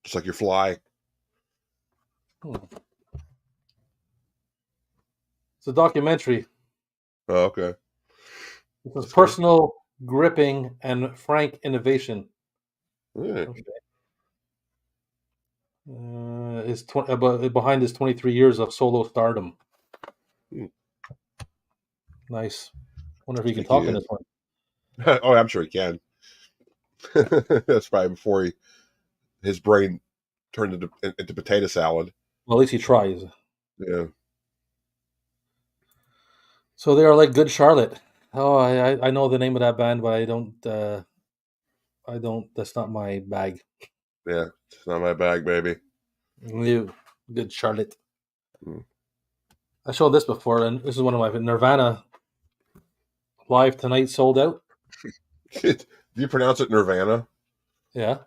[SPEAKER 2] Just like your fly.
[SPEAKER 1] Hmm. It's a documentary.
[SPEAKER 2] Oh, okay.
[SPEAKER 1] It says
[SPEAKER 2] That's good.
[SPEAKER 1] personal gripping and frank innovation.
[SPEAKER 2] Yeah.
[SPEAKER 1] Okay. Behind his 23 years of solo stardom.
[SPEAKER 2] Hmm.
[SPEAKER 1] Nice. Wonder if he can
[SPEAKER 2] Think he
[SPEAKER 1] talk in
[SPEAKER 2] is.
[SPEAKER 1] this one.
[SPEAKER 2] Oh, I'm sure he can. That's probably before his brain turned into potato salad.
[SPEAKER 1] Well, at least he tries.
[SPEAKER 2] Yeah.
[SPEAKER 1] So they are like Good Charlotte. Oh, I know the name of that band, but I don't. I don't. That's not my bag.
[SPEAKER 2] Yeah. It's not my bag, baby.
[SPEAKER 1] Ew. Good Charlotte.
[SPEAKER 2] Hmm.
[SPEAKER 1] I showed this before, and this is one of my Nirvana live tonight sold out.
[SPEAKER 2] Do you pronounce it Nirvana?
[SPEAKER 1] Yeah.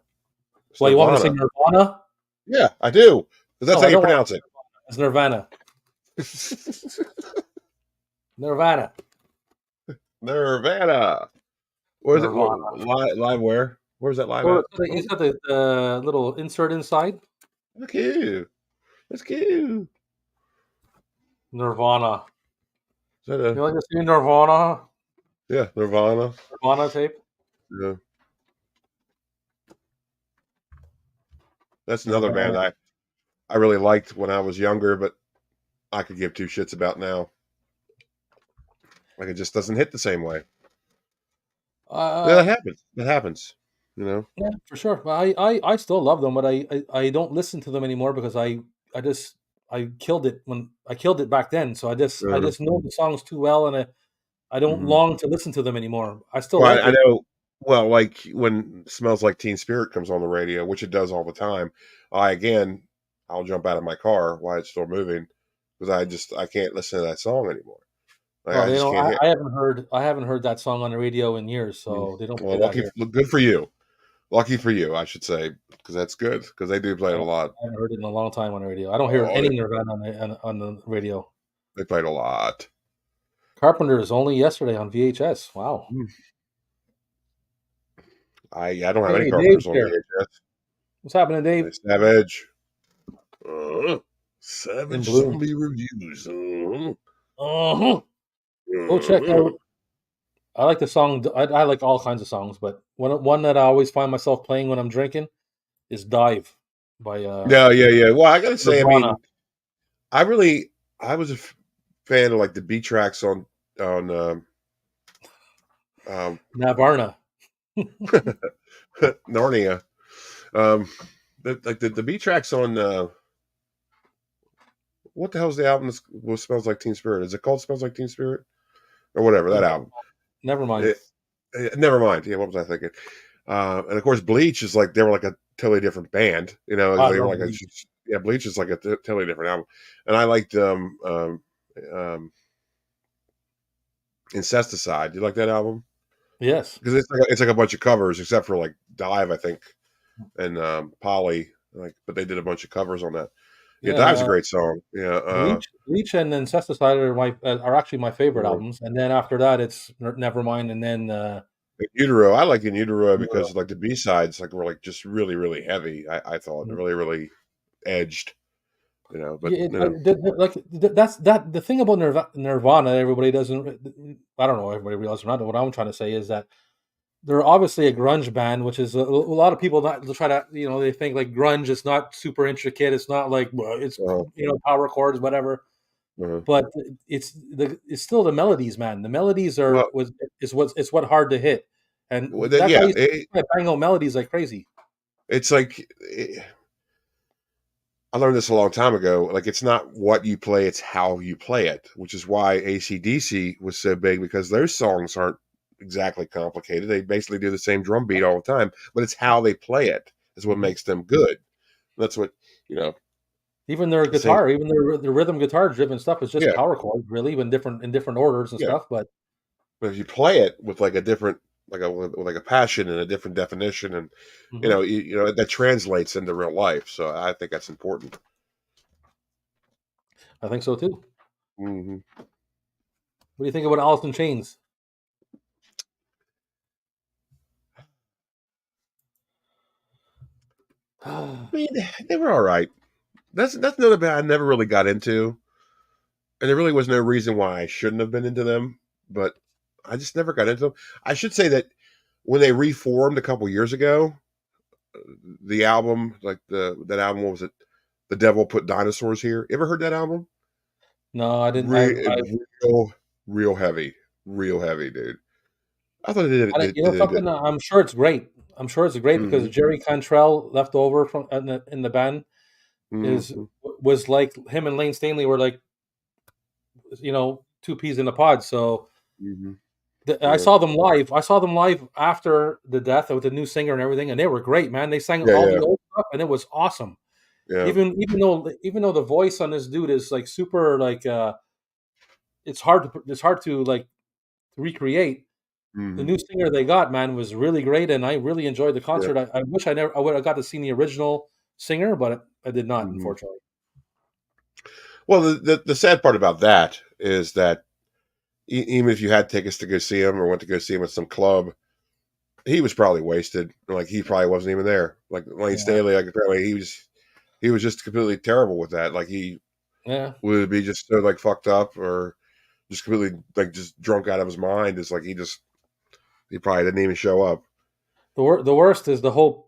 [SPEAKER 2] It's
[SPEAKER 1] Well, you want me to say
[SPEAKER 2] Nirvana.
[SPEAKER 1] Nirvana?
[SPEAKER 2] Yeah, I do. 'Cause that's
[SPEAKER 1] No,
[SPEAKER 2] how
[SPEAKER 1] I
[SPEAKER 2] you
[SPEAKER 1] don't want
[SPEAKER 2] pronounce it.
[SPEAKER 1] it. It's Nirvana. Nirvana.
[SPEAKER 2] Nirvana. Where is it?
[SPEAKER 1] Nirvana.
[SPEAKER 2] Live where? Where's that live
[SPEAKER 1] So
[SPEAKER 2] at?
[SPEAKER 1] it's
[SPEAKER 2] Oh,
[SPEAKER 1] got the little insert inside.
[SPEAKER 2] look cute. That's cute.
[SPEAKER 1] Nirvana.
[SPEAKER 2] Is that a
[SPEAKER 1] You like to see Nirvana?
[SPEAKER 2] yeah, Nirvana?
[SPEAKER 1] Nirvana tape?
[SPEAKER 2] Yeah. That's another band
[SPEAKER 1] Nirvana.
[SPEAKER 2] I really liked when I was younger, but I could give two shits about now. Like it just doesn't hit the same way. Yeah,
[SPEAKER 1] Uh,
[SPEAKER 2] that happens. That happens. You know.
[SPEAKER 1] yeah, for sure. I still love them, but I don't listen to them anymore because I just I killed it when I killed it back then. So I
[SPEAKER 2] Uh,
[SPEAKER 1] just know the songs too well, and I don't
[SPEAKER 2] mhm.
[SPEAKER 1] long to listen to them anymore. I still
[SPEAKER 2] Well,
[SPEAKER 1] like
[SPEAKER 2] I
[SPEAKER 1] it.
[SPEAKER 2] know. Well, like when "Smells Like Teen Spirit" comes on the radio, which it does all the time. I'll jump out of my car while it's still moving because I can't listen to that song anymore. Like
[SPEAKER 1] Well,
[SPEAKER 2] I
[SPEAKER 1] they
[SPEAKER 2] just
[SPEAKER 1] don't.
[SPEAKER 2] can't hear.
[SPEAKER 1] I haven't heard that song on the radio in years,
[SPEAKER 2] Mm.
[SPEAKER 1] so they don't play
[SPEAKER 2] Well,
[SPEAKER 1] that here.
[SPEAKER 2] good for you. Lucky for you, I should say, because that's good because they do play it a lot.
[SPEAKER 1] I haven't heard it in a long time on the radio. I don't hear
[SPEAKER 2] Oh,
[SPEAKER 1] any Nirvana on the radio.
[SPEAKER 2] they played a lot.
[SPEAKER 1] Carpenters only yesterday on VHS. Wow.
[SPEAKER 2] Mm. I don't have any
[SPEAKER 1] Hey, Dave's
[SPEAKER 2] Carpenters on
[SPEAKER 1] here.
[SPEAKER 2] VHS.
[SPEAKER 1] What's happening, Dave?
[SPEAKER 2] Savage.
[SPEAKER 1] In
[SPEAKER 2] Savage
[SPEAKER 1] blue.
[SPEAKER 2] Zombie Reviews.
[SPEAKER 1] Uh-huh. Go check
[SPEAKER 2] Uh-huh.
[SPEAKER 1] out. I like the song. I like all kinds of songs, but one that I always find myself playing when I'm drinking is "Dive" by
[SPEAKER 2] Yeah, yeah, yeah. Well, I gotta say, I
[SPEAKER 1] Nirvana.
[SPEAKER 2] mean, I was a fan of like the B tracks on um,
[SPEAKER 1] Nirvana.
[SPEAKER 2] Narnia. Um, the B tracks on what the hell's the album that smells like Teen Spirit? Is it called Smells Like Teen Spirit or whatever that album?
[SPEAKER 1] Never mind.
[SPEAKER 2] It, never mind. Yeah, what was I thinking? And of course, Bleach is like they were like a totally different band. You know,
[SPEAKER 1] I
[SPEAKER 2] they were
[SPEAKER 1] love
[SPEAKER 2] like a
[SPEAKER 1] Bleach.
[SPEAKER 2] yeah. Bleach is like a totally different album, and I liked um, Incesticide. You like that album?
[SPEAKER 1] Yes.
[SPEAKER 2] Because it's like a bunch of covers, except for like Dive, I think, and Polly. Like, but they did a bunch of covers on that. Yeah,
[SPEAKER 1] Yeah.
[SPEAKER 2] Dive's a great song. Yeah,
[SPEAKER 1] Bleach, and Incesticide are actually my favorite
[SPEAKER 2] uh,
[SPEAKER 1] albums, and then after that it's Nevermind, and then
[SPEAKER 2] In Utero. I like In Utero
[SPEAKER 1] Euro.
[SPEAKER 2] because like the B sides like were like just really really heavy. I thought really really edged. But
[SPEAKER 1] that's the thing about Nirvana. Everybody doesn't. I don't know. Everybody realizes or not. What I'm trying to say is that they're obviously a grunge band, which is a lot of people not try to they think like grunge is not super intricate. It's not like it's
[SPEAKER 2] uh,
[SPEAKER 1] power chords, whatever.
[SPEAKER 2] uh,
[SPEAKER 1] But it's still the melodies, man. The melodies are
[SPEAKER 2] well,
[SPEAKER 1] was is what hard to hit, and that's why I
[SPEAKER 2] yeah,
[SPEAKER 1] used to bang out melodies like crazy.
[SPEAKER 2] it's like I learned this a long time ago. Like, it's not what you play, it's how you play it, which is why AC/DC was so big because those songs aren't exactly complicated. They basically do the same drum beat all the time, but it's how they play it is what
[SPEAKER 1] Mhm.
[SPEAKER 2] makes them good. That's what, you know,
[SPEAKER 1] Even their
[SPEAKER 2] same,
[SPEAKER 1] guitar, even their rhythm guitar driven stuff is just
[SPEAKER 2] yeah,
[SPEAKER 1] power chords, really, in different orders and
[SPEAKER 2] yeah.
[SPEAKER 1] stuff. But
[SPEAKER 2] But if you play it with like a different, with like a passion and a different definition, and
[SPEAKER 1] mhm,
[SPEAKER 2] that translates into real life. So I think that's important.
[SPEAKER 1] I think so too.
[SPEAKER 2] Hmm.
[SPEAKER 1] What do you think about Alice in Chains?
[SPEAKER 2] I mean, they were all right. That's another band I never really got into, and there really was no reason why I shouldn't have been into them, but I just never got into them. I should say that when they reformed a couple years ago, the album, like that album, what was it? The Devil Put Dinosaurs Here. You ever heard that album?
[SPEAKER 1] No, I didn't.
[SPEAKER 2] Real, real heavy, real heavy, dude. I thought
[SPEAKER 1] You know
[SPEAKER 2] they did.
[SPEAKER 1] something? I'm sure it's great. I'm sure it's great because
[SPEAKER 2] Mm-hmm,
[SPEAKER 1] Jerry Cantrell, left over from in the band, is
[SPEAKER 2] mm-hmm,
[SPEAKER 1] was like him and Lane Stanley were like two peas in a pod. So
[SPEAKER 2] mm-hmm.
[SPEAKER 1] I
[SPEAKER 2] Yeah,
[SPEAKER 1] saw them live. I saw them live after the death with the new singer and everything, and they were great, man. They sang
[SPEAKER 2] yeah,
[SPEAKER 1] all
[SPEAKER 2] yeah,
[SPEAKER 1] the old stuff, and it was awesome.
[SPEAKER 2] yeah.
[SPEAKER 1] Even though the voice on this dude is like super like it's hard to like recreate. The
[SPEAKER 2] Mm-hmm,
[SPEAKER 1] new singer they got, man, was really great, and I really enjoyed the
[SPEAKER 2] yeah.
[SPEAKER 1] concert. I wish I would have got to see the original singer, but I did not,
[SPEAKER 2] Mm-hmm.
[SPEAKER 1] unfortunately.
[SPEAKER 2] Well, the sad part about that is that even if you had tickets to go see him or went to go see him at some club, he was probably wasted. Like, he probably wasn't even there. Like Lane
[SPEAKER 1] Yeah,
[SPEAKER 2] Staley, like apparently he was just completely terrible with that. Like, he
[SPEAKER 1] yeah.
[SPEAKER 2] would be just so like fucked up or just completely like just drunk out of his mind. It's like he probably didn't even show up.
[SPEAKER 1] The worst is the whole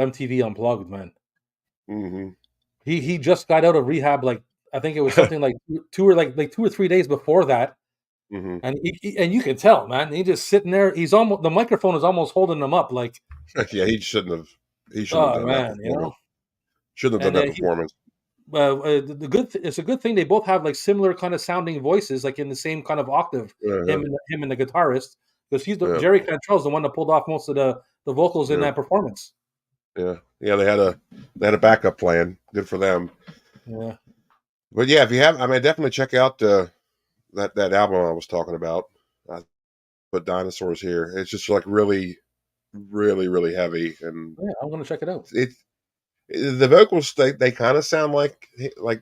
[SPEAKER 1] MTV Unplugged, man.
[SPEAKER 2] Hmm.
[SPEAKER 1] He just got out of rehab, like I think it was something like 2 or 3 days before that,
[SPEAKER 2] Hmm.
[SPEAKER 1] and and you can tell, man. He just sitting there. He's almost the microphone is almost holding him up, like
[SPEAKER 2] Yeah, he shouldn't have
[SPEAKER 1] oh
[SPEAKER 2] done that
[SPEAKER 1] man,
[SPEAKER 2] performance. Shouldn't have
[SPEAKER 1] And
[SPEAKER 2] done that performance.
[SPEAKER 1] it's a good thing they both have like similar kind of sounding voices, like in the same kind of octave.
[SPEAKER 2] Uh-huh.
[SPEAKER 1] Him and the guitarist, because
[SPEAKER 2] Yeah,
[SPEAKER 1] Jerry Cantrell's the one that pulled off most of the vocals in
[SPEAKER 2] yeah,
[SPEAKER 1] that performance.
[SPEAKER 2] yeah, yeah. They had a backup plan. Good for them.
[SPEAKER 1] Yeah,
[SPEAKER 2] But yeah, if you have, I mean, definitely check out that album I was talking about. I put Dinosaurs Here. It's just like really, really, really heavy, and
[SPEAKER 1] yeah, I'm gonna check it out.
[SPEAKER 2] it the vocals they kind of sound like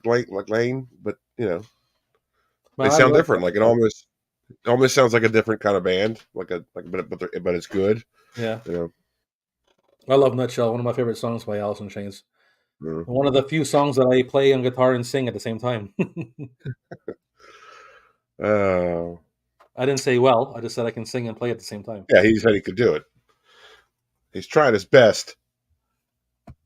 [SPEAKER 2] Lane, but they
[SPEAKER 1] Man, I
[SPEAKER 2] sound
[SPEAKER 1] love
[SPEAKER 2] different. Like, it almost sounds like a different kind of band. But it's good.
[SPEAKER 1] yeah,
[SPEAKER 2] You know.
[SPEAKER 1] I love Nutshell. One of my favorite songs by Alice in Chains.
[SPEAKER 2] Yeah.
[SPEAKER 1] One of the few songs that I play on guitar and sing at the same time.
[SPEAKER 2] Oh,
[SPEAKER 1] I didn't say well. I just said I can sing and play at the same time.
[SPEAKER 2] yeah. He said he could do it. He's trying his best.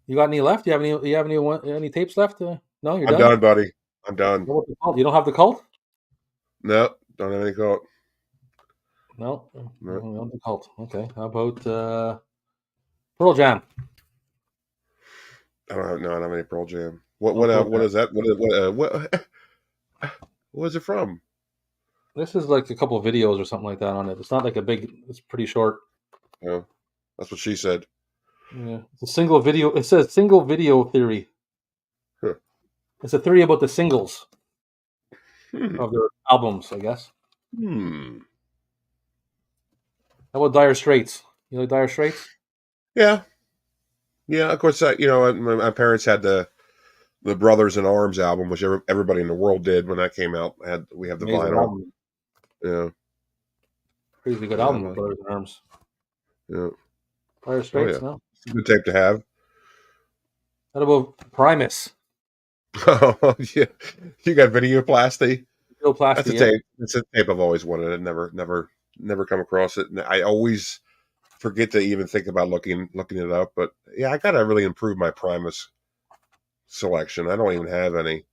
[SPEAKER 1] You got any left? You have any tapes left? No, you're
[SPEAKER 2] I'm
[SPEAKER 1] done.
[SPEAKER 2] done, buddy. I'm done.
[SPEAKER 1] What about the cult? You don't have the cult?
[SPEAKER 2] No, don't have any call.
[SPEAKER 1] No,
[SPEAKER 2] No,
[SPEAKER 1] not the cult. Okay. How about Pearl Jam?
[SPEAKER 2] I don't have any Pearl Jam. What
[SPEAKER 1] No
[SPEAKER 2] what
[SPEAKER 1] Pearl
[SPEAKER 2] what
[SPEAKER 1] Jam.
[SPEAKER 2] is that? What is it from?
[SPEAKER 1] This is like a couple of videos or something like that on it. It's not like a big. It's pretty short.
[SPEAKER 2] Oh, that's what she said.
[SPEAKER 1] Yeah, it's a single video. It says single video theory.
[SPEAKER 2] Huh.
[SPEAKER 1] It's a theory about the singles
[SPEAKER 2] Hmm.
[SPEAKER 1] of their albums, I guess.
[SPEAKER 2] Hmm.
[SPEAKER 1] How about Dire Straits? You like Dire Straits?
[SPEAKER 2] Yeah, yeah. Of course, my parents had the Brothers in Arms album, which everybody in the world did when that came out. We have the
[SPEAKER 1] Amazing
[SPEAKER 2] vinyl.
[SPEAKER 1] album.
[SPEAKER 2] Yeah,
[SPEAKER 1] Crazy good
[SPEAKER 2] yeah,
[SPEAKER 1] album, Brothers in Arms.
[SPEAKER 2] yeah.
[SPEAKER 1] Dire
[SPEAKER 2] Oh
[SPEAKER 1] Straits,
[SPEAKER 2] yeah,
[SPEAKER 1] no.
[SPEAKER 2] it's a good tape to have.
[SPEAKER 1] What about Primus?
[SPEAKER 2] Oh, yeah. You got videoplasty? That's a
[SPEAKER 1] Videoplasty, yeah.
[SPEAKER 2] tape. It's a tape I've always wanted. I never come across it. And I always forget to even think about looking it up. But yeah, I gotta really improve my Primus selection. I don't even have any.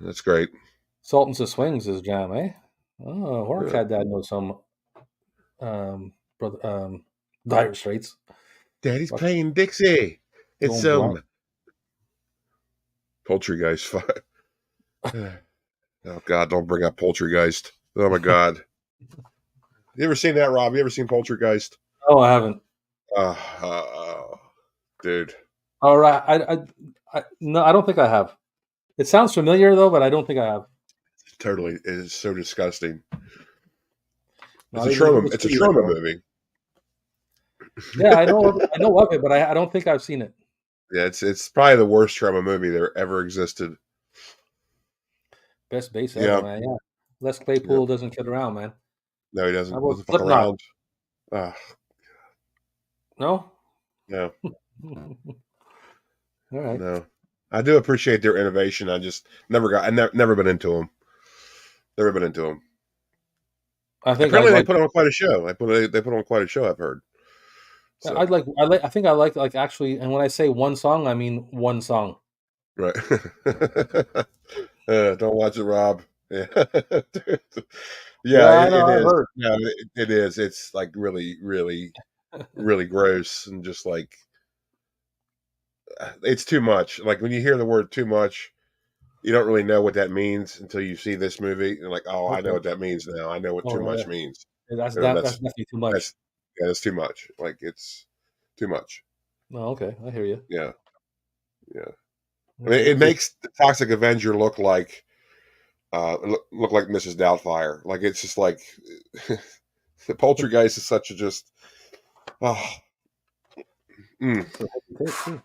[SPEAKER 2] That's great.
[SPEAKER 1] Sultans of Swings is jam, eh? Oh, Horror
[SPEAKER 2] Yeah.
[SPEAKER 1] Cat Dad knows some brother Dire Straits.
[SPEAKER 2] Daddy's
[SPEAKER 1] Fuck,
[SPEAKER 2] playing Dixie. It's
[SPEAKER 1] Mont Blanc.
[SPEAKER 2] Poultrygeist. Oh God, don't bring up Poultrygeist. Oh my God. You ever seen that, Rob? You ever seen Poultrygeist?
[SPEAKER 1] Oh, I haven't.
[SPEAKER 2] Uh, dude,
[SPEAKER 1] All right, no, I don't think I have. It sounds familiar though, but I don't think I have.
[SPEAKER 2] totally, it is so disgusting. It's
[SPEAKER 1] Not
[SPEAKER 2] a
[SPEAKER 1] even the
[SPEAKER 2] trauma.
[SPEAKER 1] good
[SPEAKER 2] It's a
[SPEAKER 1] city
[SPEAKER 2] trauma
[SPEAKER 1] record.
[SPEAKER 2] movie.
[SPEAKER 1] Yeah, I know of it, but I don't think I've seen it.
[SPEAKER 2] Yeah, it's probably the worst trauma movie that ever existed.
[SPEAKER 1] Best bass ever,
[SPEAKER 2] Yeah,
[SPEAKER 1] man. Yeah, Les
[SPEAKER 2] yeah.
[SPEAKER 1] Claypool doesn't kid around, man.
[SPEAKER 2] No, he
[SPEAKER 1] How
[SPEAKER 2] doesn't.
[SPEAKER 1] about
[SPEAKER 2] Doesn't fuck
[SPEAKER 1] Slipknot?
[SPEAKER 2] around. Uh,
[SPEAKER 1] No.
[SPEAKER 2] no,
[SPEAKER 1] All right.
[SPEAKER 2] no. I do appreciate their innovation. I just never got. Never been into them. Never been into them.
[SPEAKER 1] I think I'd
[SPEAKER 2] Apparently, they
[SPEAKER 1] like.
[SPEAKER 2] put on quite a show. They put on quat a show. I've heard. So
[SPEAKER 1] I'd like. I think I like actually. And when I say one song, I mean one song.
[SPEAKER 2] right. Don't watch it, Rob. Yeah. Yeah,
[SPEAKER 1] Yeah, I know.
[SPEAKER 2] it
[SPEAKER 1] I've
[SPEAKER 2] is.
[SPEAKER 1] heard.
[SPEAKER 2] Yeah, it is. It's like really, really, really gross and just like it's too much. Like when you hear the word too much, you don't really know what that means until you see this movie. And like, oh, I know
[SPEAKER 1] Okay.
[SPEAKER 2] what that means now. I know what too
[SPEAKER 1] Oh yeah.
[SPEAKER 2] much means.
[SPEAKER 1] Yeah,
[SPEAKER 2] You know,
[SPEAKER 1] that's definitely too much.
[SPEAKER 2] that's yeah, that's too much. Like it's too much.
[SPEAKER 1] Oh, okay. I hear you.
[SPEAKER 2] Yeah, yeah. I mean,
[SPEAKER 1] Okay,
[SPEAKER 2] it
[SPEAKER 1] let me see.
[SPEAKER 2] makes the Toxic Avenger look like Mrs. Doubtfire. Like it's just like the Poltergeist is such a just oh mm.
[SPEAKER 1] It's a heavy tape, too.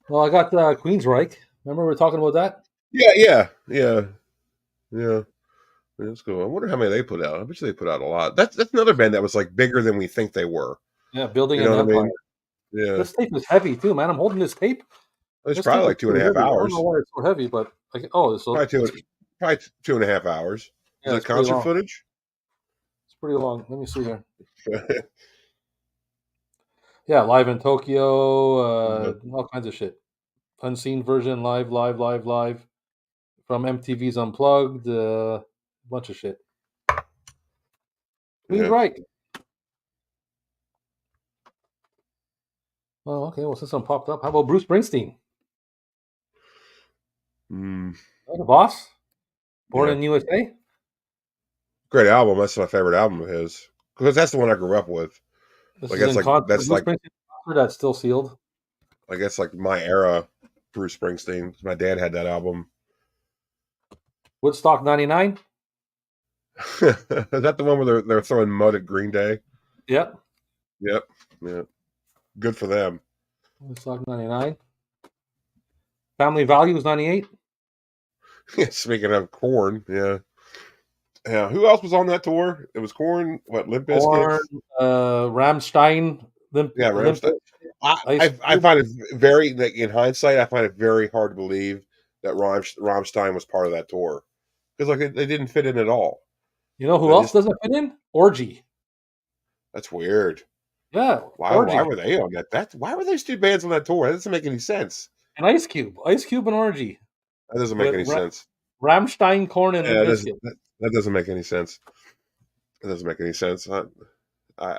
[SPEAKER 1] Well, I got Queensryche. Remember we were talking about that?
[SPEAKER 2] Yeah. That's cool. I wonder how many they put out. I bet you they put out a lot. That's another band that was like bigger than we think they were.
[SPEAKER 1] Yeah, Building
[SPEAKER 2] You know
[SPEAKER 1] an
[SPEAKER 2] what I
[SPEAKER 1] Empire.
[SPEAKER 2] mean? Yeah.
[SPEAKER 1] This tape is heavy too, man. I'm holding this tape.
[SPEAKER 2] It's
[SPEAKER 1] This
[SPEAKER 2] probably
[SPEAKER 1] tape is
[SPEAKER 2] like two and
[SPEAKER 1] pretty
[SPEAKER 2] a half
[SPEAKER 1] heavy. I don't know
[SPEAKER 2] hours.
[SPEAKER 1] why it's so heavy, but like, oh, so
[SPEAKER 2] Probably probably 2.5 hours. Is
[SPEAKER 1] yeah,
[SPEAKER 2] it
[SPEAKER 1] it's pretty
[SPEAKER 2] concert
[SPEAKER 1] long.
[SPEAKER 2] footage?
[SPEAKER 1] It's pretty long. Let me see here. Yeah, live in Tokyo,
[SPEAKER 2] Yeah.
[SPEAKER 1] all kinds of shit. Unseen version, live from MTV's Unplugged, bunch of shit. Queen's
[SPEAKER 2] Yeah.
[SPEAKER 1] right. Oh, okay. Well, since some popped up, how about Bruce Springsteen?
[SPEAKER 2] Mm,
[SPEAKER 1] Oh, the boss, born
[SPEAKER 2] yeah.
[SPEAKER 1] in USA.
[SPEAKER 2] Great album. That's my favorite album of his because that's the one I grew up with.
[SPEAKER 1] This
[SPEAKER 2] Like
[SPEAKER 1] is in concert.
[SPEAKER 2] that's
[SPEAKER 1] Bruce Springsteen concert that's still sealed.
[SPEAKER 2] like my era. Bruce Springsteen. My dad had that album.
[SPEAKER 1] Woodstock '99.
[SPEAKER 2] Is that the one where they're throwing mud at Green Day?
[SPEAKER 1] Yep.
[SPEAKER 2] Yep. Yeah. Good for them.
[SPEAKER 1] Woodstock '99. Family Values '98.
[SPEAKER 2] Speaking of corn, yeah. Yeah. Who else was on that tour? It was Corn, what, Limp Bizkit?
[SPEAKER 1] Corn, Ramstein,
[SPEAKER 2] Yeah,
[SPEAKER 1] Limp
[SPEAKER 2] Ramstein.
[SPEAKER 1] Ice
[SPEAKER 2] I
[SPEAKER 1] Cube.
[SPEAKER 2] find it very, like, in hindsight, I find it very hard to believe that Rammstein was part of that tour because like they didn't fit in at all.
[SPEAKER 1] You know who
[SPEAKER 2] They
[SPEAKER 1] else
[SPEAKER 2] just
[SPEAKER 1] doesn't fit in? Orgy.
[SPEAKER 2] that's weird.
[SPEAKER 1] Yeah,
[SPEAKER 2] Why
[SPEAKER 1] Orgy
[SPEAKER 2] were they on that? Why were those two bands on that tour? That doesn't make any sense.
[SPEAKER 1] and Ice Cube. Ice Cube and Orgy
[SPEAKER 2] That doesn't make
[SPEAKER 1] with
[SPEAKER 2] any sense.
[SPEAKER 1] Ramstein, Corn, and
[SPEAKER 2] Yeah,
[SPEAKER 1] Limp Bizkit.
[SPEAKER 2] that doesn't make any sense. It doesn't make any sense. I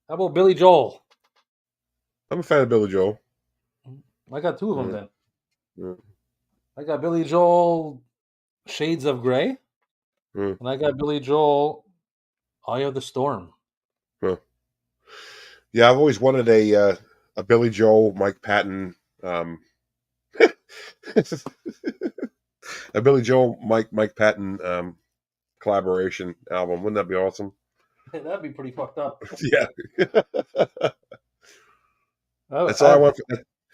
[SPEAKER 1] How about Billy Joel?
[SPEAKER 2] I'm a fan of Billy Joel.
[SPEAKER 1] I got two of them
[SPEAKER 2] Yeah,
[SPEAKER 1] then.
[SPEAKER 2] yeah,
[SPEAKER 1] I got Billy Joel, Shades of Grey,
[SPEAKER 2] yeah,
[SPEAKER 1] and I got Billy Joel, Eye of the Storm.
[SPEAKER 2] yeah. Yeah, I've always wanted a Billy Joel, Mike Patton, a Billy Joel, Mike Patton collaboration album. Wouldn't that be awesome?
[SPEAKER 1] That'd be pretty fucked up.
[SPEAKER 2] Yeah,
[SPEAKER 1] I,
[SPEAKER 2] that's all I
[SPEAKER 1] I,
[SPEAKER 2] want.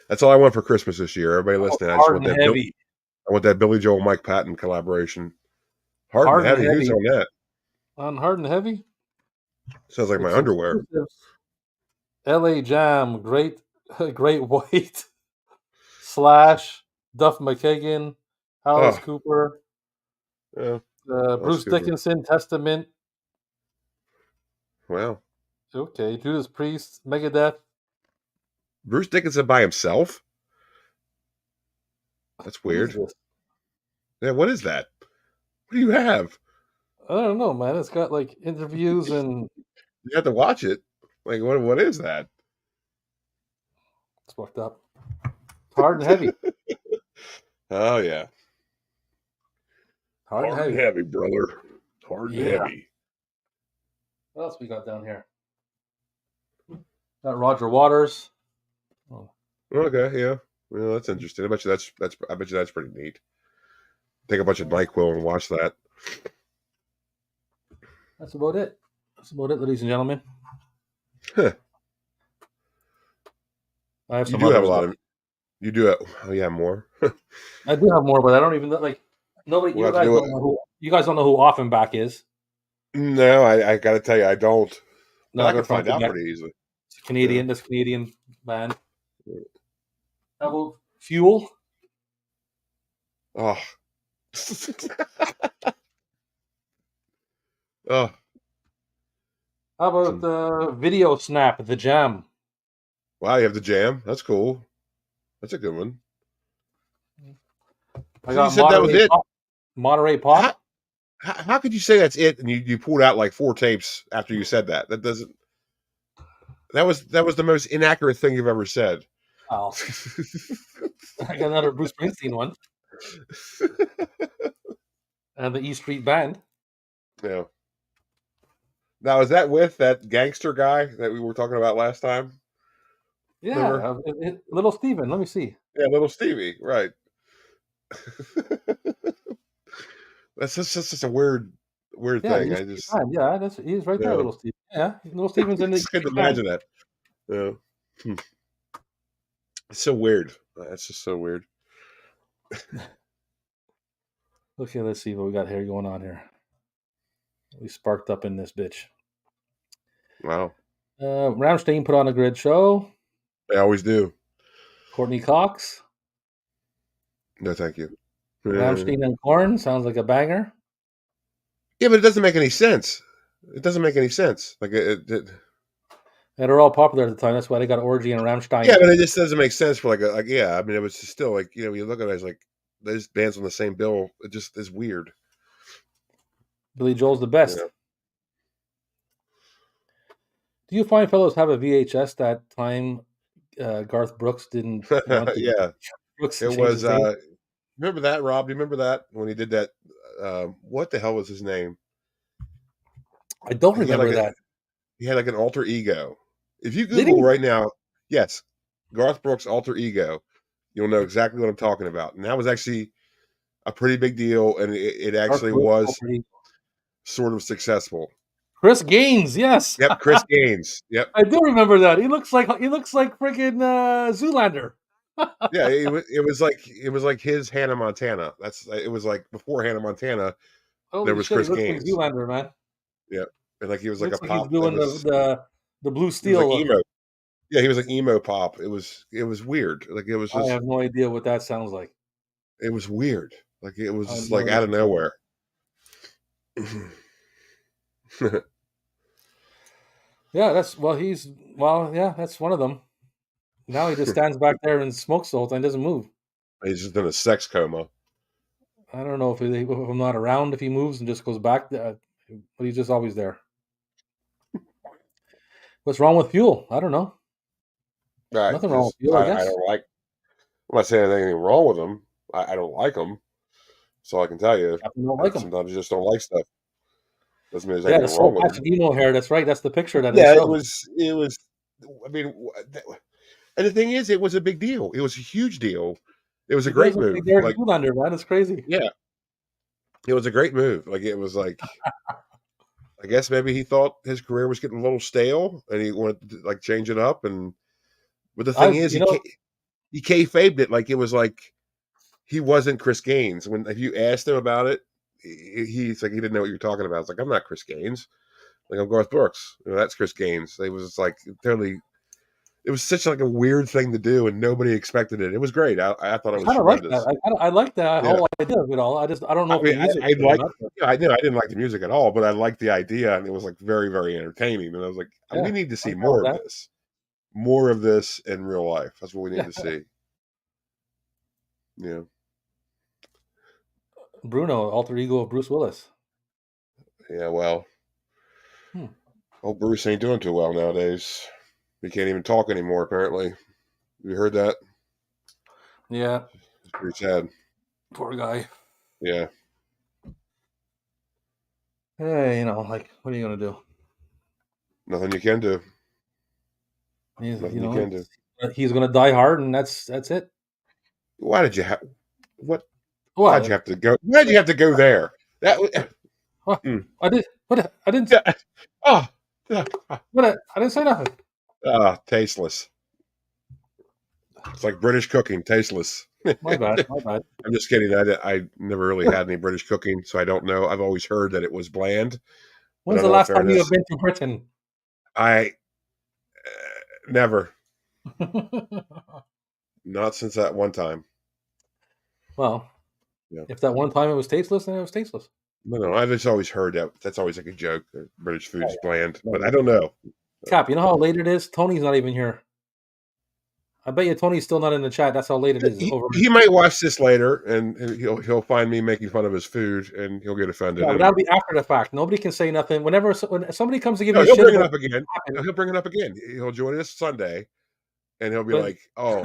[SPEAKER 2] That's all I want for Christmas this year. Everybody
[SPEAKER 1] I
[SPEAKER 2] listening, I just
[SPEAKER 1] hard
[SPEAKER 2] want
[SPEAKER 1] and heavy,
[SPEAKER 2] I want that Billy Joel, Mike Patton collaboration. Hard and
[SPEAKER 1] hard and
[SPEAKER 2] heavy. Who's
[SPEAKER 1] heavy
[SPEAKER 2] on that?
[SPEAKER 1] on hard and heavy.
[SPEAKER 2] Sounds like my underwear.
[SPEAKER 1] Exclusives, L.A. Jam, Great White, Slash, Duff McKagan, Alice
[SPEAKER 2] Oh,
[SPEAKER 1] Cooper,
[SPEAKER 2] yeah. Alice
[SPEAKER 1] Bruce
[SPEAKER 2] Cooper.
[SPEAKER 1] Dickinson, Testament.
[SPEAKER 2] Well,
[SPEAKER 1] Okay, Judas Priest, Megadeth.
[SPEAKER 2] Bruce Dickinson by himself? That's
[SPEAKER 1] What is
[SPEAKER 2] weird.
[SPEAKER 1] this?
[SPEAKER 2] Yeah, what is that? What do you have?
[SPEAKER 1] I don't know, man. It's got like interviews and
[SPEAKER 2] You have to watch it. Like, what is that?
[SPEAKER 1] it's fucked up. Hard and heavy.
[SPEAKER 2] Oh yeah.
[SPEAKER 1] Hard and
[SPEAKER 2] Hard and
[SPEAKER 1] heavy.
[SPEAKER 2] heavy, brother. Hard and
[SPEAKER 1] Yeah.
[SPEAKER 2] heavy.
[SPEAKER 1] What else we got down here? Got Roger Waters. Oh,
[SPEAKER 2] Okay, yeah. Well, that's interesting. I bet you that's pretty neat. Take a bunch of NyQuil and watch that.
[SPEAKER 1] that's about it. That's about it, ladies and gentlemen.
[SPEAKER 2] Huh.
[SPEAKER 1] I have
[SPEAKER 2] You
[SPEAKER 1] some
[SPEAKER 2] do have a
[SPEAKER 1] others
[SPEAKER 2] lot
[SPEAKER 1] though.
[SPEAKER 2] of you do have oh yeah, more.
[SPEAKER 1] I do have more, but I don't even like nobody.
[SPEAKER 2] We'll
[SPEAKER 1] You
[SPEAKER 2] have to
[SPEAKER 1] guys
[SPEAKER 2] do
[SPEAKER 1] don't
[SPEAKER 2] it.
[SPEAKER 1] know who. You guys don't know who Offenbach is.
[SPEAKER 2] No, I gotta tell you, I don't. But
[SPEAKER 1] No,
[SPEAKER 2] I
[SPEAKER 1] they're
[SPEAKER 2] can
[SPEAKER 1] from
[SPEAKER 2] find out
[SPEAKER 1] Quebec.
[SPEAKER 2] pretty easily.
[SPEAKER 1] It's a
[SPEAKER 2] Yeah.
[SPEAKER 1] Canadian. This Canadian band. How about Fuel?
[SPEAKER 2] Oh. Oh.
[SPEAKER 1] How about
[SPEAKER 2] Some
[SPEAKER 1] Video Snap? The Jam.
[SPEAKER 2] wow, you have the jam. That's cool. That's a good one.
[SPEAKER 1] I
[SPEAKER 2] So you
[SPEAKER 1] got
[SPEAKER 2] said that was
[SPEAKER 1] Monterey
[SPEAKER 2] it.
[SPEAKER 1] Pop. Monterey
[SPEAKER 2] How,
[SPEAKER 1] Pop.
[SPEAKER 2] how could you say that's it and you pulled out like 4 tapes after you said that? That doesn't that was the most inaccurate thing you've ever said.
[SPEAKER 1] Oh, I got another Bruce Springsteen one, and the E Street Band.
[SPEAKER 2] Yeah. Now is that with that gangster guy that we were talking about last time?
[SPEAKER 1] Yeah,
[SPEAKER 2] Remember?
[SPEAKER 1] Little Steven. Let me see.
[SPEAKER 2] Yeah, little Stevie, right. That's just a weird
[SPEAKER 1] Yeah, the
[SPEAKER 2] thing.
[SPEAKER 1] E
[SPEAKER 2] I
[SPEAKER 1] Street
[SPEAKER 2] just
[SPEAKER 1] Band. Yeah, he's right there,
[SPEAKER 2] yeah.
[SPEAKER 1] Little Steven. Yeah, Little Steven's in the E
[SPEAKER 2] It's good to
[SPEAKER 1] Street Band.
[SPEAKER 2] imagine that. Yeah. Hmm. It's so weird. That's just so weird.
[SPEAKER 1] Okay, let's see what we got here going on here. We sparked up in this bitch.
[SPEAKER 2] Wow.
[SPEAKER 1] Ramstein put on a great show.
[SPEAKER 2] They always do.
[SPEAKER 1] Courtney Cox.
[SPEAKER 2] No, thank you.
[SPEAKER 1] Ramstein and Korn sounds like a banger.
[SPEAKER 2] Yeah, but it doesn't make any sense. It doesn't make any sense. Like
[SPEAKER 1] And they're all popular at the time. That's why they got Orgy and
[SPEAKER 2] yeah,
[SPEAKER 1] Ramstein.
[SPEAKER 2] but it just doesn't make sense for like yeah. I mean, it was just still like when you look at it as like those bands on the same bill. It just is weird.
[SPEAKER 1] Billy Joel's the
[SPEAKER 2] You
[SPEAKER 1] best. Do you find fellows have a VHS that time Garth Brooks didn't
[SPEAKER 2] know?
[SPEAKER 1] want to
[SPEAKER 2] Yeah,
[SPEAKER 1] Brooks
[SPEAKER 2] it
[SPEAKER 1] change
[SPEAKER 2] was.
[SPEAKER 1] his name?
[SPEAKER 2] Remember that, Rob? Do you remember that when he did that? What the hell was his name?
[SPEAKER 1] I don't
[SPEAKER 2] He had like
[SPEAKER 1] remember that.
[SPEAKER 2] he had like an alter ego. If you
[SPEAKER 1] Did
[SPEAKER 2] Google
[SPEAKER 1] he?
[SPEAKER 2] right now, yes, Garth Brooks alter ego, you'll know exactly what I'm talking about. And that was actually a pretty big deal, and it
[SPEAKER 1] Garth
[SPEAKER 2] actually
[SPEAKER 1] Brooks
[SPEAKER 2] was
[SPEAKER 1] already.
[SPEAKER 2] sort of successful.
[SPEAKER 1] Chris Gaines, yes.
[SPEAKER 2] Yep, Chris Gaines. Yep,
[SPEAKER 1] I do remember that. He looks like freaking Zoolander.
[SPEAKER 2] yeah. It was like his Hannah Montana. That's it was like before Hannah Montana. There
[SPEAKER 1] Holy
[SPEAKER 2] was
[SPEAKER 1] shit, he
[SPEAKER 2] Chris
[SPEAKER 1] looks like
[SPEAKER 2] Gaines.
[SPEAKER 1] Zoolander, man.
[SPEAKER 2] Yep, and like he was like a
[SPEAKER 1] Looks like he's
[SPEAKER 2] pop. It
[SPEAKER 1] doing
[SPEAKER 2] was
[SPEAKER 1] the blue
[SPEAKER 2] he was
[SPEAKER 1] steel
[SPEAKER 2] like
[SPEAKER 1] look.
[SPEAKER 2] emo. Yeah, he was like emo pop. It was weird. Like
[SPEAKER 1] I have no idea what that sounds like.
[SPEAKER 2] it was weird. Like it was
[SPEAKER 1] I have
[SPEAKER 2] just
[SPEAKER 1] no
[SPEAKER 2] like
[SPEAKER 1] idea
[SPEAKER 2] out
[SPEAKER 1] what
[SPEAKER 2] of
[SPEAKER 1] that sounds like.
[SPEAKER 2] nowhere.
[SPEAKER 1] Yeah, that's one of them. Now he just stands back there and smokes the whole time, doesn't move.
[SPEAKER 2] He's just in a sex coma.
[SPEAKER 1] I don't know if I'm not around, if he moves and just goes back, but he's just always there. What's wrong with Fuel? I don't know. Nothing wrong with Fuel, I
[SPEAKER 2] I
[SPEAKER 1] guess.
[SPEAKER 2] don't like. I'm not saying there's anything wrong with them. I don't like them. That's all I can tell you.
[SPEAKER 1] I don't like
[SPEAKER 2] And
[SPEAKER 1] him.
[SPEAKER 2] sometimes you just don't like stuff. Doesn't mean there's
[SPEAKER 1] Yeah,
[SPEAKER 2] anything
[SPEAKER 1] the
[SPEAKER 2] wrong
[SPEAKER 1] soul
[SPEAKER 2] with
[SPEAKER 1] patch
[SPEAKER 2] them.
[SPEAKER 1] and emo hair. That's right. That's the picture that they
[SPEAKER 2] Yeah,
[SPEAKER 1] showed.
[SPEAKER 2] it was. I mean, and the thing is, it was a big deal. It was a huge deal. It was a
[SPEAKER 1] He does
[SPEAKER 2] great
[SPEAKER 1] look like
[SPEAKER 2] move.
[SPEAKER 1] Derek
[SPEAKER 2] Like,
[SPEAKER 1] Zoolander, man. It's crazy.
[SPEAKER 2] yeah, it was a great move. Like, it was like, I guess maybe he thought his career was getting a little stale, and he wanted to like change it up. And but the
[SPEAKER 1] I,
[SPEAKER 2] thing is,
[SPEAKER 1] you know,
[SPEAKER 2] he kayfabed it like it was like he wasn't Chris Gaines. When if you asked him about it, he's like he didn't know what you're talking about. It's like I'm not Chris Gaines. Like I'm Garth Brooks. You know, that's Chris Gaines. It was like totally. it was such like a weird thing to do, and nobody expected it. It was great. I thought
[SPEAKER 1] I
[SPEAKER 2] it was
[SPEAKER 1] kind of like that.
[SPEAKER 2] tremendous.
[SPEAKER 1] I like that
[SPEAKER 2] Yeah,
[SPEAKER 1] whole idea of it all. I don't know
[SPEAKER 2] I
[SPEAKER 1] if the
[SPEAKER 2] mean,
[SPEAKER 1] music
[SPEAKER 2] I
[SPEAKER 1] was good or
[SPEAKER 2] like.
[SPEAKER 1] not. But
[SPEAKER 2] Yeah, I knew I didn't like the music at all, but I liked the idea, and it was like very, very entertaining. And I was like, we
[SPEAKER 1] yeah,
[SPEAKER 2] need to
[SPEAKER 1] I'm
[SPEAKER 2] see
[SPEAKER 1] down with
[SPEAKER 2] more of
[SPEAKER 1] that.
[SPEAKER 2] this, more of this in real life. That's what we need
[SPEAKER 1] Yeah,
[SPEAKER 2] to see. Yeah,
[SPEAKER 1] Bruno, alter ego of Bruce Willis.
[SPEAKER 2] yeah. Well,
[SPEAKER 1] Hmm.
[SPEAKER 2] old Bruce ain't doing too well nowadays. He can't even talk anymore. Apparently, you heard that?
[SPEAKER 1] Yeah,
[SPEAKER 2] It's pretty sad.
[SPEAKER 1] poor guy.
[SPEAKER 2] Yeah,
[SPEAKER 1] Hey, like, what are you gonna do?
[SPEAKER 2] nothing you can do.
[SPEAKER 1] He's,
[SPEAKER 2] Nothing you can do.
[SPEAKER 1] he's gonna die hard, and that's it.
[SPEAKER 2] Why did you have? What? Why'd you
[SPEAKER 1] What?
[SPEAKER 2] have to go? Why'd you have to go there? That.
[SPEAKER 1] What?
[SPEAKER 2] Mm,
[SPEAKER 1] I did. What? I didn't.
[SPEAKER 2] yeah. Oh. Ah,
[SPEAKER 1] What? I didn't say nothing.
[SPEAKER 2] tasteless. It's like British cooking, tasteless.
[SPEAKER 1] My bad. My bad.
[SPEAKER 2] I'm just kidding. I never really had any British cooking, so I don't know. I've always heard that it was bland, but
[SPEAKER 1] When's
[SPEAKER 2] in
[SPEAKER 1] the
[SPEAKER 2] all
[SPEAKER 1] last time you have
[SPEAKER 2] fairness,
[SPEAKER 1] been to Britain?
[SPEAKER 2] I never, not since that one time.
[SPEAKER 1] Well,
[SPEAKER 2] Yeah,
[SPEAKER 1] if that one time it was tasteless, then it was tasteless.
[SPEAKER 2] no. I've just always heard that. That's always like a joke. That British food
[SPEAKER 1] Oh,
[SPEAKER 2] is bland,
[SPEAKER 1] yeah.
[SPEAKER 2] but I don't know. So,
[SPEAKER 1] Cap, you know how late it is? Tony's not even here. I bet you Tony's still not in the chat. That's how late it is over.
[SPEAKER 2] he might watch this later, and he'll find me making fun of his food, and he'll get
[SPEAKER 1] Yeah,
[SPEAKER 2] offended.
[SPEAKER 1] but
[SPEAKER 2] And
[SPEAKER 1] that'll be after the fact. Nobody can say nothing. When somebody comes to give
[SPEAKER 2] no,
[SPEAKER 1] you
[SPEAKER 2] he'll
[SPEAKER 1] shit
[SPEAKER 2] bring it
[SPEAKER 1] about
[SPEAKER 2] up again.
[SPEAKER 1] what happened,
[SPEAKER 2] He'll bring it up again. He'll join us Sunday, and he'll be
[SPEAKER 1] but
[SPEAKER 2] like, "Oh,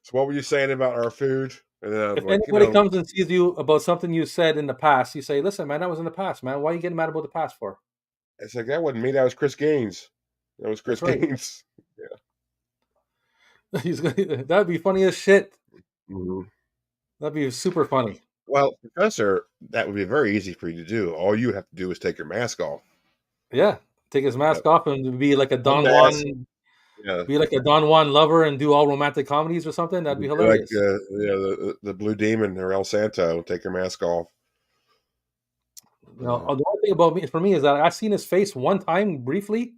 [SPEAKER 2] so what were you saying about our food?" And then I'm
[SPEAKER 1] if
[SPEAKER 2] like,
[SPEAKER 1] anybody comes and sees you about something you said in the past, you say, "Listen, man, that was in the past, man. Why are you getting mad about the past for?"
[SPEAKER 2] it's like that wasn't me. That was Chris Gaines. That was Chris
[SPEAKER 1] That's right.
[SPEAKER 2] Gaines.
[SPEAKER 1] That'd be funny as shit.
[SPEAKER 2] Hmm.
[SPEAKER 1] That'd be super funny.
[SPEAKER 2] Well, Professor, that would be very easy for you to do. All you have to do is take your mask off.
[SPEAKER 1] Yeah, take his
[SPEAKER 2] Yep.
[SPEAKER 1] mask off and be like a Don
[SPEAKER 2] Unmask.
[SPEAKER 1] Juan,
[SPEAKER 2] Yeah.
[SPEAKER 1] be like a Don Juan lover and do all romantic comedies or something. That'd be
[SPEAKER 2] Be like
[SPEAKER 1] hilarious.
[SPEAKER 2] the Blue Demon or El Santo. Take your mask off. Uh,
[SPEAKER 1] The only thing about me for me is that I seen his face one time briefly,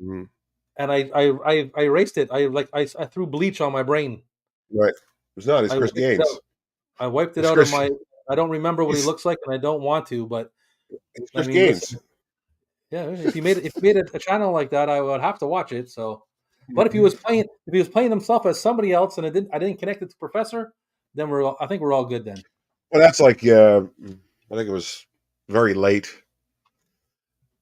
[SPEAKER 2] mhm.
[SPEAKER 1] and I erased it. I threw bleach on my brain.
[SPEAKER 2] Right. It's not. It's
[SPEAKER 1] I
[SPEAKER 2] Chris
[SPEAKER 1] wiped it
[SPEAKER 2] Gaines.
[SPEAKER 1] out. I wiped it
[SPEAKER 2] It's
[SPEAKER 1] out of
[SPEAKER 2] Chris.
[SPEAKER 1] my. I don't remember what he
[SPEAKER 2] He's,
[SPEAKER 1] looks like, and I don't want to. But
[SPEAKER 2] it's
[SPEAKER 1] I
[SPEAKER 2] Chris
[SPEAKER 1] mean,
[SPEAKER 2] Gaines.
[SPEAKER 1] listen, yeah. If you made a channel like that, I would have to watch it. So, but if he was playing himself as somebody else, and I didn't connect it to Professor, then I think we're all good then.
[SPEAKER 2] Well, that's like I think it was very late.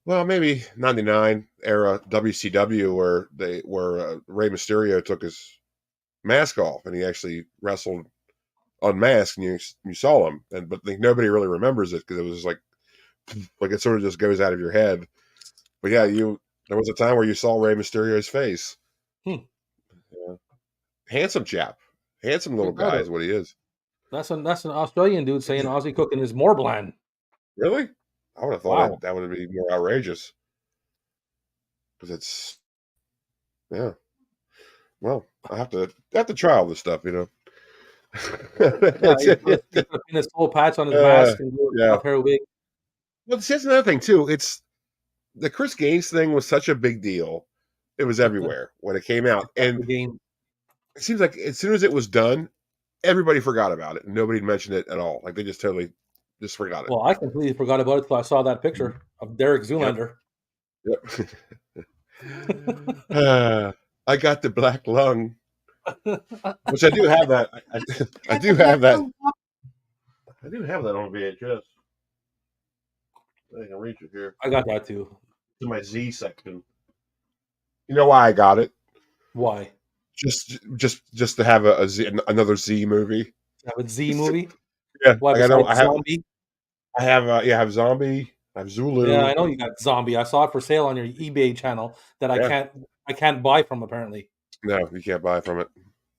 [SPEAKER 2] Well, maybe '99 era WCW where Rey Mysterio took his mask off and he actually wrestled unmasked and you saw him but nobody really remembers it because it was like it sort of just goes out of your head. But yeah, you there was a time where you saw Rey Mysterio's face.
[SPEAKER 1] Hmm.
[SPEAKER 2] Yeah. Handsome chap, handsome
[SPEAKER 1] No
[SPEAKER 2] little
[SPEAKER 1] doubt
[SPEAKER 2] guy
[SPEAKER 1] of
[SPEAKER 2] is
[SPEAKER 1] it.
[SPEAKER 2] what he is.
[SPEAKER 1] That's an Australian dude saying Aussie cooking is more bland.
[SPEAKER 2] Really, I would have thought
[SPEAKER 1] Wow.
[SPEAKER 2] that would be more outrageous because it's yeah. Well, I have to try all this stuff,
[SPEAKER 1] Yeah,
[SPEAKER 2] it's,
[SPEAKER 1] he's gonna pin his soul patch on his
[SPEAKER 2] uh,
[SPEAKER 1] mask and do a
[SPEAKER 2] yeah.
[SPEAKER 1] top hair wig.
[SPEAKER 2] Well, that's another thing too. It's the Chris Gaines thing was such a big deal. It was everywhere when it came out, and
[SPEAKER 1] The game.
[SPEAKER 2] it seems like as soon as it was done, everybody forgot about it. Nobody mentioned it at all. Like they just totally just forgot it.
[SPEAKER 1] Well, I completely forgot about it until I saw that
[SPEAKER 2] Mhm.
[SPEAKER 1] picture of Derek
[SPEAKER 2] Yep.
[SPEAKER 1] Zoolander.
[SPEAKER 2] Yep. I got the black lung, which I do have that. I do have that. I do have that on VHS. I can reach it here
[SPEAKER 1] I got that too.
[SPEAKER 2] to my Z section. You know why I got it?
[SPEAKER 1] Why?
[SPEAKER 2] Just to have another Z movie.
[SPEAKER 1] Have a Z movie?
[SPEAKER 2] Yeah,
[SPEAKER 1] Why
[SPEAKER 2] like I don't.
[SPEAKER 1] besides Zombie?
[SPEAKER 2] I have. Yeah, I have Zombie. I have
[SPEAKER 1] Yeah,
[SPEAKER 2] Zulu.
[SPEAKER 1] I know you got Zombie. I saw it for sale on your eBay channel that
[SPEAKER 2] Yeah.
[SPEAKER 1] I can't buy from apparently.
[SPEAKER 2] No, you can't buy from it.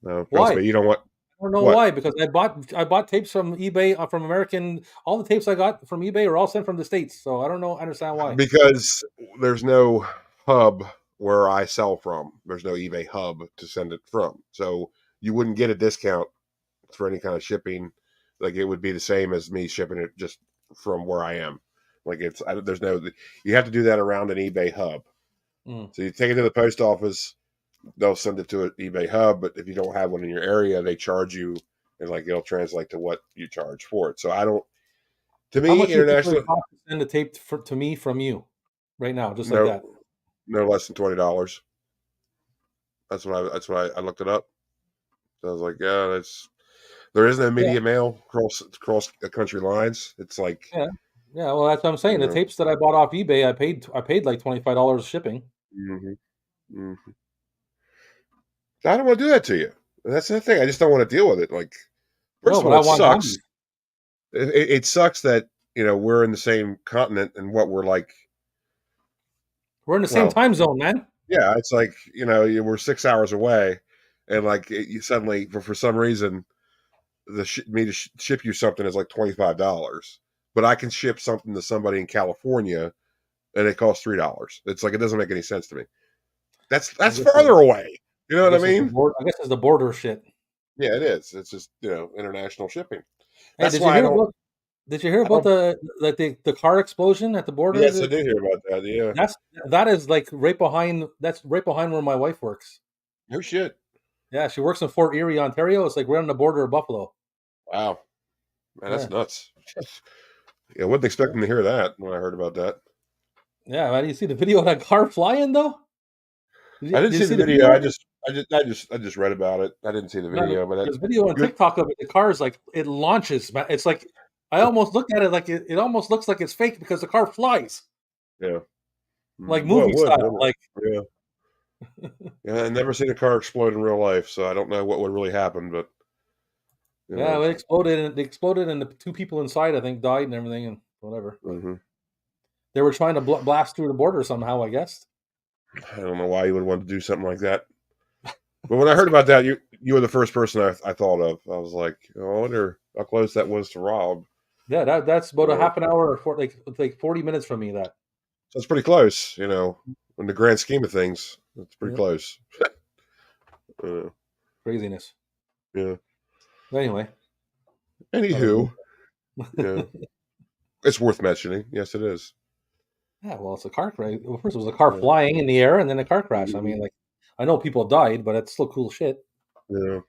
[SPEAKER 2] No, trust
[SPEAKER 1] Why?
[SPEAKER 2] me. You don't want
[SPEAKER 1] I don't know
[SPEAKER 2] what
[SPEAKER 1] why, because I bought tapes from eBay from American. All the tapes I got from eBay are all sent from the States, so I don't know understand why.
[SPEAKER 2] because there's no hub where I sell from. There's no eBay hub to send it from, so you wouldn't get a discount for any kind of shipping. Like it would be the same as me shipping it just from where I am. Like there's no. You have to do that around an eBay hub.
[SPEAKER 1] Mm.
[SPEAKER 2] So you take it to the post office. they'll send it to an eBay hub, but if you don't have one in your area, they charge you, and like it'll translate to what you charge for it. So I don't. To
[SPEAKER 1] How
[SPEAKER 2] me,
[SPEAKER 1] much do you think it
[SPEAKER 2] international,
[SPEAKER 1] would cost to send a tape to me from you right now, just like
[SPEAKER 2] no,
[SPEAKER 1] that?
[SPEAKER 2] no less than $20. That's what I looked it up. So I was like, yeah, that's there is no
[SPEAKER 1] Yeah,
[SPEAKER 2] media mail across the country lines. It's like,
[SPEAKER 1] yeah, yeah. Well, that's what I'm saying.
[SPEAKER 2] you
[SPEAKER 1] The
[SPEAKER 2] know,
[SPEAKER 1] tapes that I bought off eBay, I paid like $25 shipping.
[SPEAKER 2] hmm hmm I don't want to do that to you. That's the thing. I just don't want to deal with it. Like, first
[SPEAKER 1] No,
[SPEAKER 2] of
[SPEAKER 1] but
[SPEAKER 2] all,
[SPEAKER 1] I
[SPEAKER 2] it
[SPEAKER 1] want
[SPEAKER 2] sucks.
[SPEAKER 1] zombies.
[SPEAKER 2] It sucks that we're in the same continent and what we're like.
[SPEAKER 1] We're in the same
[SPEAKER 2] Well,
[SPEAKER 1] time zone, man.
[SPEAKER 2] yeah, it's like we're 6 hours away, and like you suddenly for some reason me to ship you something is like $25, but I can ship something to somebody in California and it costs $3. It's like it doesn't make any sense to me.
[SPEAKER 1] I
[SPEAKER 2] That's
[SPEAKER 1] guess it's,
[SPEAKER 2] farther away. You know
[SPEAKER 1] I
[SPEAKER 2] what I
[SPEAKER 1] guess it's the
[SPEAKER 2] mean?
[SPEAKER 1] board. I guess it's the border shit.
[SPEAKER 2] Yeah, it is. It's just international shipping.
[SPEAKER 1] Hey,
[SPEAKER 2] That's why I don't.
[SPEAKER 1] Did you hear
[SPEAKER 2] I
[SPEAKER 1] about
[SPEAKER 2] don't.
[SPEAKER 1] the car explosion at the border?
[SPEAKER 2] Yes, I did hear about that. Yeah.
[SPEAKER 1] That's that is like right behind. That's right behind where my wife works.
[SPEAKER 2] No shit.
[SPEAKER 1] Yeah, she works in Fort Erie, Ontario. It's like right on the border of Buffalo.
[SPEAKER 2] Wow, man, that's
[SPEAKER 1] Yeah,
[SPEAKER 2] nuts. Yeah, I wasn't expecting to hear that when I heard about that.
[SPEAKER 1] yeah. Man, you see the video of that car flying though?
[SPEAKER 2] I didn't
[SPEAKER 1] Did you
[SPEAKER 2] see the
[SPEAKER 1] see the
[SPEAKER 2] video.
[SPEAKER 1] video?
[SPEAKER 2] I just read about it. I didn't see the
[SPEAKER 1] Man,
[SPEAKER 2] video, but
[SPEAKER 1] there's video on
[SPEAKER 2] you're,
[SPEAKER 1] TikTok of it. The car is like it launches. Man, it's like I almost look at it like it almost looks like it's fake because the car flies
[SPEAKER 2] yeah.
[SPEAKER 1] like
[SPEAKER 2] Well, it
[SPEAKER 1] movie
[SPEAKER 2] would,
[SPEAKER 1] style.
[SPEAKER 2] wouldn't
[SPEAKER 1] Like
[SPEAKER 2] it? Yeah. Yeah, I've never seen a car explode in real life, so I don't know what would really happen, but you
[SPEAKER 1] yeah,
[SPEAKER 2] know.
[SPEAKER 1] it exploded, and the two people inside I think died and everything and whatever. But
[SPEAKER 2] hmm
[SPEAKER 1] they were trying to blast through the border somehow, I guess.
[SPEAKER 2] I don't know why you would want to do something like that. But when I heard about that, you were the first person I thought of. I was like, oh, I wonder how close that was to Rob.
[SPEAKER 1] Yeah, that's about a
[SPEAKER 2] Uh,
[SPEAKER 1] half an hour or like 40 minutes from me. That
[SPEAKER 2] so it's pretty close, in the grand scheme of things. It's pretty
[SPEAKER 1] yeah,
[SPEAKER 2] close. Uh,
[SPEAKER 1] craziness.
[SPEAKER 2] yeah.
[SPEAKER 1] But anyway, thought I'd
[SPEAKER 2] Anywho, yeah, it's worth mentioning. Yes, it is.
[SPEAKER 1] yeah, well, it's a car crash. Well, first it was a car
[SPEAKER 2] Yeah.
[SPEAKER 1] flying in the air, and then a car crash. I
[SPEAKER 2] Mhm.
[SPEAKER 1] mean, like I know people died, but it's still cool shit.
[SPEAKER 2] Yeah.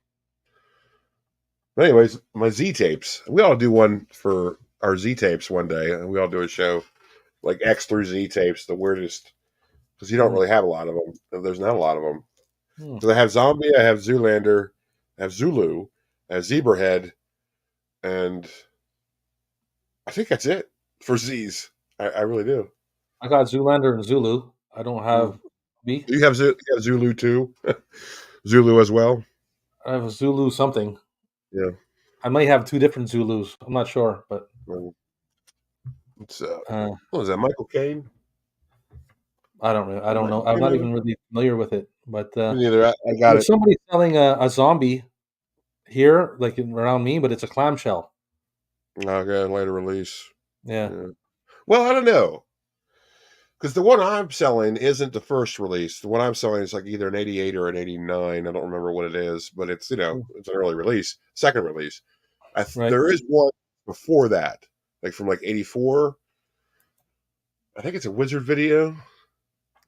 [SPEAKER 2] But anyways, my Z tapes. We ought to do one for our Z tapes one day, and we ought to do a show like X through Z tapes, the weirdest, because you don't
[SPEAKER 1] Hmm.
[SPEAKER 2] really have a lot of them. There's not a lot of them.
[SPEAKER 1] Hmm.
[SPEAKER 2] So I have Zombie, I have Zoolander, I have Zulu, I have Zebrahead, and I think that's it for Z's. I really do.
[SPEAKER 1] I got Zoolander and Zulu. I don't
[SPEAKER 2] Mm.
[SPEAKER 1] have B.
[SPEAKER 2] You have Zulu too, Zulu as well.
[SPEAKER 1] I have a Zulu something.
[SPEAKER 2] Yeah.
[SPEAKER 1] I might have two different Zulus. I'm not sure, but
[SPEAKER 2] Well, it's
[SPEAKER 1] uh,
[SPEAKER 2] what was that? Michael Caine?
[SPEAKER 1] I don't know. I don't
[SPEAKER 2] Michael
[SPEAKER 1] know. I'm
[SPEAKER 2] Caine
[SPEAKER 1] not
[SPEAKER 2] movie?
[SPEAKER 1] even really familiar with it. But
[SPEAKER 2] Me neither. I got
[SPEAKER 1] there's
[SPEAKER 2] it.
[SPEAKER 1] somebody selling a zombie here, like around me, but it's a clamshell.
[SPEAKER 2] Okay, later release.
[SPEAKER 1] Yeah.
[SPEAKER 2] Yeah. Well, I don't know. Because the one I'm selling isn't the first release. The one I'm selling is like either an 88 or an 89. I don't remember what it is, but it's an early release, second release.
[SPEAKER 1] Right.
[SPEAKER 2] There is one before that, like from like 84. I think it's a Wizard video.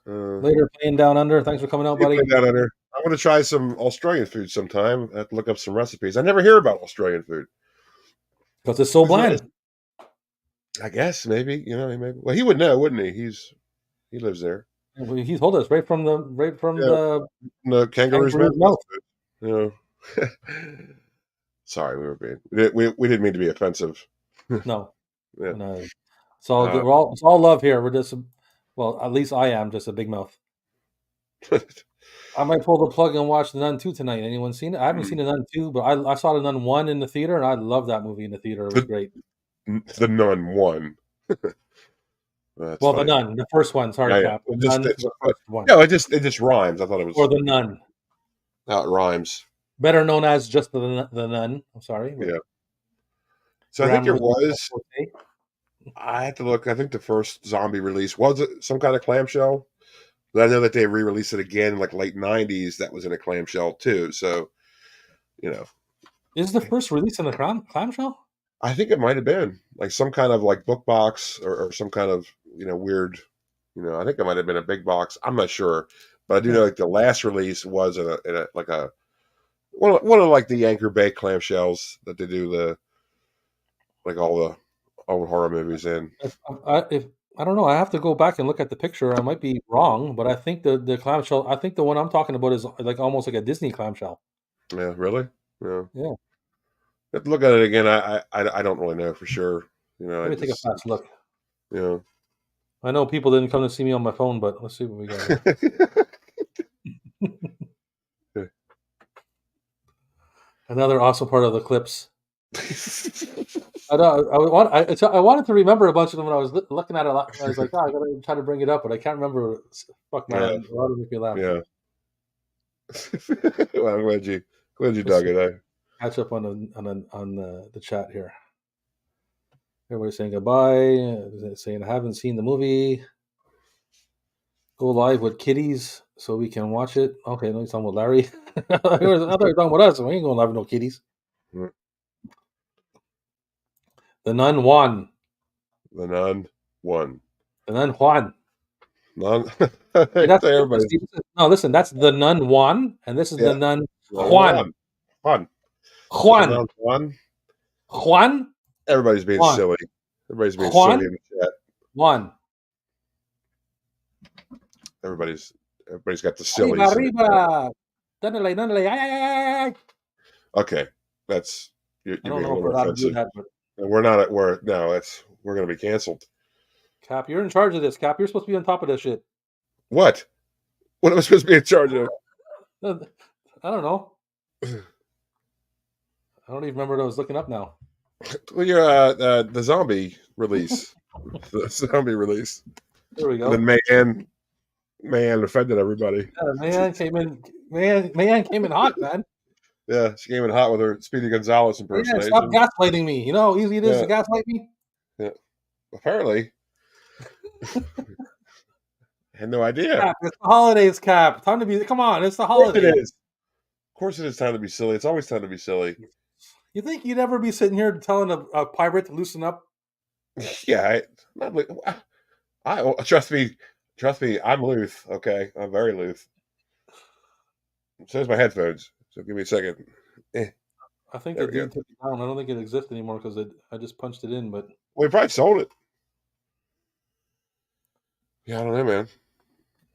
[SPEAKER 1] Later, playing down under. Thanks for coming out,
[SPEAKER 2] You
[SPEAKER 1] buddy.
[SPEAKER 2] put that under. I want to try some Australian food sometime. I have to look up some recipes. I never hear about Australian food.
[SPEAKER 1] Because it's so bland.
[SPEAKER 2] I guess maybe maybe. Well, he would know, wouldn't he? He lives there.
[SPEAKER 1] He told us right from
[SPEAKER 2] Yeah,
[SPEAKER 1] the
[SPEAKER 2] the kangaroo's mouth.
[SPEAKER 1] kangaroo's mouth.
[SPEAKER 2] You know. Sorry, we didn't mean to be offensive.
[SPEAKER 1] No,
[SPEAKER 2] Yeah.
[SPEAKER 1] no. It's all good.
[SPEAKER 2] Uh,
[SPEAKER 1] It's all love here. We're just, well, at least I am just a big mouth. I might pull the plug and watch The Nun 2 tonight. Anyone seen it? I haven't seen The Nun 2, but I saw The Nun 1 in the theater, and I love that movie in the theater. It was
[SPEAKER 2] the,
[SPEAKER 1] great.
[SPEAKER 2] the Nun won. That's
[SPEAKER 1] Well, The
[SPEAKER 2] funny.
[SPEAKER 1] Nun, the first one. Sorry,
[SPEAKER 2] Yeah, yeah.
[SPEAKER 1] Cap. The Nun, the first one,
[SPEAKER 2] No, it just rhymes. I thought it
[SPEAKER 1] or
[SPEAKER 2] was
[SPEAKER 1] The Nun,
[SPEAKER 2] how it rhymes.
[SPEAKER 1] better known as just the Nun. I'm sorry, but
[SPEAKER 2] Yeah. So I think
[SPEAKER 1] grammar
[SPEAKER 2] there
[SPEAKER 1] is not my
[SPEAKER 2] was.
[SPEAKER 1] forte.
[SPEAKER 2] I had to look. I think the first zombie release was it some kind of clamshell. But I know that they re-released it again in like late '90s. That was in a clamshell too. So you know,
[SPEAKER 1] Is the first release in the clamshell?
[SPEAKER 2] I think it might have been like some kind of like book box or some kind of weird. I think it might have been a big box. I'm not sure, But I do
[SPEAKER 1] Yeah.
[SPEAKER 2] know like the last release was in a like a one of like the Anchor Bay clamshells that they do the like all the old horror movies in.
[SPEAKER 1] If I don't know, I have to go back and look at the picture. I might be wrong, but I think the clamshell. I think the one I'm talking about is like almost like a Disney clamshell.
[SPEAKER 2] Yeah, really? Yeah.
[SPEAKER 1] Yeah.
[SPEAKER 2] Have to look at it again. I don't really know for sure. You know,
[SPEAKER 1] Let
[SPEAKER 2] I
[SPEAKER 1] me take a
[SPEAKER 2] just
[SPEAKER 1] fast look.
[SPEAKER 2] you know.
[SPEAKER 1] I know people didn't come to see me on my phone, but let's see what we got here. Another awesome part of the clips. I know. I wanted to remember a bunch of them when I was looking at it. I was like, oh, I gotta try to bring it up, but I can't remember. Fuck,
[SPEAKER 2] Yeah,
[SPEAKER 1] man, a lot of make me laugh.
[SPEAKER 2] yeah. Well, I'm glad you
[SPEAKER 1] Let's
[SPEAKER 2] dug
[SPEAKER 1] see.
[SPEAKER 2] it.
[SPEAKER 1] Catch up on the chat here. Everybody's saying goodbye. Saying I haven't seen the movie. Go live with kitties so we can watch it. Okay, no, he's talking about Larry. I thought he was talking about us. We ain't going live with no kitties.
[SPEAKER 2] The
[SPEAKER 1] The Nun Juan.
[SPEAKER 2] Nun one.
[SPEAKER 1] The Nun Juan.
[SPEAKER 2] Nun.
[SPEAKER 1] See, that's
[SPEAKER 2] Everybody.
[SPEAKER 1] no. Listen, that's the Nun Juan, and this is the
[SPEAKER 2] Yeah.
[SPEAKER 1] Nun
[SPEAKER 2] Nun
[SPEAKER 1] Juan.
[SPEAKER 2] one. Fun. So
[SPEAKER 1] Juan.
[SPEAKER 2] nun one.
[SPEAKER 1] Juan.
[SPEAKER 2] Everybody's being
[SPEAKER 1] Juan.
[SPEAKER 2] silly. Everybody's being silly
[SPEAKER 1] Juan.
[SPEAKER 2] in the chat.
[SPEAKER 1] Juan.
[SPEAKER 2] Everybody's got the
[SPEAKER 1] Arriba,
[SPEAKER 2] sillies in the chat.
[SPEAKER 1] arriba. Dale, dale. Ay, ay, ay, ay.
[SPEAKER 2] Okay, that's
[SPEAKER 1] I
[SPEAKER 2] you're
[SPEAKER 1] don't
[SPEAKER 2] being a
[SPEAKER 1] know if we're
[SPEAKER 2] little
[SPEAKER 1] allowed to do
[SPEAKER 2] offensive.
[SPEAKER 1] that, but
[SPEAKER 2] And we're not at we're no, that's we're gonna be canceled.
[SPEAKER 1] Cap, you're in charge of this. Cap, you're supposed to be on top of this shit.
[SPEAKER 2] What? What am I supposed to be in charge of?
[SPEAKER 1] I don't know. I don't even remember what I was looking up now.
[SPEAKER 2] Well, you're the zombie release. The zombie release.
[SPEAKER 1] There we
[SPEAKER 2] And then
[SPEAKER 1] go.
[SPEAKER 2] man offended everybody.
[SPEAKER 1] Yeah, man came in. Man came in hot, man.
[SPEAKER 2] Yeah, she came in hot with her Speedy Gonzalez
[SPEAKER 1] Yeah, stop
[SPEAKER 2] impersonation.
[SPEAKER 1] gaslighting me. You know how easy it is
[SPEAKER 2] Yeah,
[SPEAKER 1] to gaslight me?
[SPEAKER 2] yeah. Apparently, I had no idea. Of
[SPEAKER 1] Cap, it's the holidays, Cap. Time to be. Come on, it's the
[SPEAKER 2] course it
[SPEAKER 1] holidays.
[SPEAKER 2] is. Of course it is time to be silly. It's always time to be silly.
[SPEAKER 1] You think you'd ever be sitting here telling a pirate to loosen up?
[SPEAKER 2] Yeah, trust me. Trust me. I'm loose. Okay, I'm very loose. So's my headphones. So give me a second. Eh,
[SPEAKER 1] I think
[SPEAKER 2] there
[SPEAKER 1] the
[SPEAKER 2] we go.
[SPEAKER 1] dude took it down. I don't think it exists anymore because I just punched it in. But
[SPEAKER 2] We probably sold it. Yeah, I don't know, man.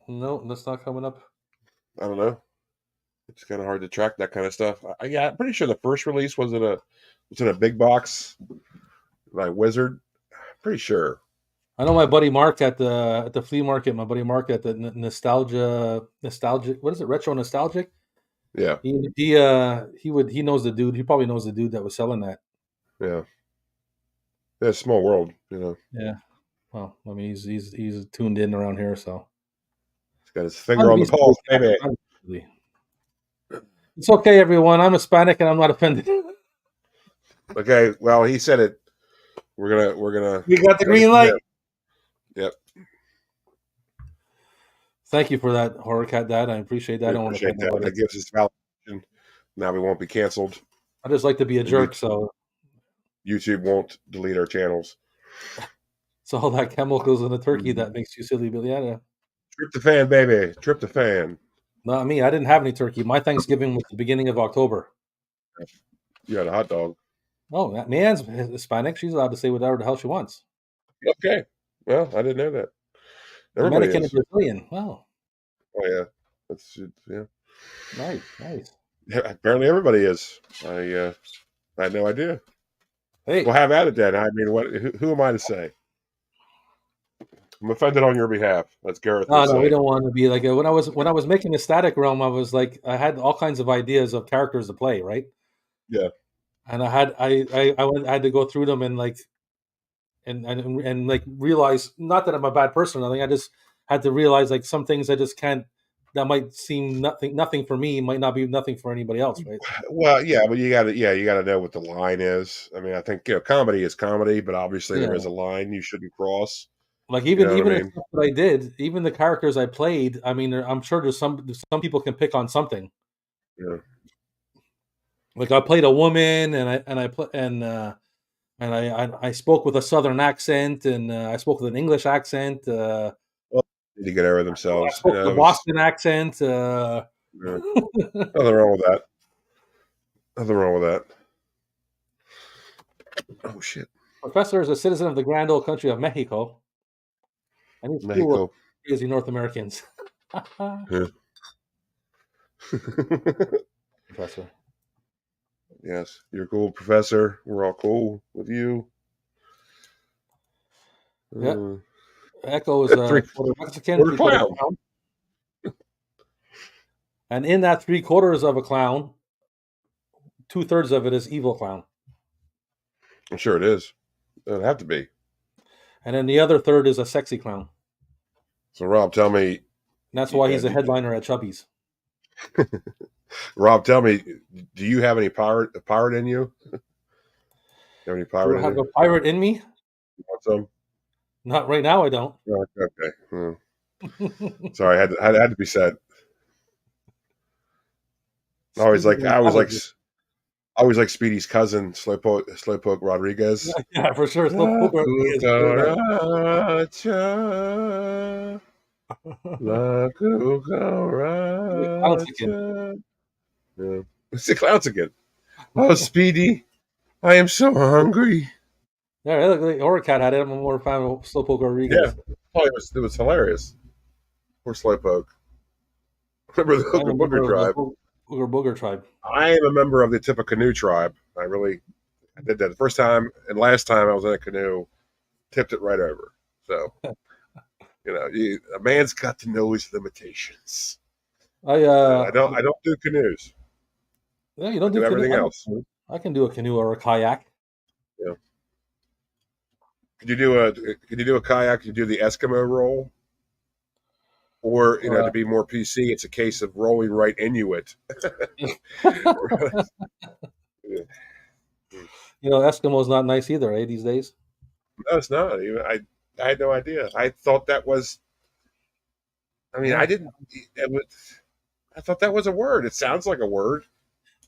[SPEAKER 1] no, that's not coming up.
[SPEAKER 2] I don't know. It's kind of hard to track that kind of stuff. Yeah, I'm pretty sure the first release was in a big box like Wizard. Pretty sure.
[SPEAKER 1] I know my buddy Mark at the flea market. My buddy Mark at the nostalgic. What is it? Retro nostalgic.
[SPEAKER 2] Yeah,
[SPEAKER 1] He knows the dude. He probably knows the dude that was selling that.
[SPEAKER 2] yeah. Yeah, it's a small world,
[SPEAKER 1] Yeah. Well, I mean, he's tuned in around here, so
[SPEAKER 2] He's got his
[SPEAKER 1] trying
[SPEAKER 2] finger
[SPEAKER 1] to
[SPEAKER 2] on
[SPEAKER 1] be
[SPEAKER 2] the
[SPEAKER 1] silly,
[SPEAKER 2] pulse,
[SPEAKER 1] Cap.
[SPEAKER 2] baby.
[SPEAKER 1] Trying to be silly. It's okay, everyone. I'm Hispanic and I'm not offended.
[SPEAKER 2] Okay, well, he said it. We're gonna
[SPEAKER 1] We got the
[SPEAKER 2] take it
[SPEAKER 1] green
[SPEAKER 2] from
[SPEAKER 1] light.
[SPEAKER 2] him. Yep,
[SPEAKER 1] Thank you for that, horror cat dad. I appreciate that. I
[SPEAKER 2] we
[SPEAKER 1] don't want to
[SPEAKER 2] appreciate
[SPEAKER 1] offend
[SPEAKER 2] that.
[SPEAKER 1] nobody.
[SPEAKER 2] That gives us validation. Now we won't be canceled,
[SPEAKER 1] I just like to be a
[SPEAKER 2] and
[SPEAKER 1] jerk, so
[SPEAKER 2] YouTube won't delete our channels.
[SPEAKER 1] it's all that chemicals in the turkey
[SPEAKER 2] Mhm.
[SPEAKER 1] that makes you silly, Billy. Yeah,
[SPEAKER 2] Tryptophan, baby, tryptophan.
[SPEAKER 1] not me. I didn't have any turkey. My Thanksgiving was the beginning of October.
[SPEAKER 2] You had a hot dog.
[SPEAKER 1] Oh, that man's Hispanic. She's allowed to say whatever the hell she wants.
[SPEAKER 2] Okay, well, I didn't know that. Everybody
[SPEAKER 1] Dominican and
[SPEAKER 2] is.
[SPEAKER 1] Brazilian. Wow,
[SPEAKER 2] Oh yeah, yeah.
[SPEAKER 1] nice, nice.
[SPEAKER 2] Yeah, apparently everybody is. I had no idea.
[SPEAKER 1] Hey,
[SPEAKER 2] Well, have at it then. I mean, who am I to say? I'm offended on your behalf. As Gareth
[SPEAKER 1] no,
[SPEAKER 2] would
[SPEAKER 1] no, we
[SPEAKER 2] say.
[SPEAKER 1] don't want to be like when I was making the Static Realm. I was like, I had all kinds of ideas of characters to play, right?
[SPEAKER 2] Yeah.
[SPEAKER 1] And I had to go through them and like and like realize not that I'm a bad person or nothing. I just had to realize like some things I just can't. That might seem nothing for me might not be nothing for anybody else, right?
[SPEAKER 2] Well, yeah, but you gotta know what the line is. I mean, I think comedy is comedy, but obviously there
[SPEAKER 1] Yeah.
[SPEAKER 2] is a line you shouldn't cross.
[SPEAKER 1] Like
[SPEAKER 2] You know what
[SPEAKER 1] even
[SPEAKER 2] I
[SPEAKER 1] the
[SPEAKER 2] mean?
[SPEAKER 1] stuff that I did, even the characters I played. I mean, I'm sure there's some people can pick on something.
[SPEAKER 2] Yeah.
[SPEAKER 1] Like I played a woman, and I put and I spoke with a southern accent, and I spoke with an English accent.
[SPEAKER 2] Need to get over
[SPEAKER 1] I
[SPEAKER 2] themselves.
[SPEAKER 1] spoke with a
[SPEAKER 2] It was,
[SPEAKER 1] Boston accent.
[SPEAKER 2] nothing wrong with that. Nothing wrong with that. Oh shit,
[SPEAKER 1] Professor is a citizen of the grand old country of Mexico, and he's cool with
[SPEAKER 2] Mexico.
[SPEAKER 1] crazy North Americans.
[SPEAKER 2] Yeah.
[SPEAKER 1] Professor.
[SPEAKER 2] Yes, you're cool, Professor. We're all cool with you.
[SPEAKER 1] Yeah.
[SPEAKER 2] Uh,
[SPEAKER 1] Echo is a
[SPEAKER 2] three
[SPEAKER 1] quarter Mexican,
[SPEAKER 2] quarter
[SPEAKER 1] 3/4
[SPEAKER 2] clown.
[SPEAKER 1] clown. And in that 3/4 of a clown, 2/3 of it is evil clown.
[SPEAKER 2] I'm sure it is. It'd have to be.
[SPEAKER 1] And then the other third is a sexy clown.
[SPEAKER 2] So, Rob, tell me.
[SPEAKER 1] And that's why he's a
[SPEAKER 2] Do,
[SPEAKER 1] headliner at Chubby's.
[SPEAKER 2] Rob, tell me. Do you have any pirate in you? You have any
[SPEAKER 1] Do
[SPEAKER 2] pirate
[SPEAKER 1] I
[SPEAKER 2] in
[SPEAKER 1] have
[SPEAKER 2] you?
[SPEAKER 1] a pirate in me?
[SPEAKER 2] You want some?
[SPEAKER 1] Not right now, I don't.
[SPEAKER 2] Oh, okay. Sorry, had to be said. I always like
[SPEAKER 1] Speaking of
[SPEAKER 2] I always like
[SPEAKER 1] colleges.
[SPEAKER 2] I always like Speedy's cousin, Slowpoke Rodriguez.
[SPEAKER 1] Yeah, for sure. Slow
[SPEAKER 2] La
[SPEAKER 1] poker is very nice.
[SPEAKER 2] cucaracha, la
[SPEAKER 1] He's a clown chicken.
[SPEAKER 2] cucaracha. Yeah. It's the clowns again. Oh, Speedy, I am so hungry.
[SPEAKER 1] Yeah, look, the Horror Cat had it. I'm more a fan of Slowpoke
[SPEAKER 2] Yeah.
[SPEAKER 1] Rodriguez.
[SPEAKER 2] Oh, it was hilarious. Poor Slowpoke. Remember the
[SPEAKER 1] I'm
[SPEAKER 2] Hooker
[SPEAKER 1] a
[SPEAKER 2] Booger
[SPEAKER 1] member of the
[SPEAKER 2] tribe?
[SPEAKER 1] Booger Booger tribe.
[SPEAKER 2] I am a member of the Tippecanoe tribe. I did that the first time and last time I was in a canoe, tipped it right over. So, a man's got to know his limitations.
[SPEAKER 1] I
[SPEAKER 2] I don't do canoes.
[SPEAKER 1] yeah, you
[SPEAKER 2] I
[SPEAKER 1] don't do
[SPEAKER 2] do
[SPEAKER 1] canoe.
[SPEAKER 2] everything else.
[SPEAKER 1] I can do a canoe or a kayak.
[SPEAKER 2] Yeah. Could you do a kayak? Could you do the Eskimo roll? Or,
[SPEAKER 1] Uh,
[SPEAKER 2] to be more PC, it's a case of rolling right into it. No,
[SPEAKER 1] Eskimo's not nice either, eh? These days.
[SPEAKER 2] it's not. I had no idea. I thought that was. I mean, I
[SPEAKER 1] Yeah,
[SPEAKER 2] didn't. I thought that was a word. It sounds like a word.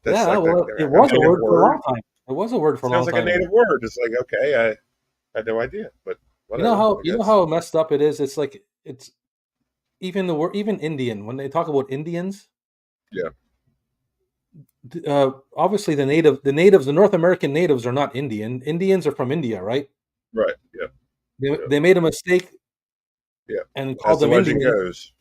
[SPEAKER 2] That's
[SPEAKER 1] yeah.
[SPEAKER 2] like
[SPEAKER 1] Well, it
[SPEAKER 2] a
[SPEAKER 1] was a
[SPEAKER 2] native
[SPEAKER 1] word for a
[SPEAKER 2] word.
[SPEAKER 1] long time. It was a word for a
[SPEAKER 2] Sounds
[SPEAKER 1] long
[SPEAKER 2] like a
[SPEAKER 1] time.
[SPEAKER 2] native word. It's like, okay, I had no idea, but
[SPEAKER 1] You know
[SPEAKER 2] whatever.
[SPEAKER 1] how
[SPEAKER 2] I
[SPEAKER 1] you know
[SPEAKER 2] guess.
[SPEAKER 1] how messed up it is. It's like it's even the word even Indian when they talk about Indians.
[SPEAKER 2] Yeah.
[SPEAKER 1] Obviously, the North American natives are not Indian. Indians are from India, right?
[SPEAKER 2] Right. Yeah.
[SPEAKER 1] They,
[SPEAKER 2] Yeah.
[SPEAKER 1] they made a mistake
[SPEAKER 2] Yeah.
[SPEAKER 1] and
[SPEAKER 2] As
[SPEAKER 1] called
[SPEAKER 2] the
[SPEAKER 1] them
[SPEAKER 2] legend
[SPEAKER 1] Indians.
[SPEAKER 2] goes,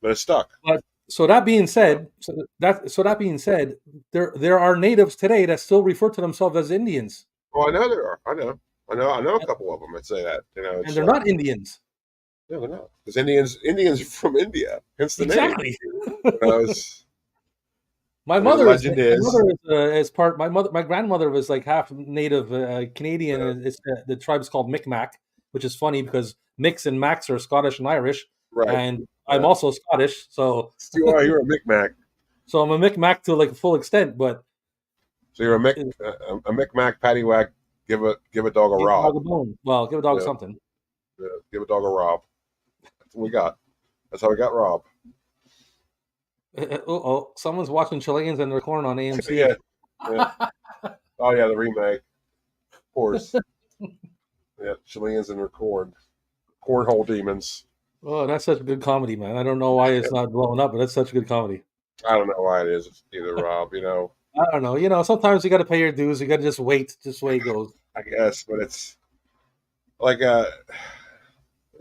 [SPEAKER 2] but it's stuck.
[SPEAKER 1] But so that being
[SPEAKER 2] You know.
[SPEAKER 1] said, there are natives today that still refer to themselves as Indians,
[SPEAKER 2] Well, I know there are. I know. I know a couple of them that say that.
[SPEAKER 1] and
[SPEAKER 2] It's
[SPEAKER 1] they're
[SPEAKER 2] like
[SPEAKER 1] not Indians.
[SPEAKER 2] no, they're not because Indians are from India, hence the name.
[SPEAKER 1] Exactly.
[SPEAKER 2] It's,
[SPEAKER 1] My
[SPEAKER 2] the
[SPEAKER 1] mother is
[SPEAKER 2] legend
[SPEAKER 1] my
[SPEAKER 2] is
[SPEAKER 1] mother is part my grandmother was like half native Canadian,
[SPEAKER 2] uh,
[SPEAKER 1] and it's the tribe's called Micmac, which is funny because Mix and Max are Scottish and Irish,
[SPEAKER 2] right.
[SPEAKER 1] and I'm
[SPEAKER 2] Yeah.
[SPEAKER 1] also Scottish, so
[SPEAKER 2] You are. You're a Micmac.
[SPEAKER 1] I'm a Micmac to like a full extent, but
[SPEAKER 2] So you're
[SPEAKER 1] it,
[SPEAKER 2] a Micmac paddywhack. Give a dog a
[SPEAKER 1] give a dog
[SPEAKER 2] Rob.
[SPEAKER 1] a bone. Well, give a dog
[SPEAKER 2] Yeah.
[SPEAKER 1] something.
[SPEAKER 2] Yeah. Give a dog a Rob. That's what we got. That's how we got Rob.
[SPEAKER 1] Oh, someone's watching Chileans and their corn on
[SPEAKER 2] Yeah.
[SPEAKER 1] AMC.
[SPEAKER 2] Yeah. Oh yeah, the remake. Of course. Yeah. Chileans and record. Cornhole demons.
[SPEAKER 1] Oh, that's such a good comedy, man. I don't know why it's not blowing up, but that's such a good comedy.
[SPEAKER 2] I don't know why it is either, Rob.
[SPEAKER 1] I don't know. Sometimes you got to pay your dues. You got to just wait. Just way it goes.
[SPEAKER 2] I guess, but it's like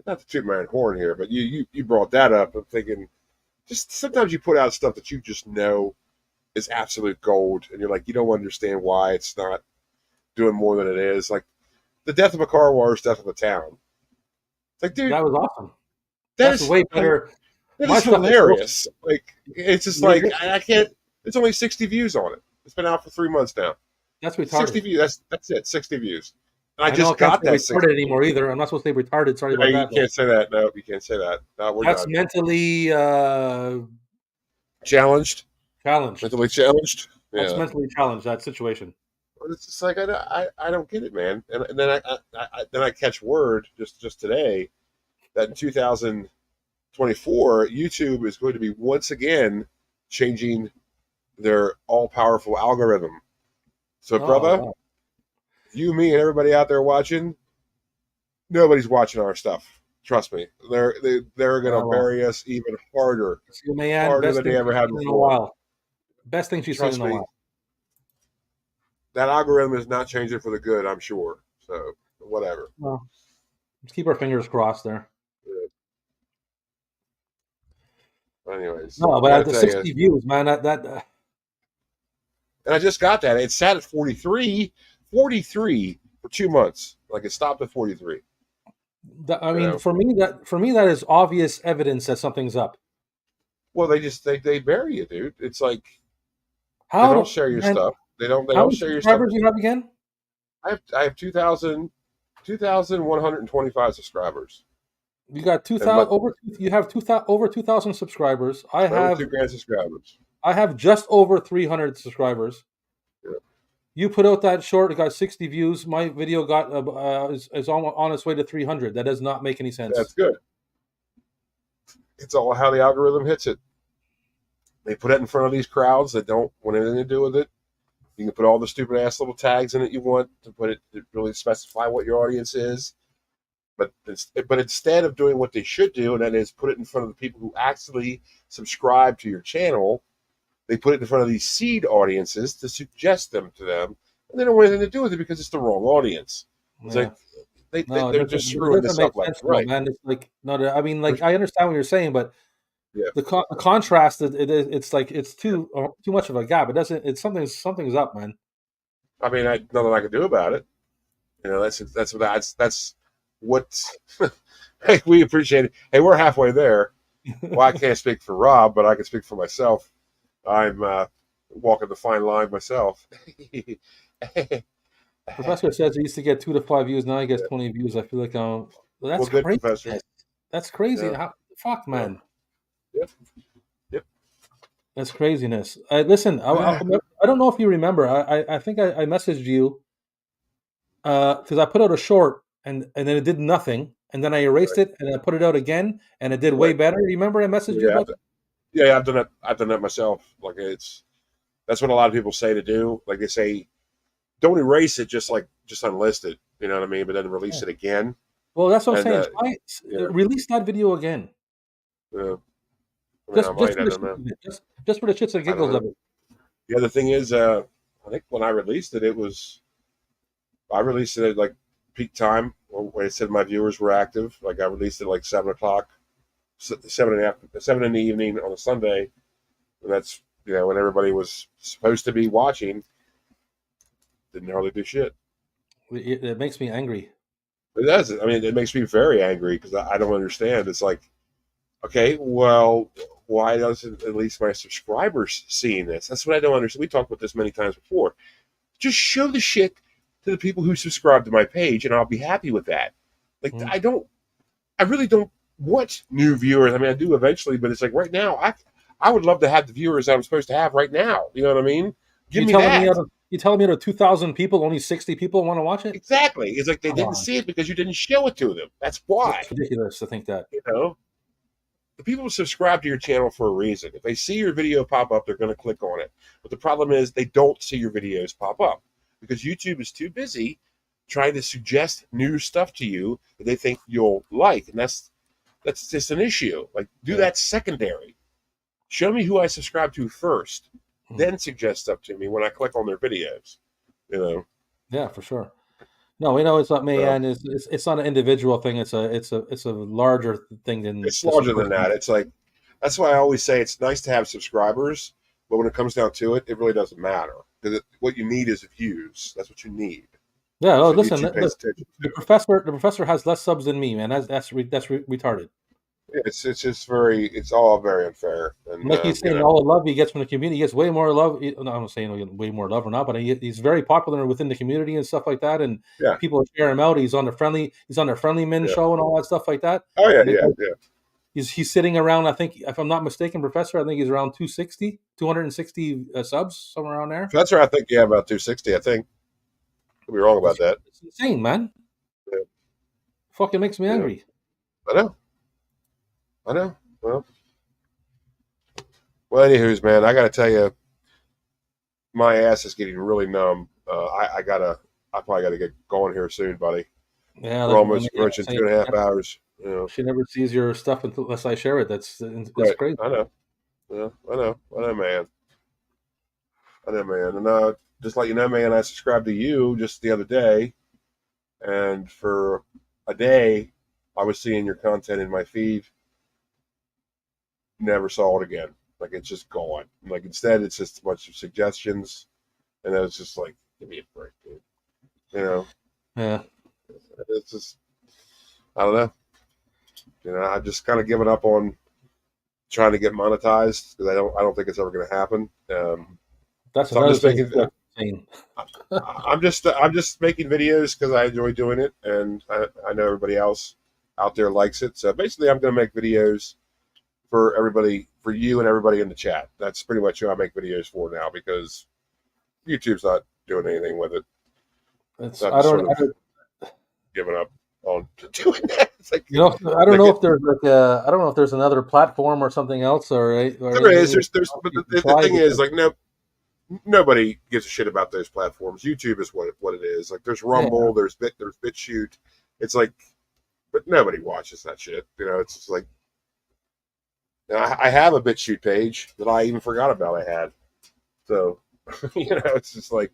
[SPEAKER 2] not to toot my own horn here, but you brought that up. I'm thinking, just sometimes you put out stuff that you just know is absolute gold, and you're like, you don't understand why it's not doing more than it is. Like the death of a car wash, death of a town. It's like, dude,
[SPEAKER 1] That was awesome.
[SPEAKER 2] that
[SPEAKER 1] That's
[SPEAKER 2] is
[SPEAKER 1] way better.
[SPEAKER 2] that
[SPEAKER 1] My
[SPEAKER 2] is
[SPEAKER 1] stuff is
[SPEAKER 2] hilarious. Like it's just
[SPEAKER 1] you're,
[SPEAKER 2] like
[SPEAKER 1] you're-
[SPEAKER 2] I can't. It's only 60 views on it. It's been out for 3 months now.
[SPEAKER 1] that's
[SPEAKER 2] 60
[SPEAKER 1] retarded.
[SPEAKER 2] views. That's it. 60 views. And I
[SPEAKER 1] I know I
[SPEAKER 2] just
[SPEAKER 1] can't
[SPEAKER 2] got
[SPEAKER 1] say
[SPEAKER 2] that
[SPEAKER 1] retarded
[SPEAKER 2] 60
[SPEAKER 1] anymore
[SPEAKER 2] views.
[SPEAKER 1] either. I'm not supposed to say retarded. Sorry
[SPEAKER 2] No,
[SPEAKER 1] about
[SPEAKER 2] you
[SPEAKER 1] that. But
[SPEAKER 2] can't say that. No, you can't say that. No, we're
[SPEAKER 1] that's
[SPEAKER 2] done.
[SPEAKER 1] mentally
[SPEAKER 2] Challenged,
[SPEAKER 1] challenged.
[SPEAKER 2] mentally challenged.
[SPEAKER 1] That's
[SPEAKER 2] Yeah,
[SPEAKER 1] mentally challenged. That situation.
[SPEAKER 2] but it's just like I don't get it, man. And then I catch word just today that in 2024 YouTube is going to be once again changing their all powerful algorithm. So,
[SPEAKER 1] Oh
[SPEAKER 2] brother,
[SPEAKER 1] wow.
[SPEAKER 2] you, me, and everybody out there watching, nobody's watching our stuff. Trust me, they're gonna
[SPEAKER 1] Well,
[SPEAKER 2] bury us even harder,
[SPEAKER 1] see, Mayan,
[SPEAKER 2] harder
[SPEAKER 1] best
[SPEAKER 2] than
[SPEAKER 1] thing
[SPEAKER 2] they ever
[SPEAKER 1] she's
[SPEAKER 2] had
[SPEAKER 1] seen in a
[SPEAKER 2] before.
[SPEAKER 1] while. Best thing she's seen in
[SPEAKER 2] Trust
[SPEAKER 1] a
[SPEAKER 2] me,
[SPEAKER 1] while.
[SPEAKER 2] that algorithm is not changing for the good. I'm sure. So whatever.
[SPEAKER 1] Well, let's keep our fingers crossed there.
[SPEAKER 2] Anyways,
[SPEAKER 1] No,
[SPEAKER 2] I
[SPEAKER 1] but
[SPEAKER 2] got
[SPEAKER 1] at
[SPEAKER 2] to
[SPEAKER 1] the
[SPEAKER 2] tell you,
[SPEAKER 1] 60 views, man,
[SPEAKER 2] and I just got that. It's sat at 43, 43 for 2 months. Like it stopped at 43.
[SPEAKER 1] I
[SPEAKER 2] You
[SPEAKER 1] mean,
[SPEAKER 2] know,
[SPEAKER 1] for me that is obvious evidence that something's up.
[SPEAKER 2] well, they bury you, dude. It's like they
[SPEAKER 1] How
[SPEAKER 2] don't
[SPEAKER 1] do
[SPEAKER 2] share your
[SPEAKER 1] man?
[SPEAKER 2] stuff. They
[SPEAKER 1] How
[SPEAKER 2] don't
[SPEAKER 1] many
[SPEAKER 2] share your stuff.
[SPEAKER 1] subscribers do you have again?
[SPEAKER 2] I have 2,125 subscribers,
[SPEAKER 1] You got
[SPEAKER 2] and my
[SPEAKER 1] 2,000 over. You have 2,000 over 2,000 subscribers. I
[SPEAKER 2] over
[SPEAKER 1] have
[SPEAKER 2] 2 grand subscribers.
[SPEAKER 1] just over 300 subscribers.
[SPEAKER 2] Yeah,
[SPEAKER 1] You put out that short, it got 60 views. My video got is on its way to 300. That does not make any
[SPEAKER 2] that's
[SPEAKER 1] sense.
[SPEAKER 2] good. It's all how the algorithm hits it. They put it in front of these crowds that don't want anything to do with it. You can put all the stupid ass little tags in it you want to put it to really specify what your audience is. But instead of doing what they should do, and that is put it in front of the people who actually subscribe to your channel, they put it in front of these seed audiences to suggest them to them, and they don't want anything to do with it because it's the wrong audience. It's
[SPEAKER 1] Yeah.
[SPEAKER 2] like
[SPEAKER 1] No,
[SPEAKER 2] they're just
[SPEAKER 1] it
[SPEAKER 2] screwing
[SPEAKER 1] doesn't
[SPEAKER 2] this
[SPEAKER 1] make
[SPEAKER 2] up left
[SPEAKER 1] sense
[SPEAKER 2] and
[SPEAKER 1] though,
[SPEAKER 2] right.
[SPEAKER 1] man. It's like not. I mean, like I understand what you're saying, but
[SPEAKER 2] Yeah,
[SPEAKER 1] the contrast, it's like it's
[SPEAKER 2] yeah.
[SPEAKER 1] too much of a gap. It doesn't. It's something's up, man.
[SPEAKER 2] I mean, nothing I can do about it. You know, that's what. Hey, we appreciate it. Hey, we're halfway there. Well, I can't speak for Rob, but I can speak for myself. I'm walking the fine line myself.
[SPEAKER 1] Professor says he used to get 2 to 5 views. Now he gets 20 views. I feel like well,
[SPEAKER 2] Well,
[SPEAKER 1] that's
[SPEAKER 2] good
[SPEAKER 1] crazy.
[SPEAKER 2] professor.
[SPEAKER 1] That's crazy.
[SPEAKER 2] Yeah,
[SPEAKER 1] How, fuck,
[SPEAKER 2] yeah,
[SPEAKER 1] man.
[SPEAKER 2] yep, yep.
[SPEAKER 1] That's craziness. Listen, I don't know if you remember. I think I messaged you because I put out a short and then it did nothing, and then I erased
[SPEAKER 2] Right,
[SPEAKER 1] it and I put it out again and it did way
[SPEAKER 2] right.
[SPEAKER 1] better. You remember I messaged you
[SPEAKER 2] Yeah,
[SPEAKER 1] about that?
[SPEAKER 2] yeah. I've done that. I've done that myself. Like that's what a lot of people say to do. Like they say, don't erase it. Just unlist it. You know what I mean? But then release
[SPEAKER 1] Yeah.
[SPEAKER 2] it again.
[SPEAKER 1] Well, that's what I'm
[SPEAKER 2] And
[SPEAKER 1] saying.
[SPEAKER 2] yeah,
[SPEAKER 1] Release that video again,
[SPEAKER 2] yeah. I mean, I
[SPEAKER 1] just
[SPEAKER 2] might.
[SPEAKER 1] for
[SPEAKER 2] I
[SPEAKER 1] the
[SPEAKER 2] don't
[SPEAKER 1] shits
[SPEAKER 2] know.
[SPEAKER 1] of it, just for the shits and
[SPEAKER 2] I don't
[SPEAKER 1] giggles
[SPEAKER 2] know.
[SPEAKER 1] of it.
[SPEAKER 2] The other thing is, I think when I released it, I released it at like peak time when it said my viewers were active. Like I released it at like 7 o'clock, 7 in the evening on a Sunday, and that's when everybody was supposed to be watching. Didn't hardly do shit.
[SPEAKER 1] It makes me angry.
[SPEAKER 2] It does. I mean, it makes me very angry because I don't understand. It's like, okay, well, why doesn't at least my subscribers seeing this? That's what I don't understand. We talked about this many times before. Just show the shit to the people who subscribe to my page, and I'll be happy with that. Like
[SPEAKER 1] Mm.
[SPEAKER 2] I really don't want new viewers. I mean, I do eventually, but it's like right now, I would love to have the viewers I'm supposed to have right now. You know what I mean? Give me that.
[SPEAKER 1] You telling me out of 2,000 people, only 60 people want to watch it?
[SPEAKER 2] Exactly. It's like they
[SPEAKER 1] Come
[SPEAKER 2] didn't
[SPEAKER 1] on,
[SPEAKER 2] see it because you didn't show it to them. That's why.
[SPEAKER 1] that's ridiculous to think that.
[SPEAKER 2] You know, the people who subscribe to your channel for a reason. If they see your video pop up, they're going to click on it. But the problem is they don't see your videos pop up because YouTube is too busy trying to suggest new stuff to you that they think you'll like, and that's just an issue. Like, do
[SPEAKER 1] Yeah.
[SPEAKER 2] that secondary. Show me who I subscribe to first,
[SPEAKER 1] Mm.
[SPEAKER 2] then suggest stuff to me when I click on their videos. You know,
[SPEAKER 1] Yeah, for sure. No, we know it's not me,
[SPEAKER 2] so
[SPEAKER 1] and it's not an individual thing. It's a larger thing than
[SPEAKER 2] it's
[SPEAKER 1] just a
[SPEAKER 2] larger than
[SPEAKER 1] person.
[SPEAKER 2] that. It's like that's why I always say it's nice to have subscribers, but when it comes down to it, it really doesn't matter because what you need is views. That's what you need.
[SPEAKER 1] Yeah.
[SPEAKER 2] That's
[SPEAKER 1] Oh,
[SPEAKER 2] what
[SPEAKER 1] listen,
[SPEAKER 2] YouTube pays attention to.
[SPEAKER 1] the professor has less subs than me, man. Retarded.
[SPEAKER 2] Yeah, it's just it's all very unfair, and
[SPEAKER 1] Like he's saying, all the love he gets from the community, he gets way more love. No, I'm not saying he'll get way more love or not, but he's very popular within the community and stuff like that. And
[SPEAKER 2] yeah,
[SPEAKER 1] people share him out. He's on their Friendly Men
[SPEAKER 2] yeah.
[SPEAKER 1] show and all that stuff like that.
[SPEAKER 2] Oh yeah,
[SPEAKER 1] And
[SPEAKER 2] yeah, yeah.
[SPEAKER 1] he's sitting around. I think, if I'm not mistaken, Professor, I think he's around 260 subs, somewhere around there.
[SPEAKER 2] That's right. I think about 260. I think could be wrong about that.
[SPEAKER 1] It's insane, man.
[SPEAKER 2] Yeah,
[SPEAKER 1] Fucking makes me
[SPEAKER 2] yeah.
[SPEAKER 1] angry.
[SPEAKER 2] I know. I know. Anywho's, man, I got to tell you, my ass is getting really numb. I probably gotta get going here soon, buddy.
[SPEAKER 1] Yeah,
[SPEAKER 2] We're
[SPEAKER 1] I mean,
[SPEAKER 2] almost
[SPEAKER 1] yeah,
[SPEAKER 2] approaching
[SPEAKER 1] same.
[SPEAKER 2] 2.5 hours. You know,
[SPEAKER 1] She never sees your stuff unless I share it. It's
[SPEAKER 2] right?
[SPEAKER 1] crazy.
[SPEAKER 2] I know. Yeah, I know, man. I know, man. And just let you know, man, I subscribed to you just the other day, and for a day, I was seeing your content in my feed. Never saw it again. Like it's just gone. Like instead, it's just a bunch of suggestions, and I was just like, give me a break, dude. You know,
[SPEAKER 1] Yeah,
[SPEAKER 2] it's just I don't know. You know, I've just kind of given up on trying to get monetized because I don't think it's ever going to happen.
[SPEAKER 1] that's
[SPEAKER 2] So I'm
[SPEAKER 1] another
[SPEAKER 2] just
[SPEAKER 1] thing
[SPEAKER 2] making
[SPEAKER 1] that's insane.
[SPEAKER 2] I'm just making videos because I enjoy doing it, and I know everybody else out there likes it. So basically, I'm going to make videos for everybody, for you and everybody in the chat. That's pretty much who I make videos for now because YouTube's not doing anything with it.
[SPEAKER 1] It's
[SPEAKER 2] So I've just sort of
[SPEAKER 1] I don't
[SPEAKER 2] given up on doing that. It's
[SPEAKER 1] you know I don't
[SPEAKER 2] like
[SPEAKER 1] know
[SPEAKER 2] it,
[SPEAKER 1] if there's like a I don't know if there's another platform or something else or
[SPEAKER 2] there is
[SPEAKER 1] anything
[SPEAKER 2] but
[SPEAKER 1] you can
[SPEAKER 2] the
[SPEAKER 1] try
[SPEAKER 2] thing is
[SPEAKER 1] because
[SPEAKER 2] like no nobody gives a shit about those platforms. YouTube is what it is. Like there's
[SPEAKER 1] yeah
[SPEAKER 2] Rumble, there's BitChute. It's like, but nobody watches that shit. You know, it's just like you know, I have a BitChute page that I even forgot about I had. So you know, it's just like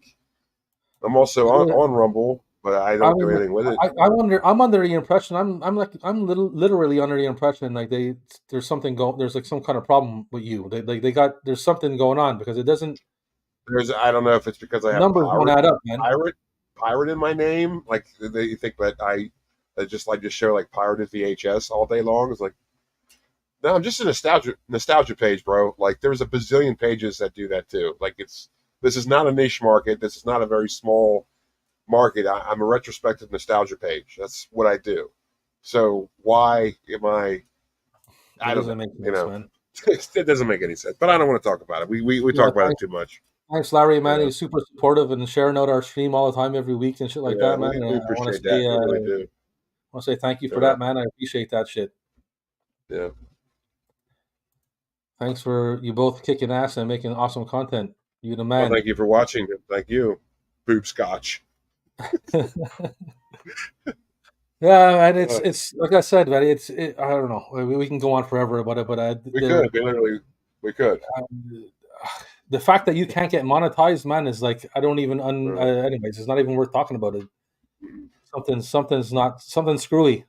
[SPEAKER 2] I'm also on Rumble, but I
[SPEAKER 1] I
[SPEAKER 2] don't do
[SPEAKER 1] mean,
[SPEAKER 2] anything with it.
[SPEAKER 1] I'm under the impression I'm literally under the impression like there's like some kind of problem with you. They got there's something going on because it doesn't
[SPEAKER 2] There's I don't know if it's because I
[SPEAKER 1] the
[SPEAKER 2] have
[SPEAKER 1] numbers don't add up, man.
[SPEAKER 2] pirate in my name. Like they think that I just show like pirated VHS all day long. It's like no, I'm just a nostalgia page, bro. Like there's a bazillion pages that do that too. Like it's this is not a niche market. This is not a very small market. I'm a retrospective nostalgia page. That's what I do. So why am I?
[SPEAKER 1] It
[SPEAKER 2] I don't
[SPEAKER 1] doesn't
[SPEAKER 2] know.
[SPEAKER 1] make
[SPEAKER 2] You
[SPEAKER 1] sense,
[SPEAKER 2] know,
[SPEAKER 1] man.
[SPEAKER 2] it doesn't make any sense. But I don't want to talk about it. We
[SPEAKER 1] Yeah,
[SPEAKER 2] talk about it too much.
[SPEAKER 1] thanks, Larry,
[SPEAKER 2] You
[SPEAKER 1] man.
[SPEAKER 2] know.
[SPEAKER 1] He's super supportive and sharing out our stream all the time every week and shit like
[SPEAKER 2] Yeah,
[SPEAKER 1] that, man.
[SPEAKER 2] we
[SPEAKER 1] I want to
[SPEAKER 2] appreciate that.
[SPEAKER 1] say
[SPEAKER 2] We really do.
[SPEAKER 1] thank you
[SPEAKER 2] You
[SPEAKER 1] for
[SPEAKER 2] know.
[SPEAKER 1] that, man. I appreciate that shit.
[SPEAKER 2] Yeah.
[SPEAKER 1] Thanks for you both kicking ass and making awesome content. You the
[SPEAKER 2] Well,
[SPEAKER 1] man.
[SPEAKER 2] thank you for watching. Thank you. Boob scotch.
[SPEAKER 1] Yeah, and
[SPEAKER 2] Uh,
[SPEAKER 1] it's like I said, man. I don't know. We can go on forever about it, but
[SPEAKER 2] we could. We literally we could.
[SPEAKER 1] um, the fact that you can't get monetized, man, is like I don't even.
[SPEAKER 2] Uh,
[SPEAKER 1] Anyways, it's not even worth talking about it.
[SPEAKER 2] mhm.
[SPEAKER 1] Something's not something screwy.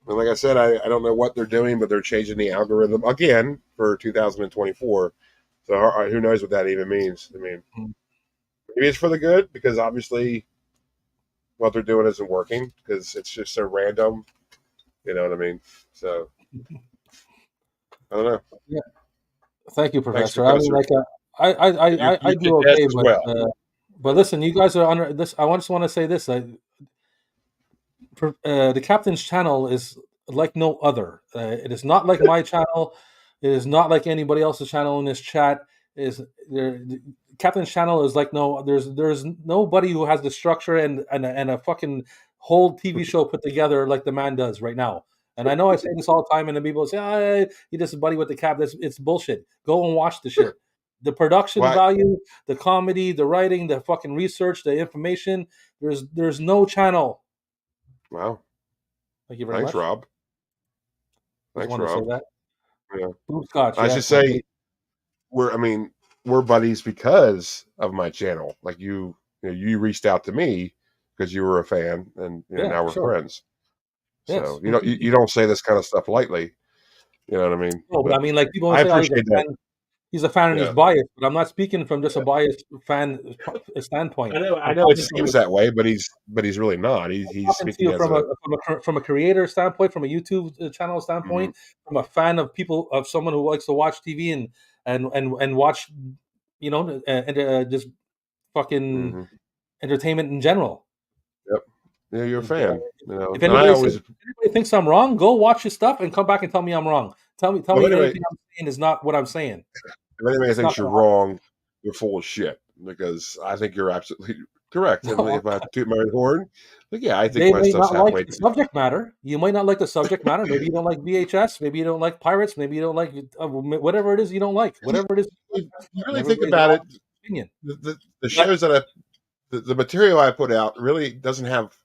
[SPEAKER 2] And like I said, I don't know what they're doing, but they're changing the algorithm again for 2024. So who knows what that even means? I mean,
[SPEAKER 1] Mm.
[SPEAKER 2] maybe it's for the good because obviously what they're doing isn't working because it's just so random. You know what I mean? So I don't know.
[SPEAKER 1] Yeah, thank you,
[SPEAKER 2] Thanks for
[SPEAKER 1] Professor. I mean,
[SPEAKER 2] Professor.
[SPEAKER 1] like, I
[SPEAKER 2] You did
[SPEAKER 1] do
[SPEAKER 2] this
[SPEAKER 1] okay,
[SPEAKER 2] as well.
[SPEAKER 1] but listen, you guys are under this. I just want to say this: the captain's channel is like no other. It is not like my channel. It is not like anybody else's channel in this chat. Is there? The captain's channel is like no. There's nobody who has the structure and a fucking whole TV show put together like the man does right now. And I know I say this all the time, and then people say, "Ah, he just a buddy with the cap." It's bullshit. Go and watch the shit. The production
[SPEAKER 2] Why?
[SPEAKER 1] value, the comedy, the writing, the fucking research, the information. There's no channel.
[SPEAKER 2] Wow.
[SPEAKER 1] Thank you very
[SPEAKER 2] Thanks,
[SPEAKER 1] much.
[SPEAKER 2] Rob.
[SPEAKER 1] Just
[SPEAKER 2] Thanks,
[SPEAKER 1] wanted to say
[SPEAKER 2] Rob.
[SPEAKER 1] that.
[SPEAKER 2] Yeah.
[SPEAKER 1] Boom scotch,
[SPEAKER 2] I
[SPEAKER 1] yeah.
[SPEAKER 2] should say we're. I mean, we're buddies because of my channel. Like you reached out to me because you were a fan, and
[SPEAKER 1] Yeah,
[SPEAKER 2] now
[SPEAKER 1] for
[SPEAKER 2] we're
[SPEAKER 1] sure.
[SPEAKER 2] friends.
[SPEAKER 1] Yes.
[SPEAKER 2] So you don't say this kind of stuff lightly. You know what I mean?
[SPEAKER 1] No, but I
[SPEAKER 2] But
[SPEAKER 1] mean, like people
[SPEAKER 2] I
[SPEAKER 1] always say, "Oh,
[SPEAKER 2] appreciate that.
[SPEAKER 1] he's a fan and he's
[SPEAKER 2] Yeah.
[SPEAKER 1] biased." But I'm not speaking from just a
[SPEAKER 2] Yeah.
[SPEAKER 1] biased fan standpoint.
[SPEAKER 2] I
[SPEAKER 1] I'm
[SPEAKER 2] know it
[SPEAKER 1] talking from
[SPEAKER 2] seems that way, but he's really not. He's
[SPEAKER 1] talking to
[SPEAKER 2] speaking
[SPEAKER 1] you
[SPEAKER 2] as a.
[SPEAKER 1] from a creator standpoint, from a YouTube channel
[SPEAKER 2] Mhm,
[SPEAKER 1] standpoint, from a fan of people of someone who likes to watch TV and watch, and just fucking
[SPEAKER 2] mhm.
[SPEAKER 1] entertainment in general.
[SPEAKER 2] Yep. Yeah, you're a
[SPEAKER 1] Like,
[SPEAKER 2] fan.
[SPEAKER 1] if
[SPEAKER 2] And I
[SPEAKER 1] anybody says
[SPEAKER 2] always.
[SPEAKER 1] if anybody thinks I'm wrong, go watch his stuff and come back and tell me I'm wrong. Tell
[SPEAKER 2] Well,
[SPEAKER 1] me
[SPEAKER 2] anyway,
[SPEAKER 1] anything I'm saying is not what I'm saying.
[SPEAKER 2] if anybody
[SPEAKER 1] It's not
[SPEAKER 2] thinks you're wrong, you're full of shit because I think you're absolutely correct. And
[SPEAKER 1] no.
[SPEAKER 2] if I toot my own horn, like, yeah, I think
[SPEAKER 1] They
[SPEAKER 2] my
[SPEAKER 1] may
[SPEAKER 2] stuff's
[SPEAKER 1] not like
[SPEAKER 2] halfway
[SPEAKER 1] the
[SPEAKER 2] decent.
[SPEAKER 1] subject matter. You might not like the subject matter. Maybe you don't like VHS. Maybe you don't like pirates. Maybe you don't like whatever it is you don't like.
[SPEAKER 2] You,
[SPEAKER 1] Whatever it is,
[SPEAKER 2] you
[SPEAKER 1] and
[SPEAKER 2] really think
[SPEAKER 1] everybody's
[SPEAKER 2] about it,
[SPEAKER 1] opinion.
[SPEAKER 2] the
[SPEAKER 1] But
[SPEAKER 2] shows that the material I put out really doesn't have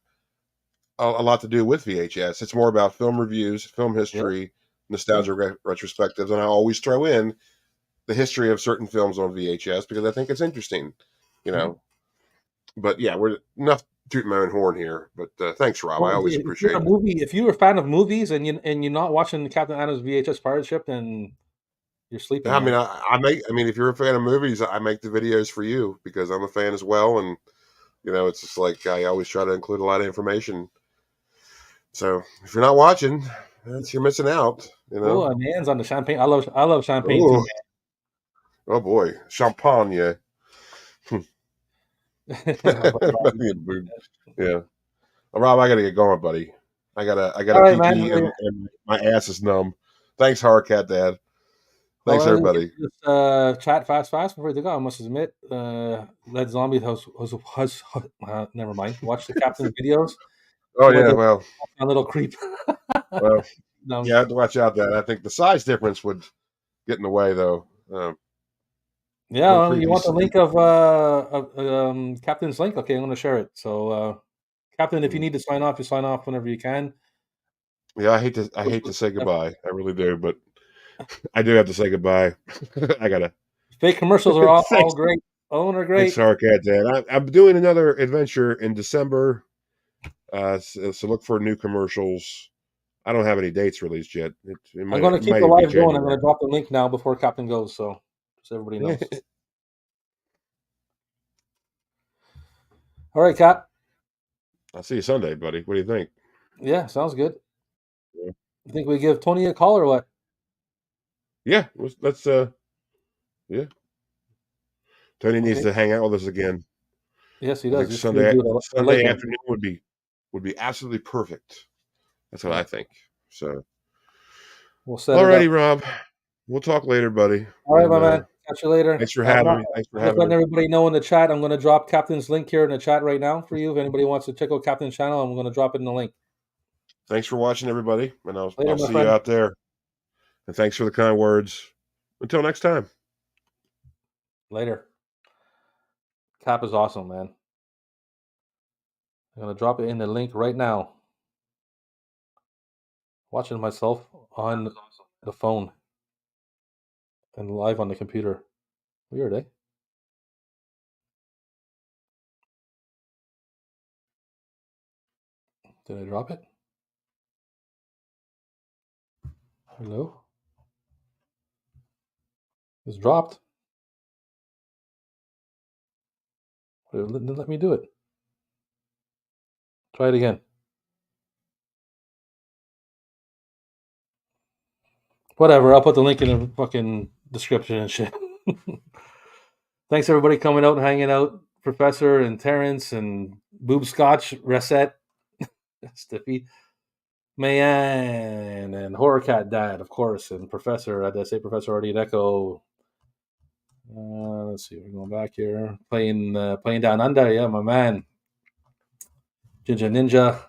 [SPEAKER 2] a lot to do with VHS. It's more about film reviews, film
[SPEAKER 1] Yep.
[SPEAKER 2] history,
[SPEAKER 1] Yep.
[SPEAKER 2] nostalgia retrospectives, and I always throw in the history of certain films on VHS because I think it's interesting, you
[SPEAKER 1] Mhm.
[SPEAKER 2] know. But yeah, we're enough tooting my own horn here. But thanks, Rob. I
[SPEAKER 1] Well,
[SPEAKER 2] always
[SPEAKER 1] if you're
[SPEAKER 2] appreciate
[SPEAKER 1] a
[SPEAKER 2] it.
[SPEAKER 1] movie, if you're a fan of movies and you're not watching Captain Adam's VHS pirate ship, then you're sleeping,
[SPEAKER 2] I mean,
[SPEAKER 1] man.
[SPEAKER 2] I mean, if you're a fan of movies, I make the videos for you because I'm a fan as well, and it's just like I always try to include a lot of information. So if you're not watching, you're missing out.
[SPEAKER 1] Oh, my hands on the champagne. I love champagne too,
[SPEAKER 2] Oh, oh boy, champagne.
[SPEAKER 1] man.
[SPEAKER 2] Yeah. Rob, I gotta get going, buddy. I
[SPEAKER 1] All
[SPEAKER 2] gotta
[SPEAKER 1] right,
[SPEAKER 2] pee
[SPEAKER 1] man.
[SPEAKER 2] pee and my ass is numb. Thanks, Hardcat Dad.
[SPEAKER 1] Well,
[SPEAKER 2] Thanks,
[SPEAKER 1] let's
[SPEAKER 2] everybody.
[SPEAKER 1] just chat fast before they go. I must admit, Red Zombie never mind. Watch the captain's videos.
[SPEAKER 2] Oh
[SPEAKER 1] See what
[SPEAKER 2] yeah,
[SPEAKER 1] they
[SPEAKER 2] well,
[SPEAKER 1] a little creep.
[SPEAKER 2] well,
[SPEAKER 1] No, I'm
[SPEAKER 2] yeah, I have
[SPEAKER 1] kidding.
[SPEAKER 2] to watch out that. I think the size difference would get in the way though. A
[SPEAKER 1] Yeah,
[SPEAKER 2] little
[SPEAKER 1] you
[SPEAKER 2] creepy.
[SPEAKER 1] want the link of Captain's link? Okay, I'm going to share it. So, Captain, if you need to sign off, you sign off whenever you can.
[SPEAKER 2] Yeah, I hate to say goodbye. I really do, but I do have to say goodbye. I gotta.
[SPEAKER 1] Fake commercials are all
[SPEAKER 2] Thanks,
[SPEAKER 1] great. All are
[SPEAKER 2] thanks,
[SPEAKER 1] great.
[SPEAKER 2] Hardcat Dad. I'm doing another adventure in December. So look for new commercials. I don't have any dates released yet.
[SPEAKER 1] I'm going to
[SPEAKER 2] It
[SPEAKER 1] keep
[SPEAKER 2] might
[SPEAKER 1] the
[SPEAKER 2] even be
[SPEAKER 1] live going. I'm going
[SPEAKER 2] January.
[SPEAKER 1] to drop the link now before Captain goes, so everybody knows. All right, Cap.
[SPEAKER 2] I'll see you Sunday, buddy. What do you think?
[SPEAKER 1] Yeah, sounds good.
[SPEAKER 2] Yeah,
[SPEAKER 1] You think we give Tony a call or what?
[SPEAKER 2] yeah. Let's. Yeah. Tony needs
[SPEAKER 1] Okay.
[SPEAKER 2] to hang out with us again.
[SPEAKER 1] Yes, he
[SPEAKER 2] I
[SPEAKER 1] does.
[SPEAKER 2] think
[SPEAKER 1] We should do a late
[SPEAKER 2] Sunday
[SPEAKER 1] night.
[SPEAKER 2] afternoon would be absolutely perfect. That's what
[SPEAKER 1] Yeah,
[SPEAKER 2] I think. So,
[SPEAKER 1] we'll set it up.
[SPEAKER 2] alrighty, Rob. We'll talk later, buddy.
[SPEAKER 1] All right,
[SPEAKER 2] And
[SPEAKER 1] my man. Catch you later.
[SPEAKER 2] thanks for having me. Thanks for
[SPEAKER 1] I'm just
[SPEAKER 2] having
[SPEAKER 1] letting
[SPEAKER 2] me.
[SPEAKER 1] everybody know in the chat. I'm going to drop Captain's link here in the chat right now for you. If anybody wants to check out Captain's channel, I'm going to drop it in the link.
[SPEAKER 2] Thanks for watching, everybody. And
[SPEAKER 1] Later,
[SPEAKER 2] I'll
[SPEAKER 1] my
[SPEAKER 2] see you
[SPEAKER 1] friend.
[SPEAKER 2] out there. And thanks for the kind words. Until next time.
[SPEAKER 1] Later. Cap is awesome, man. I'm going to drop it in the link right now. Watching myself on the phone and live on the computer. Weird, eh? Did I drop it? Hello? It's dropped. It didn't let me do it. Try it again. Whatever. I'll put the link in the fucking description and shit. Thanks everybody coming out and hanging out. Professor and Terrence and Boob Scotch, Reset, Stiffy, Mayan, and Horror Cat Dad, of course, and Professor. Did I say Professor already? And Echo. Let's see. We're going back here. Playing down under. Yeah, my man. Ginger Ninja.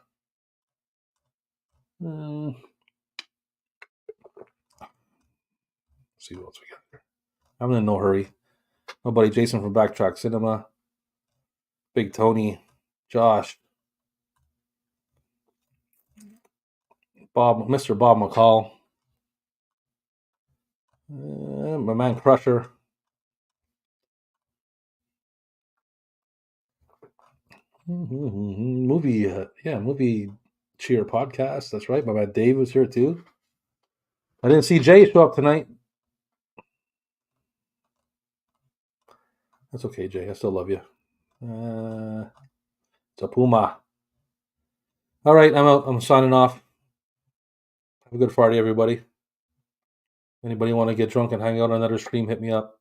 [SPEAKER 1] See what else we got here. I'm in no hurry. My buddy Jason from Backtrack Cinema. Big Tony. Josh. Mr. Bob McCall. My man Crusher. Movie, movie cheer podcast. That's right. My man Dave was here too. I didn't see Jay show up tonight. That's okay, Jay. I still love you. It's a Puma. All right, I'm out. I'm signing off. Have a good Friday, everybody. Anybody want to get drunk and hang out on another stream? Hit me up.